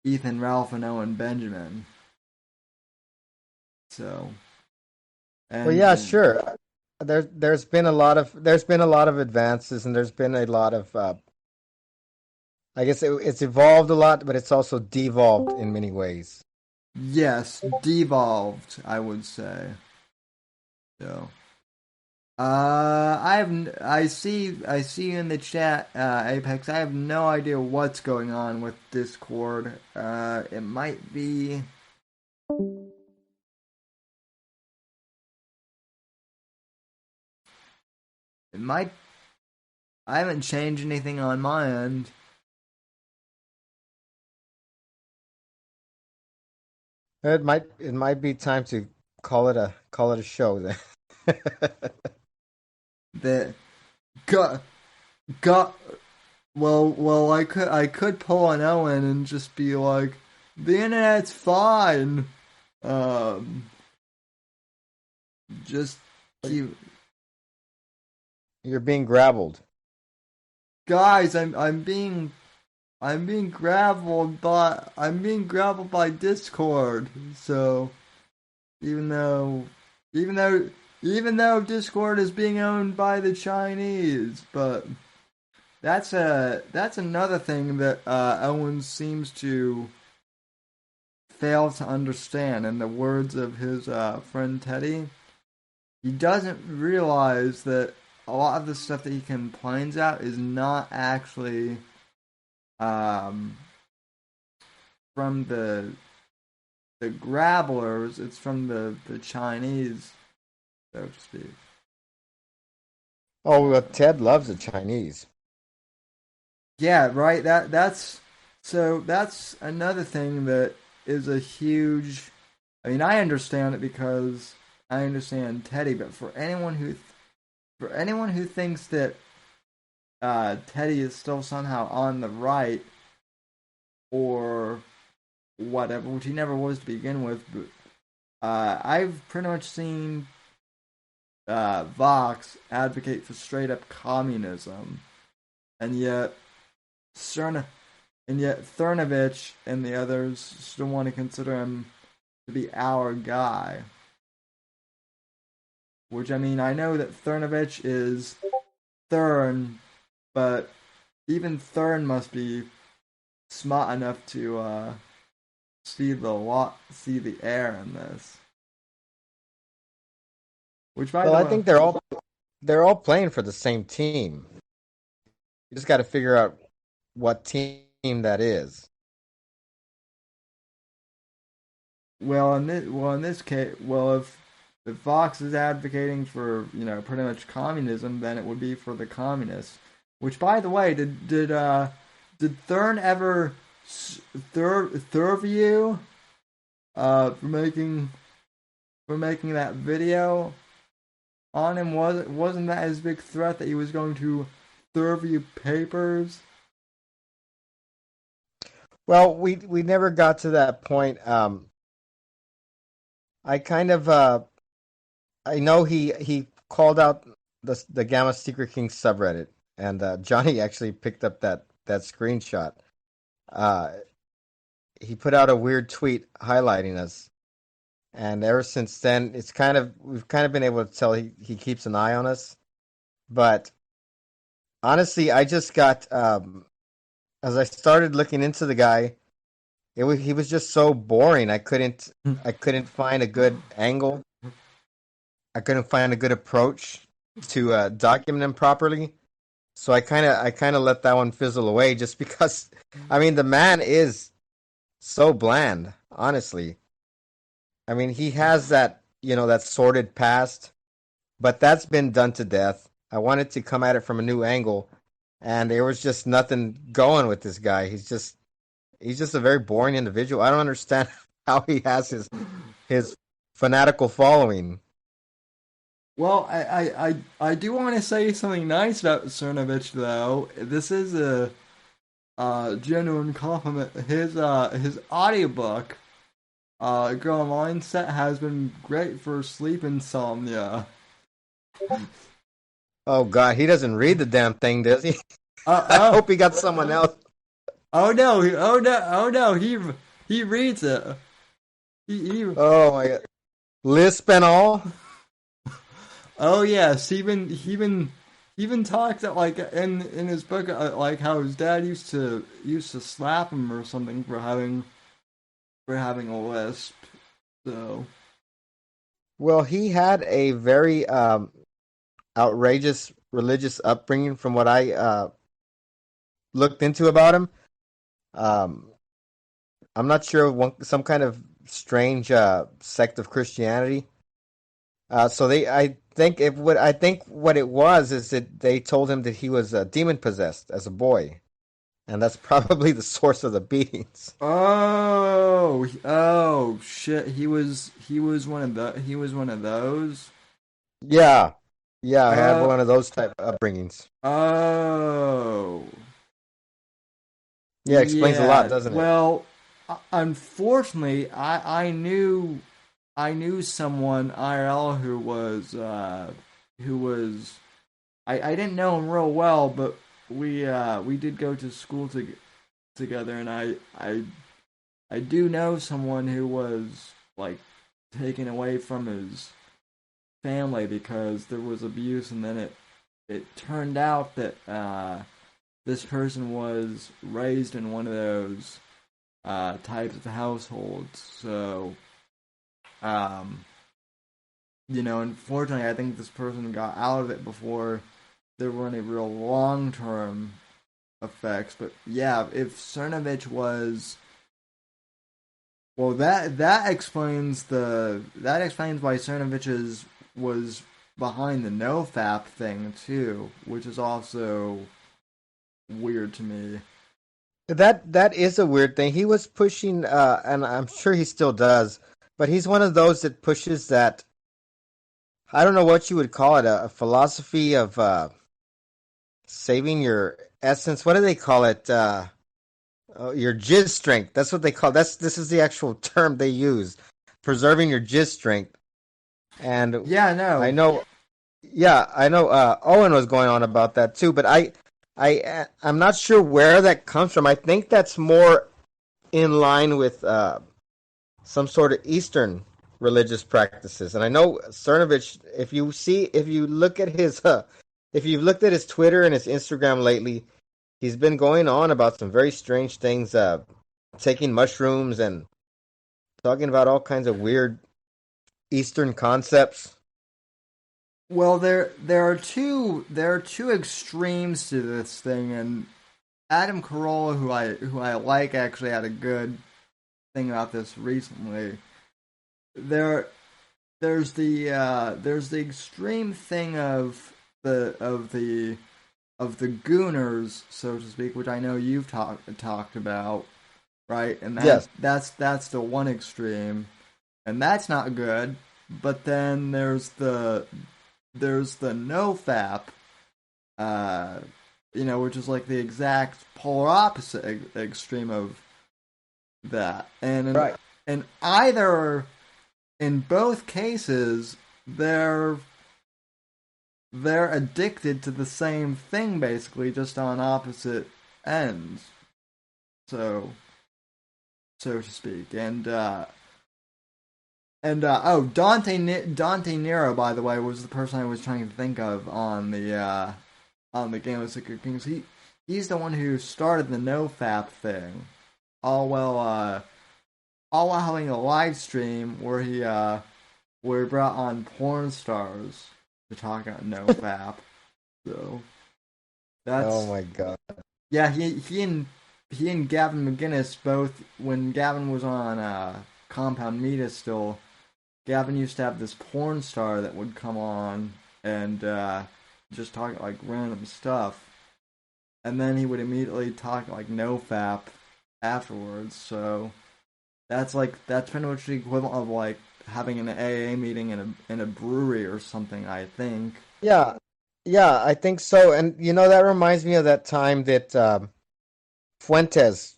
Ethan Ralph and Owen Benjamin. So, Well, yeah, sure. There's been a lot of advances, and there's been a lot of I guess it's evolved a lot, but it's also devolved in many ways. Yes, devolved, I would say. So, I see in the chat, Apex. I have no idea what's going on with Discord. It might be. It might. I haven't changed anything on my end. It might be time to call it a show then. That got well I could pull an Owen and just be like, the internet's fine. Just keep. You're being grabbled. Guys, I'm being grabbled by Discord. So even though Discord is being owned by the Chinese, but that's another thing that Owen seems to fail to understand. In the words of his friend Teddy, he doesn't realize that a lot of the stuff that he complains about is not actually from the grabblers. It's from the Chinese, so to speak. Oh, well, Ted loves the Chinese. Yeah, right. That's another thing that is a huge. I mean, I understand it because I understand Teddy, but for anyone who thinks that Teddy is still somehow on the right or whatever, which he never was to begin with, but I've pretty much seen Vox advocate for straight up communism, and yet Cerna and yet Cernovich and the others still want to consider him to be our guy. Which, I mean, I know that Cernovich is Thurn, but even Thurn must be smart enough to see the air in this. Which, by Well, the I way, think they're all playing for the same team. You just got to figure out what team that is. in this case, if Fox is advocating for pretty much communism, then it would be for the communists. Which, by the way, did Thurn ever serve you for making that video on him? Wasn't that his big threat that he was going to serve you papers? Well, we never got to that point. I kind of I know he called out the Gamma Secret King subreddit, and Johnny actually picked up that screenshot. Uh, he put out a weird tweet highlighting us, and ever since then, we've kind of been able to tell he keeps an eye on us. But honestly, I just got as I started looking into the guy, he was just so boring. I couldn't find a good angle. I couldn't find a good approach to document him properly. So I kind of let that one fizzle away just because I mean the man is so bland, honestly. I mean he has that sordid past, but that's been done to death. I wanted to come at it from a new angle, and there was just nothing going with this guy. He's just a very boring individual. I don't understand how he has his fanatical following. Well, I do want to say something nice about Cernovich, though. This is a genuine compliment. His audiobook, Girl Mindset, has been great for sleep insomnia. Oh God, he doesn't read the damn thing, does he? I Oh, hope he got someone else. oh no, oh no, he reads it. He Oh my God, lisp and all. Oh yes, he even talks that like in his book like how his dad used to slap him or something for having a lisp. So Well, he had a very outrageous religious upbringing, from what I looked into about him. Um, I'm not sure some kind of strange sect of Christianity. I think what it was is that they told him that he was demon possessed as a boy, and that's probably the source of the beatings. oh shit, he was one of those. Yeah, yeah, I had Uh one of those type of upbringings. oh Yeah, explains a lot, yeah. doesn't it? Well, unfortunately, I knew someone IRL who was I didn't know him real well, but we did go to school together, and I do know someone who was like taken away from his family because there was abuse, and then it turned out that this person was raised in one of those types of households. So um unfortunately, I think this person got out of it before there were any real long term effects. But yeah, if Cernovich was well, that explains why Cernovich's was behind the NoFap thing too, which is also weird to me. That is a weird thing. He was pushing, and I'm sure he still does, but he's one of those that pushes that. I don't know what you would call it, a philosophy of saving your essence. What do they call it? Your jizz strength. That's what they call. This is the actual term they use, preserving your jizz strength. And Yeah, no. I know, yeah, I know. Owen was going on about that too, but I'm not sure where that comes from. I think that's more in line with some sort of Eastern religious practices. And I know Cernovich, if you look at his, if you've looked at his Twitter and his Instagram lately, he's been going on about some very strange things, taking mushrooms and talking about all kinds of weird Eastern concepts. Well, there are two extremes to this thing, and Adam Carolla, who I like, actually had a good thing about this recently. There there's the extreme thing of the gooners, so to speak, which I know you've talked about, right? And Yes. that's the one extreme, and that's not good. But then there's the nofap, uh, which is like the exact polar opposite extreme of that. And Right. in either in both cases, they're addicted to the same thing, basically, just on opposite ends, so to speak. And Dante Nero, by the way, was the person I was trying to think of on the Game of Secret Kings. He's the one who started the NoFap thing. All while having a live stream where he brought on porn stars to talk about NoFap. So Oh that's my God. yeah. He and Gavin McGinnis both, when Gavin was on Compound Media still. Gavin used to have this porn star that would come on and just talk like random stuff, and then he would immediately talk like NoFap afterwards. So that's pretty much the equivalent of like having an AA meeting in a brewery or something, I think. Yeah. Yeah, I think so. And that reminds me of that time that Fuentes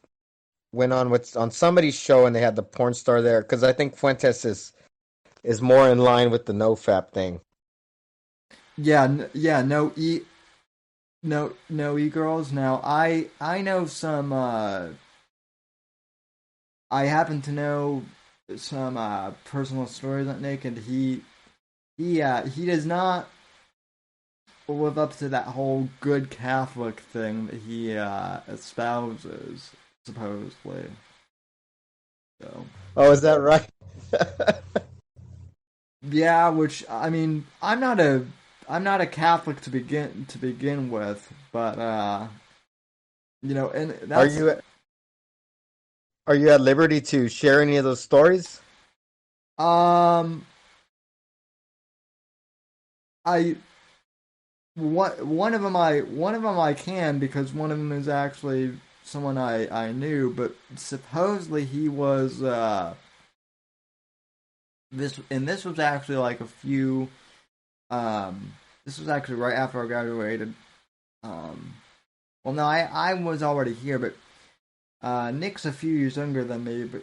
went on somebody's show and they had the porn star there, because I think Fuentes is more in line with the NoFap thing. Yeah, yeah, no e-girls. Now I know some. I happen to know some personal stories on Nick, and he does not live up to that whole good Catholic thing that he espouses, supposedly. So Oh, is that right? yeah, which I mean, I'm not a Catholic to begin with, but and Are that's you are you at liberty to share any of those stories? um I one of them I can, because one of them is actually someone I knew, but supposedly he was this was actually like a few this was actually right after I graduated. um well, no, I was already here, but Nick's a few years younger than me, but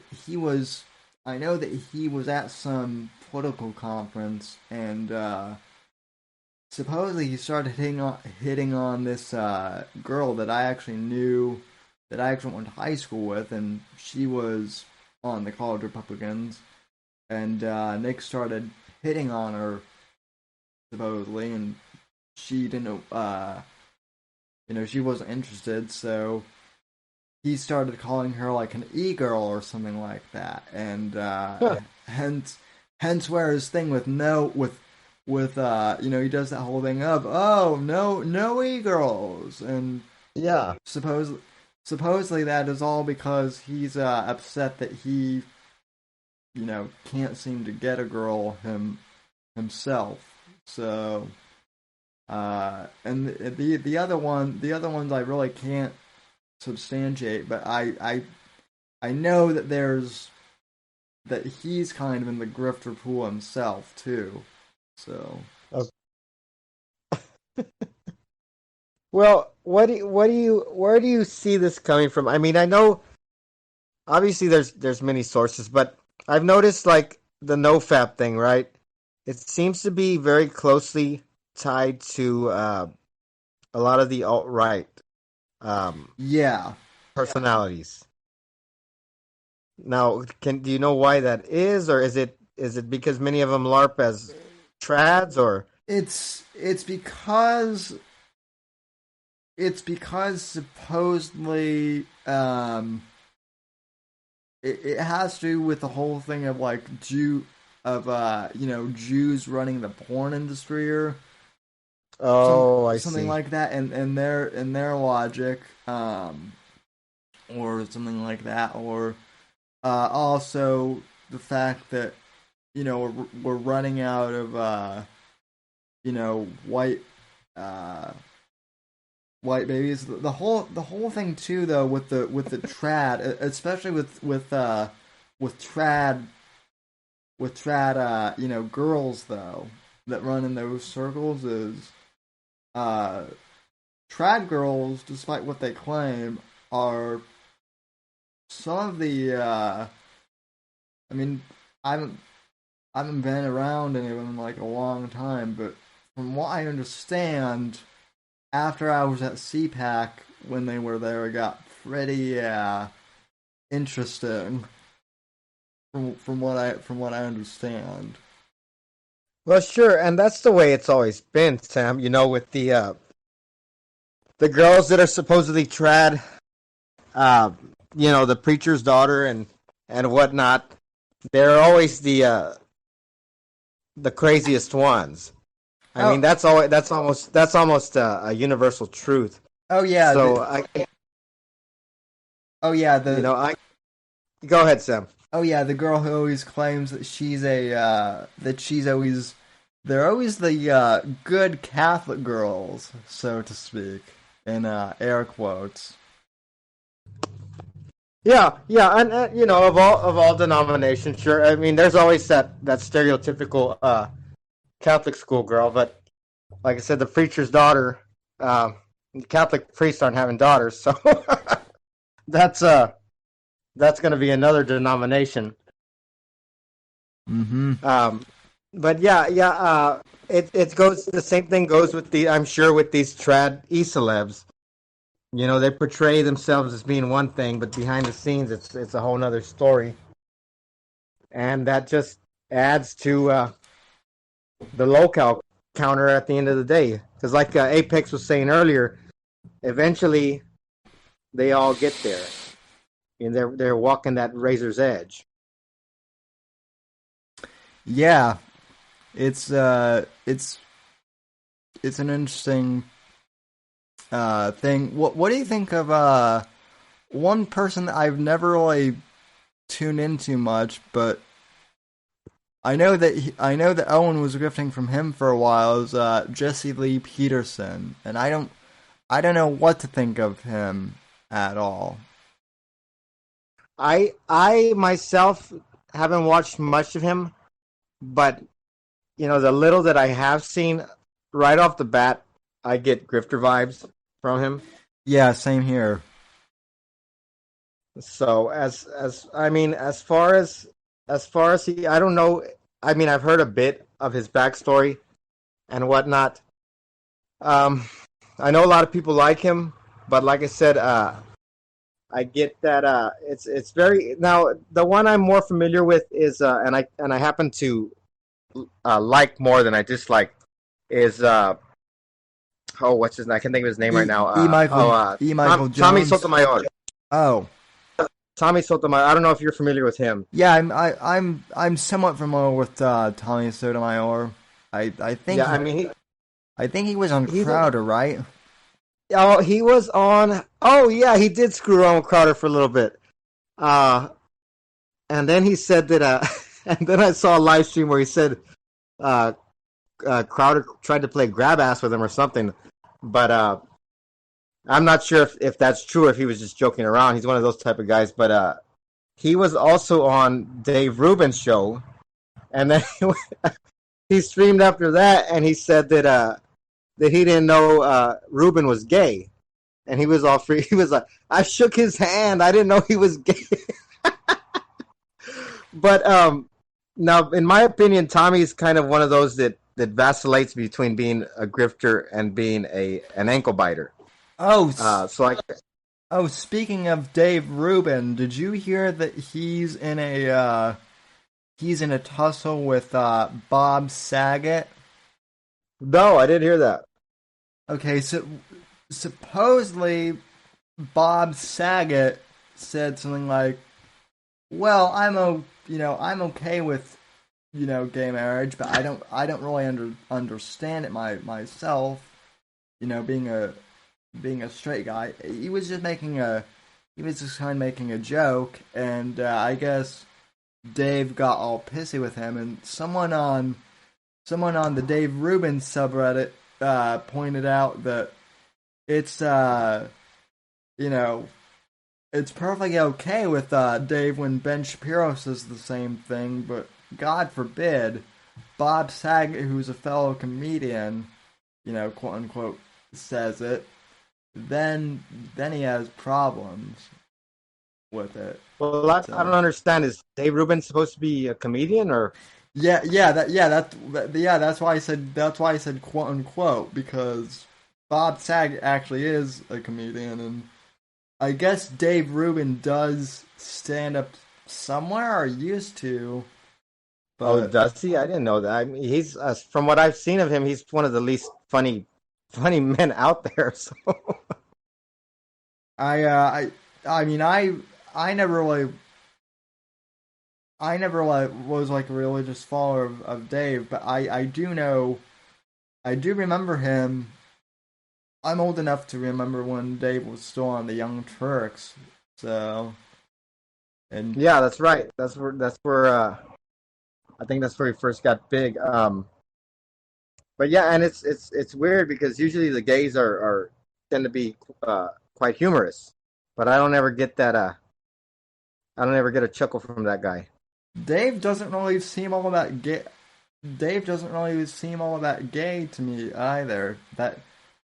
I know that he was at some political conference, and supposedly he started hitting on this girl that I actually knew, that I actually went to high school with, and she was on the College Republicans, and Nick started hitting on her, supposedly, and she didn't she wasn't interested, so he started calling her like an e-girl or something like that, and Huh. hence where his thing with no with he does that whole thing of, oh, no e-girls, and Yeah. supposedly that is all because he's upset that he can't seem to get a girl himself. So And the other ones I really can't substantiate, but I know that he's kind of in the grifter pool himself too. So, well, where do you see this coming from? I mean, I know obviously there's many sources, but I've noticed like the NoFap thing, right? It seems to be very closely tied to a lot of the alt-right yeah. personalities. Now, do you know why that is, or is it because many of them LARP as trads, or It's because supposedly it has to do with the whole thing of like Jews running the porn industry or I something see. like that, and their logic, or something like that, or also the fact that we're running out of white white babies. The whole thing too, though, with the trad, especially with trad girls though that run in those circles is uh trad girls, despite what they claim, are some of the I mean, I haven't been around any of them in like a long time, but from what I understand, after I was at CPAC when they were there, it got pretty interesting from what I understand. Well, sure, and that's the way it's always been, Sam. With the girls that are supposedly trad, the preacher's daughter and whatnot. They're always the craziest ones. I mean, Oh, that's almost a universal truth. oh yeah, So oh yeah, the I go ahead, Sam. oh yeah, the girl who always claims that she's always they're always the good Catholic girls, so to speak, in air quotes. Yeah, yeah, and of all denominations, sure. I mean, there's always that stereotypical Catholic school girl, but like I said, the preacher's daughter, Catholic priests aren't having daughters, so that's that's going to be another denomination. Mm-hmm. But yeah, it goes the same thing goes with I'm sure with these trad e-celebs. They portray themselves as being one thing, but behind the scenes, it's a whole other story, and that just adds to the locale counter at the end of the day. Because, like Apex was saying earlier, eventually they all get there, and they're walking that razor's edge. Yeah, it's an interesting thing. What do you think of one person that I've never really tuned into much, but I know that Owen was grifting from him for a while. Is Jesse Lee Peterson, and I don't know what to think of him at all. I myself haven't watched much of him, but the little that I have seen, right off the bat, I get Grifter vibes from him. Yeah, same here. So I mean, as far as he, I don't know. I mean, I've heard a bit of his backstory and whatnot. I know a lot of people like him, but like I said, I get that it's very now the one I'm more familiar with is and I happen to like more than I dislike is what's his name? I can't think of his name right now. Michael Tommy Jones. Sotomayor. Oh, Tommy Sotomayor. I don't know if you're familiar with him. yeah, I'm somewhat familiar with Tommy Sotomayor. I think Yeah, I mean I think he was on he's Crowder, right? he was on. Oh yeah, he did screw around with Crowder for a little bit. Uh, and then he said that. And then I saw a live stream where he said, Crowder tried to play grab ass with him or something, but I'm not sure if that's true. If he was just joking around, he's one of those type of guys. But he was also on Dave Rubin's show, and then he streamed after that, and he said that he didn't know Rubin was gay, and he was all free. He was like, "I shook his hand. I didn't know he was gay." But now, in my opinion, Tommy's kind of one of those that vacillates between being a grifter and being an ankle biter. Speaking of Dave Rubin, did you hear that he's in a tussle with Bob Saget? No, I didn't hear that. Okay, so supposedly Bob Saget said something like, "Well, I'm okay with gay marriage, but I don't really understand it myself. Being a straight guy." He was just kind of making a joke, and I guess Dave got all pissy with him, and someone on the Dave Rubin subreddit pointed out that it's it's perfectly okay with Dave when Ben Shapiro says the same thing, but God forbid Bob Saget, who's a fellow comedian, quote unquote, says it, then he has problems with it. Well, I don't understand. Is Dave Rubin supposed to be a comedian or? That's why I said quote unquote, because Bob Saget actually is a comedian, and I guess Dave Rubin does stand up somewhere, or used to. But, does he? I didn't know that. I mean, he's from what I've seen of him, he's one of the least funny men out there. So I never was like a religious follower of Dave, but I do remember him. I'm old enough to remember when Dave was still on the Young Turks, so. And yeah, that's right. That's where I think that's where he first got big. But yeah, and it's weird because usually the gays are tend to be quite humorous, but I don't ever get that. I don't ever get a chuckle from that guy. Dave doesn't really seem all that gay. Dave doesn't really seem all that gay to me either.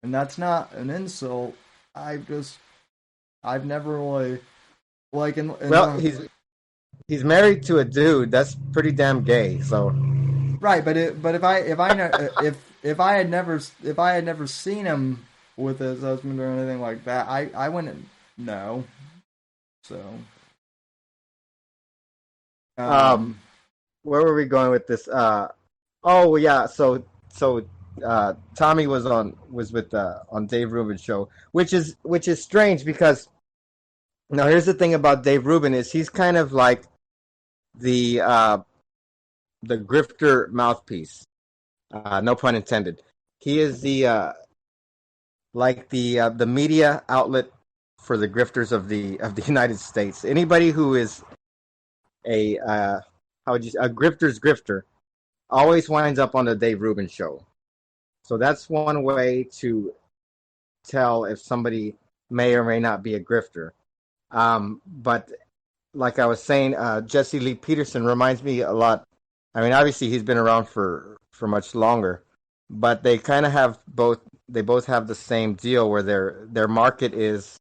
And that's not an insult. I've never really he's married to a dude. That's pretty damn gay. So right, but if I had never seen him with his husband or anything like that, I wouldn't know. So. Where were we going with this? Oh yeah, so Tommy was on Dave Rubin's show, which is strange because now here's the thing about Dave Rubin is he's kind of like the grifter mouthpiece. No pun intended. He is the media outlet for the grifters of the United States. Anybody who is a grifter's grifter always winds up on the Dave Rubin show. So that's one way to tell if somebody may or may not be a grifter. But like I was saying, Jesse Lee Peterson reminds me a lot. I mean, obviously he's been around for much longer, but they kind of have both. They both have the same deal where their market is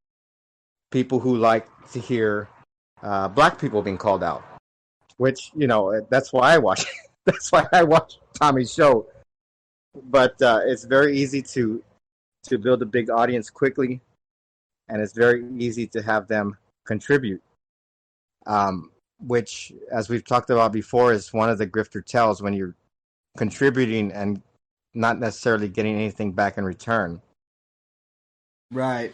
people who like to hear black people being called out. Which, that's why I watch. That's why I watch Tommy's show. But it's very easy to build a big audience quickly, and it's very easy to have them contribute. Which, as we've talked about before, is one of the grifter tells when you're contributing and not necessarily getting anything back in return. Right.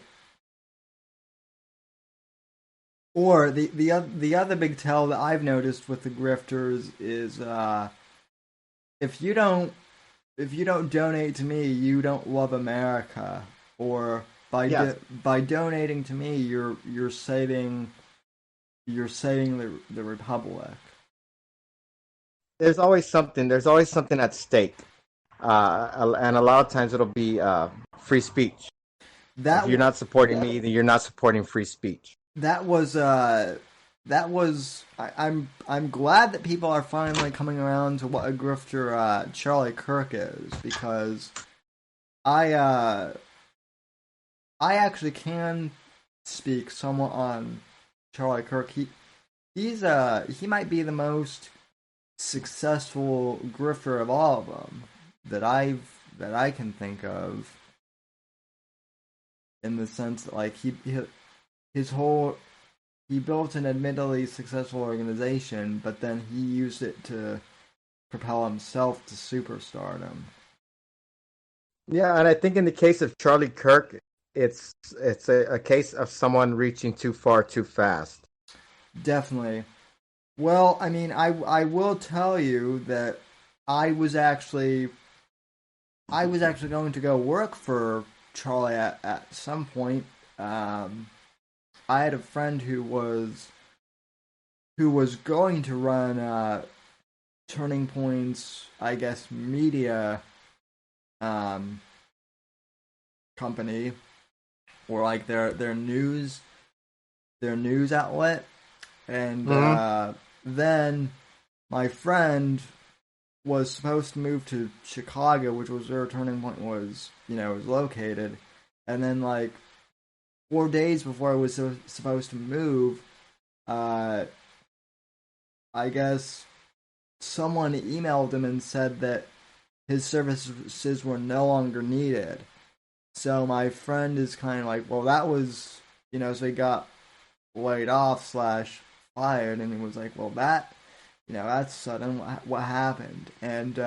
Or the other big tell that I've noticed with the grifters is if you don't donate to me, you don't love America. Or by donating to me, you're saving the republic. There's always something at stake. and a lot of times it'll be free speech. If you're not supporting me, then you're not supporting free speech. I'm glad that people are finally coming around to what a grifter Charlie Kirk is, because I actually can speak somewhat on Charlie Kirk. He might be the most successful grifter of all of them that I can think of, in the sense that, like, he built an admittedly successful organization, but then he used it to propel himself to superstardom. Yeah, and I think in the case of Charlie Kirk, it's a case of someone reaching too far too fast. Definitely. Well, I mean, I will tell you that I was actually going to go work for Charlie at some point. I had a friend who was going to run Turning Point's, I guess, media company, or like their news outlet, and then my friend was supposed to move to Chicago, which was where Turning Point was located, and then, like, 4 days before I was supposed to move, I guess someone emailed him and said that his services were no longer needed. So my friend is kind of like, well, that was, so he got laid off / fired, and he was like, well, that's sudden. What happened? And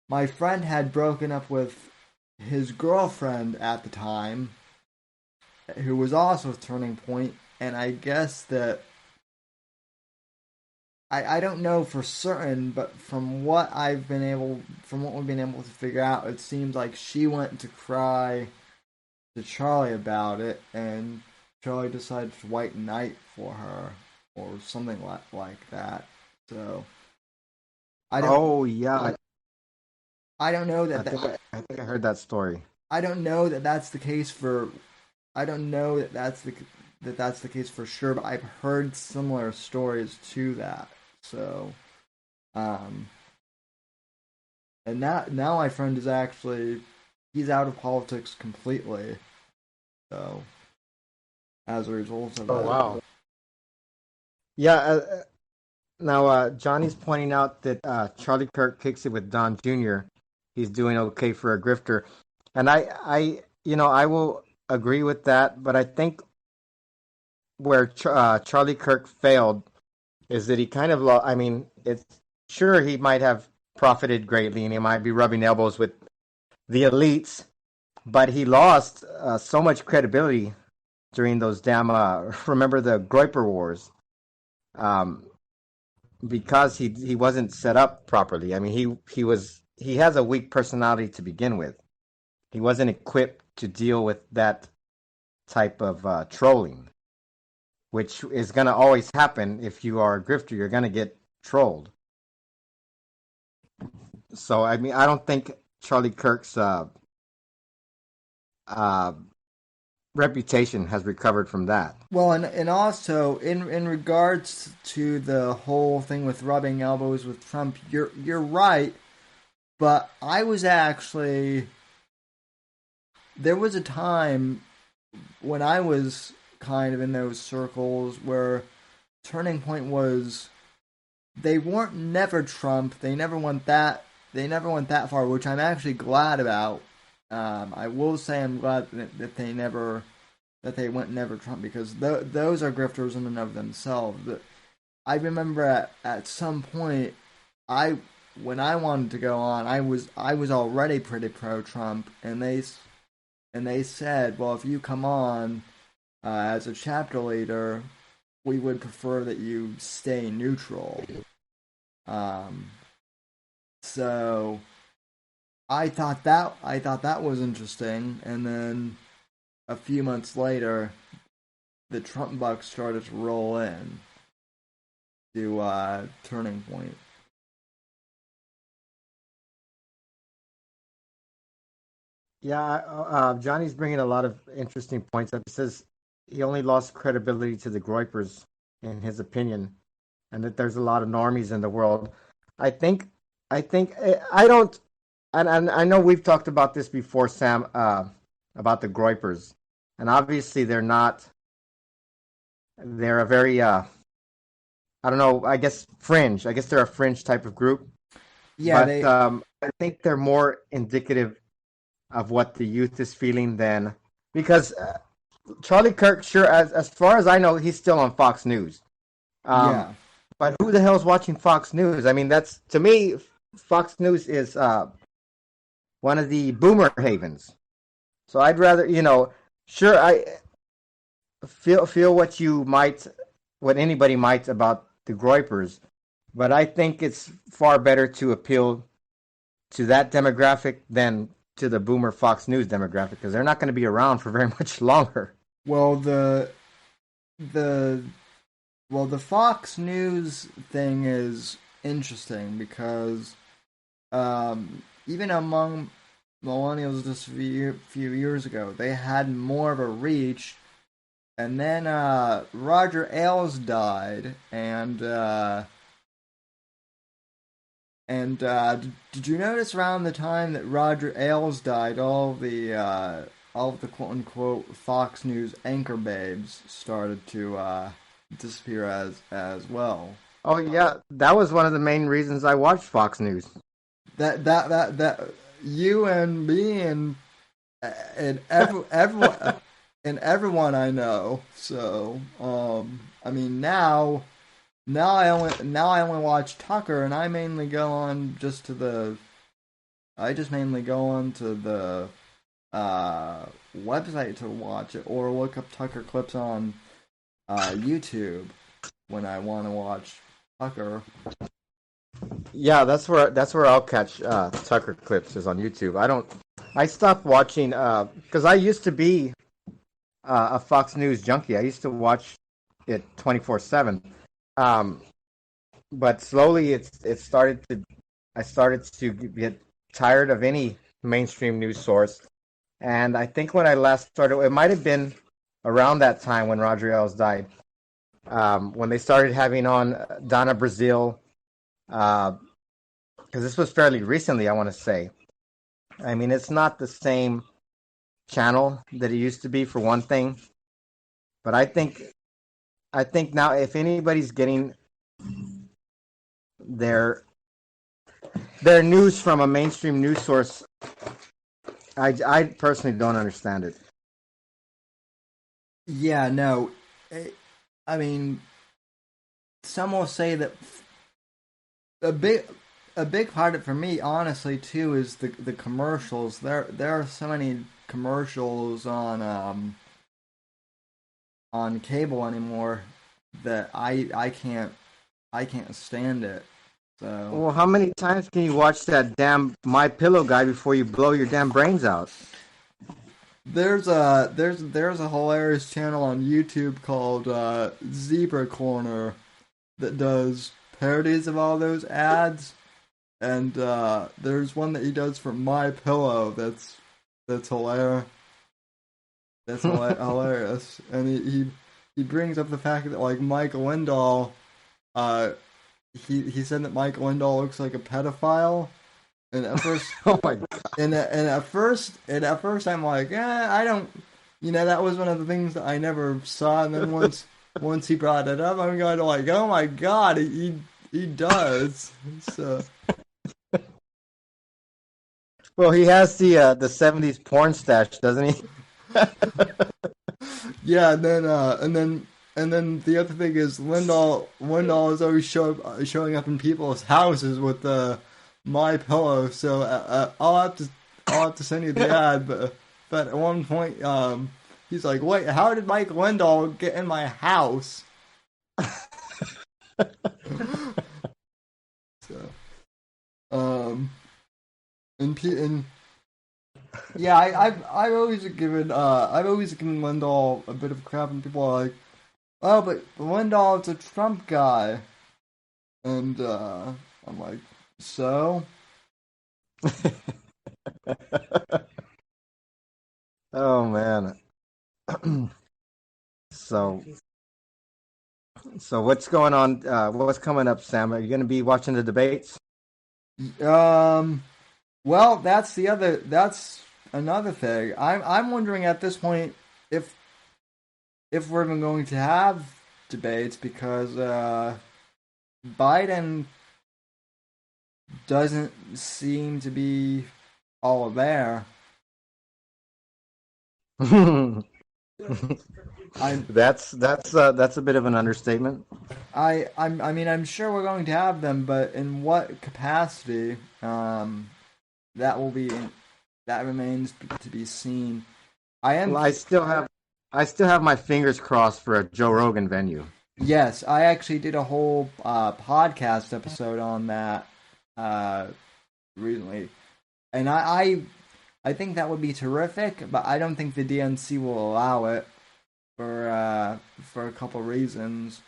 my friend had broken up with his girlfriend at the time, who was also with Turning Point, and I guess that I don't know for certain, but from what we've been able to figure out, it seems like she went to cry to Charlie about it, and Charlie decided to white knight for her, or something like that. So I don't. Oh yeah, I don't know I think I heard that story. I don't know that that's the case for. I don't know that that's the case for sure, but I've heard similar stories to that. So, and now my friend is actually, he's out of politics completely. So, as a result of that. Oh wow. Yeah. Now Johnny's pointing out that Charlie Kirk kicks it with Don Jr. He's doing okay for a grifter, and I will agree with that, but I think where Charlie Kirk failed is that he kind of I mean, it's sure he might have profited greatly, and he might be rubbing elbows with the elites, but he lost so much credibility during those damn remember the Groiper Wars, because he wasn't set up properly. I mean, he has a weak personality to begin with. He wasn't equipped to deal with that type of trolling, which is going to always happen. If you are a grifter, you're going to get trolled. So, I mean, I don't think Charlie Kirk's reputation has recovered from that. Well, and also in regards to the whole thing with rubbing elbows with Trump, you're right, but I was actually, there was a time when I was kind of in those circles where Turning Point was, they weren't never Trump. They never went that far, which I'm actually glad about. I will say I'm glad that they went never Trump, because those are grifters in and of themselves. But I remember at some point, when I wanted to go on, I was already pretty pro Trump, and they said, well, if you come on as a chapter leader, we would prefer that you stay neutral. So I thought that was interesting, and then a few months later, the Trump bucks started to roll in to Turning Point. Yeah, Johnny's bringing a lot of interesting points up. He says he only lost credibility to the Groypers, in his opinion, and that there's a lot of normies in the world. I think, I don't, and I know we've talked about this before, Sam, about the Groypers, and obviously they're not. They're a very, I don't know, I guess fringe. I guess they're a fringe type of group, Yeah, but I think they're more indicative of what the youth is feeling than because Charlie Kirk, sure, as far as I know, he's still on Fox News. Um, yeah. but who the hell's watching Fox News? I mean, that's to me, Fox News is one of the boomer havens. So I'd rather, sure, I feel what anybody might about the Groypers, but I think it's far better to appeal to that demographic than to the boomer Fox News demographic because they're not going to be around for very much longer. Well, the the Fox News thing is interesting because even among millennials just a few years ago, they had more of a reach. And then Roger Ailes died, and did you notice around the time that Roger Ailes died, all of the quote unquote Fox News anchor babes started to disappear as well. Oh yeah, that was one of the main reasons I watched Fox News. That you and me and everyone and everyone I know. So I mean now I only watch Tucker, and I just mainly go on to the website to watch it, or look up Tucker clips on YouTube when I want to watch Tucker. Yeah, that's where I'll catch Tucker clips is on YouTube. I stopped watching because I used to be a Fox News junkie. I used to watch it 24/7. Um, but slowly it started to I started to get tired of any mainstream news source. And I think when I last started, it might have been around that time when Roger Ailes died, when they started having on Donna Brazil, because this was fairly recently, I want to say. I mean, it's not the same channel that it used to be for one thing, but I think now if anybody's getting their their news from a mainstream news source, I personally don't understand it. Yeah, no, I mean, some will say that a big a big part of it for me, honestly, too, is the commercials. There are so many commercials on cable anymore that I can't stand it. So Well, how many times can you watch that damn My Pillow guy before you blow your damn brains out? there's a hilarious channel on YouTube called Zebra Corner that does parodies of all those ads, and there's one that he does for My Pillow that's hilarious. That's hilarious, and he brings up the fact that like Mike Lindahl, uh, he said that Mike Lindahl looks like a pedophile, and at first, Oh my god! and at first I'm like, I don't, that was one of the things that I never saw, and then once he brought it up, I'm going to like, oh my god, he does. So Well, he has the '70s porn stash, doesn't he? yeah, and then the other thing is Lindahl is always showing up in people's houses with the My Pillow. So I'll have to send you the ad, but at one point he's like, wait, how did Mike Lindahl get in my house? So and yeah, I've always given Lindahl a bit of crap, and people are like, oh, but Lindahl is a Trump guy, and I'm like, so Oh man. So what's going on? What's coming up, Sam? Are you going to be watching the debates? Well, that's another thing. I'm wondering at this point if we're even going to have debates because Biden doesn't seem to be all there. That's a bit of an understatement. I mean I'm sure we're going to have them, but in what capacity? That will be that remains to be seen. Well, I still have my fingers crossed for a Joe Rogan venue. Yes, I actually did a whole podcast episode on that recently, and I think that would be terrific, but I don't think the DNC will allow it for a couple reasons.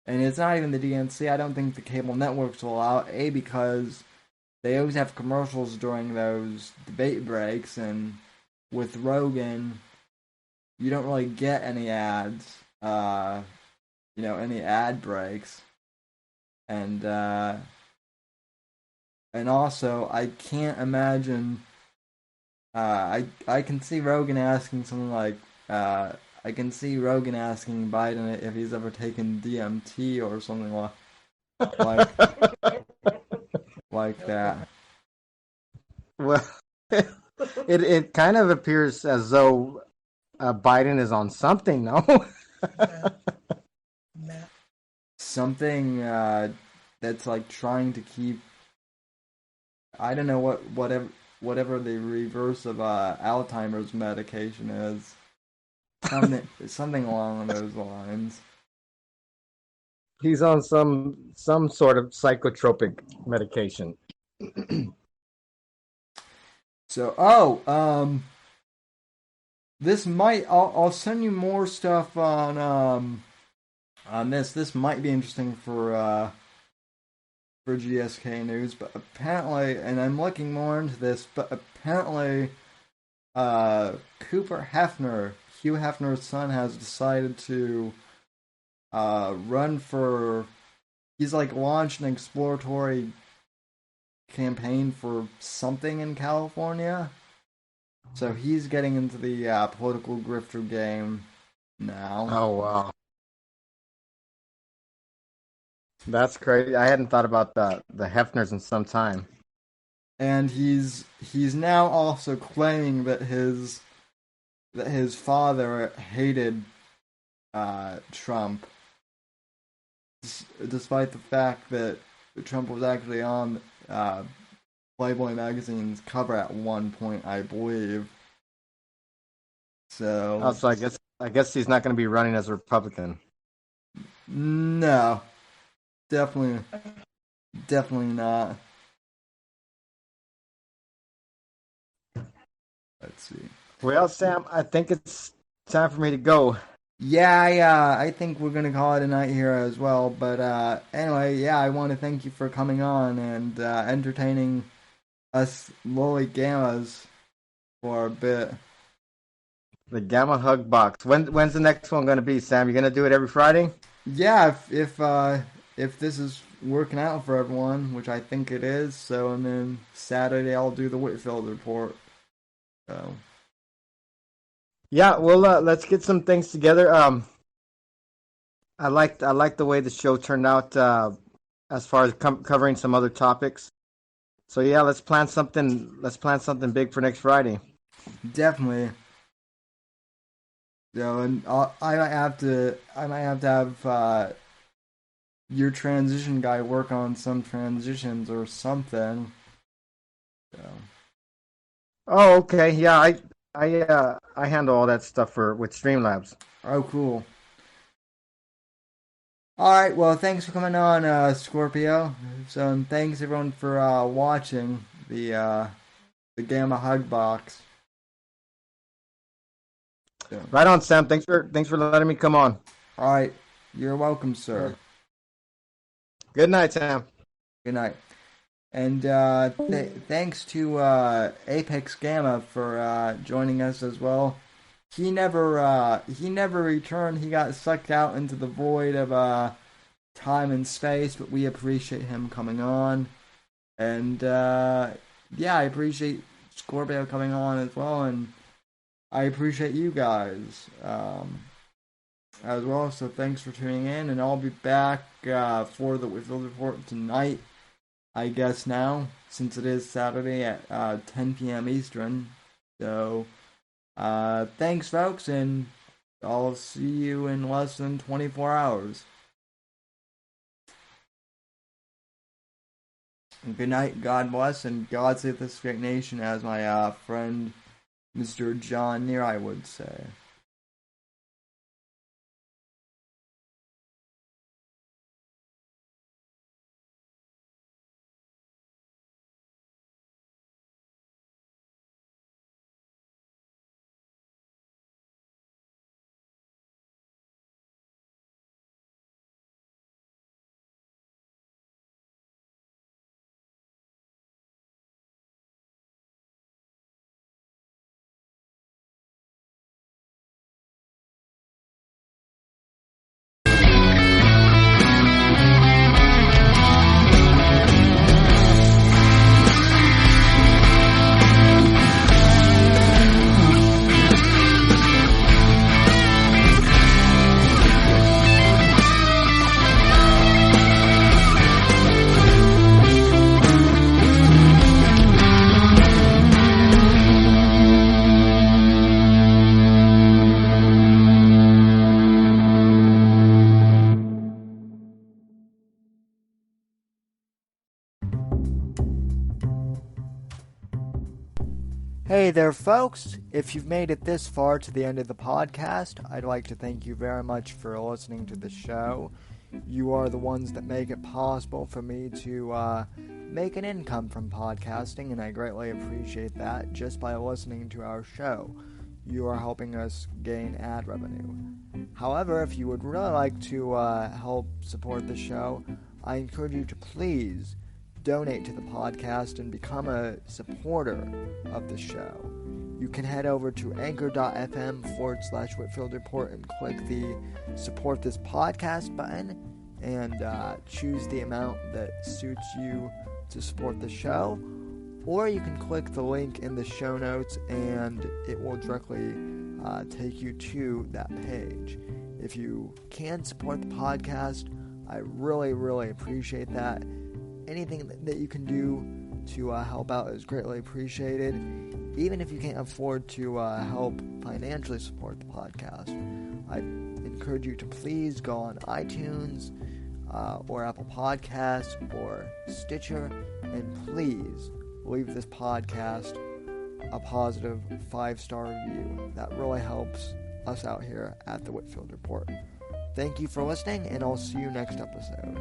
And it's not even the DNC. I don't think the cable networks will allow it. A, because they always have commercials during those debate breaks, and with Rogan, you don't really get any ads. Any ad breaks, and also I can't imagine. I can see Rogan asking something like I can see Rogan asking Biden if he's ever taken DMT or something like like that. Well, it kind of appears as though Biden is on something, no? Something that's like trying to keep. I don't know whatever the reverse of Alzheimer's medication is. Something along those lines. He's on some sort of psychotropic medication. So, this might. I'll send you more stuff on this. This might be interesting for GSK News, but apparently, and I'm looking more into this, but apparently, Hugh Hefner's son, has decided to run for. He's like launched an exploratory campaign for something in California. So he's getting into the political grifter game now. Oh wow, that's crazy. I hadn't thought about the Hefners in some time. And he's now also claiming that his father hated Trump, despite the fact that Trump was actually on Playboy magazine's cover at one point, I believe. So, So I guess he's not going to be running as a Republican. No, definitely not. Let's see. Well, Sam, I think it's time for me to go. Yeah, I think we're gonna call it a night here as well. But anyway, yeah, I want to thank you for coming on and entertaining us lowly gammas for a bit. The Gamma Hugbox. When's the next one going to be, Sam? You going to do it every Friday? Yeah, if this is working out for everyone, which I think it is. So, and then Saturday I'll do the Whitfield report. So. Yeah, well, let's get some things together. I like the way the show turned out as far as covering some other topics. So yeah, let's plan something. Let's plan something big for next Friday. Definitely. And I might have to have your transition guy work on some transitions or something. So. Oh, okay. Yeah, I handle all that stuff with Streamlabs. Oh, cool. All right. Well, thanks for coming on, Scorpio. So, and thanks everyone for watching the Gamma Hugbox. So. Right on, Sam. Thanks for letting me come on. All right. You're welcome, sir. Good night, Sam. Good night. And thanks to Apex Gamma for joining us as well. He never returned. He got sucked out into the void of time and space, but we appreciate him coming on. And yeah, I appreciate Scorpio coming on as well, and I appreciate you guys as well. So thanks for tuning in, and I'll be back for the Whitfield Report tonight, I guess now, since it is Saturday at 10 p.m. Eastern. So thanks, folks, and I'll see you in less than 24 hours. Good night, God bless, and God save this great nation, as my friend Mr. John Neary would say. Hey there, folks. If you've made it this far to the end of the podcast, I'd like to thank you very much for listening to the show. You are the ones that make it possible for me to make an income from podcasting, and I greatly appreciate that just by listening to our show. You are helping us gain ad revenue. However, if you would really like to help support the show, I encourage you to please donate to the podcast and become a supporter of the show. You can head over to anchor.fm/Whitfield Report and click the support this podcast button and choose the amount that suits you to support the show. Or you can click the link in the show notes and it will directly take you to that page. If you can support the podcast, I really, really appreciate that. Anything that you can do to help out is greatly appreciated. Even if you can't afford to help financially support the podcast, I encourage you to please go on iTunes or Apple Podcasts or Stitcher and please leave this podcast a positive 5-star review. That really helps us out here at the Whitfield Report. Thank you for listening, and I'll see you next episode.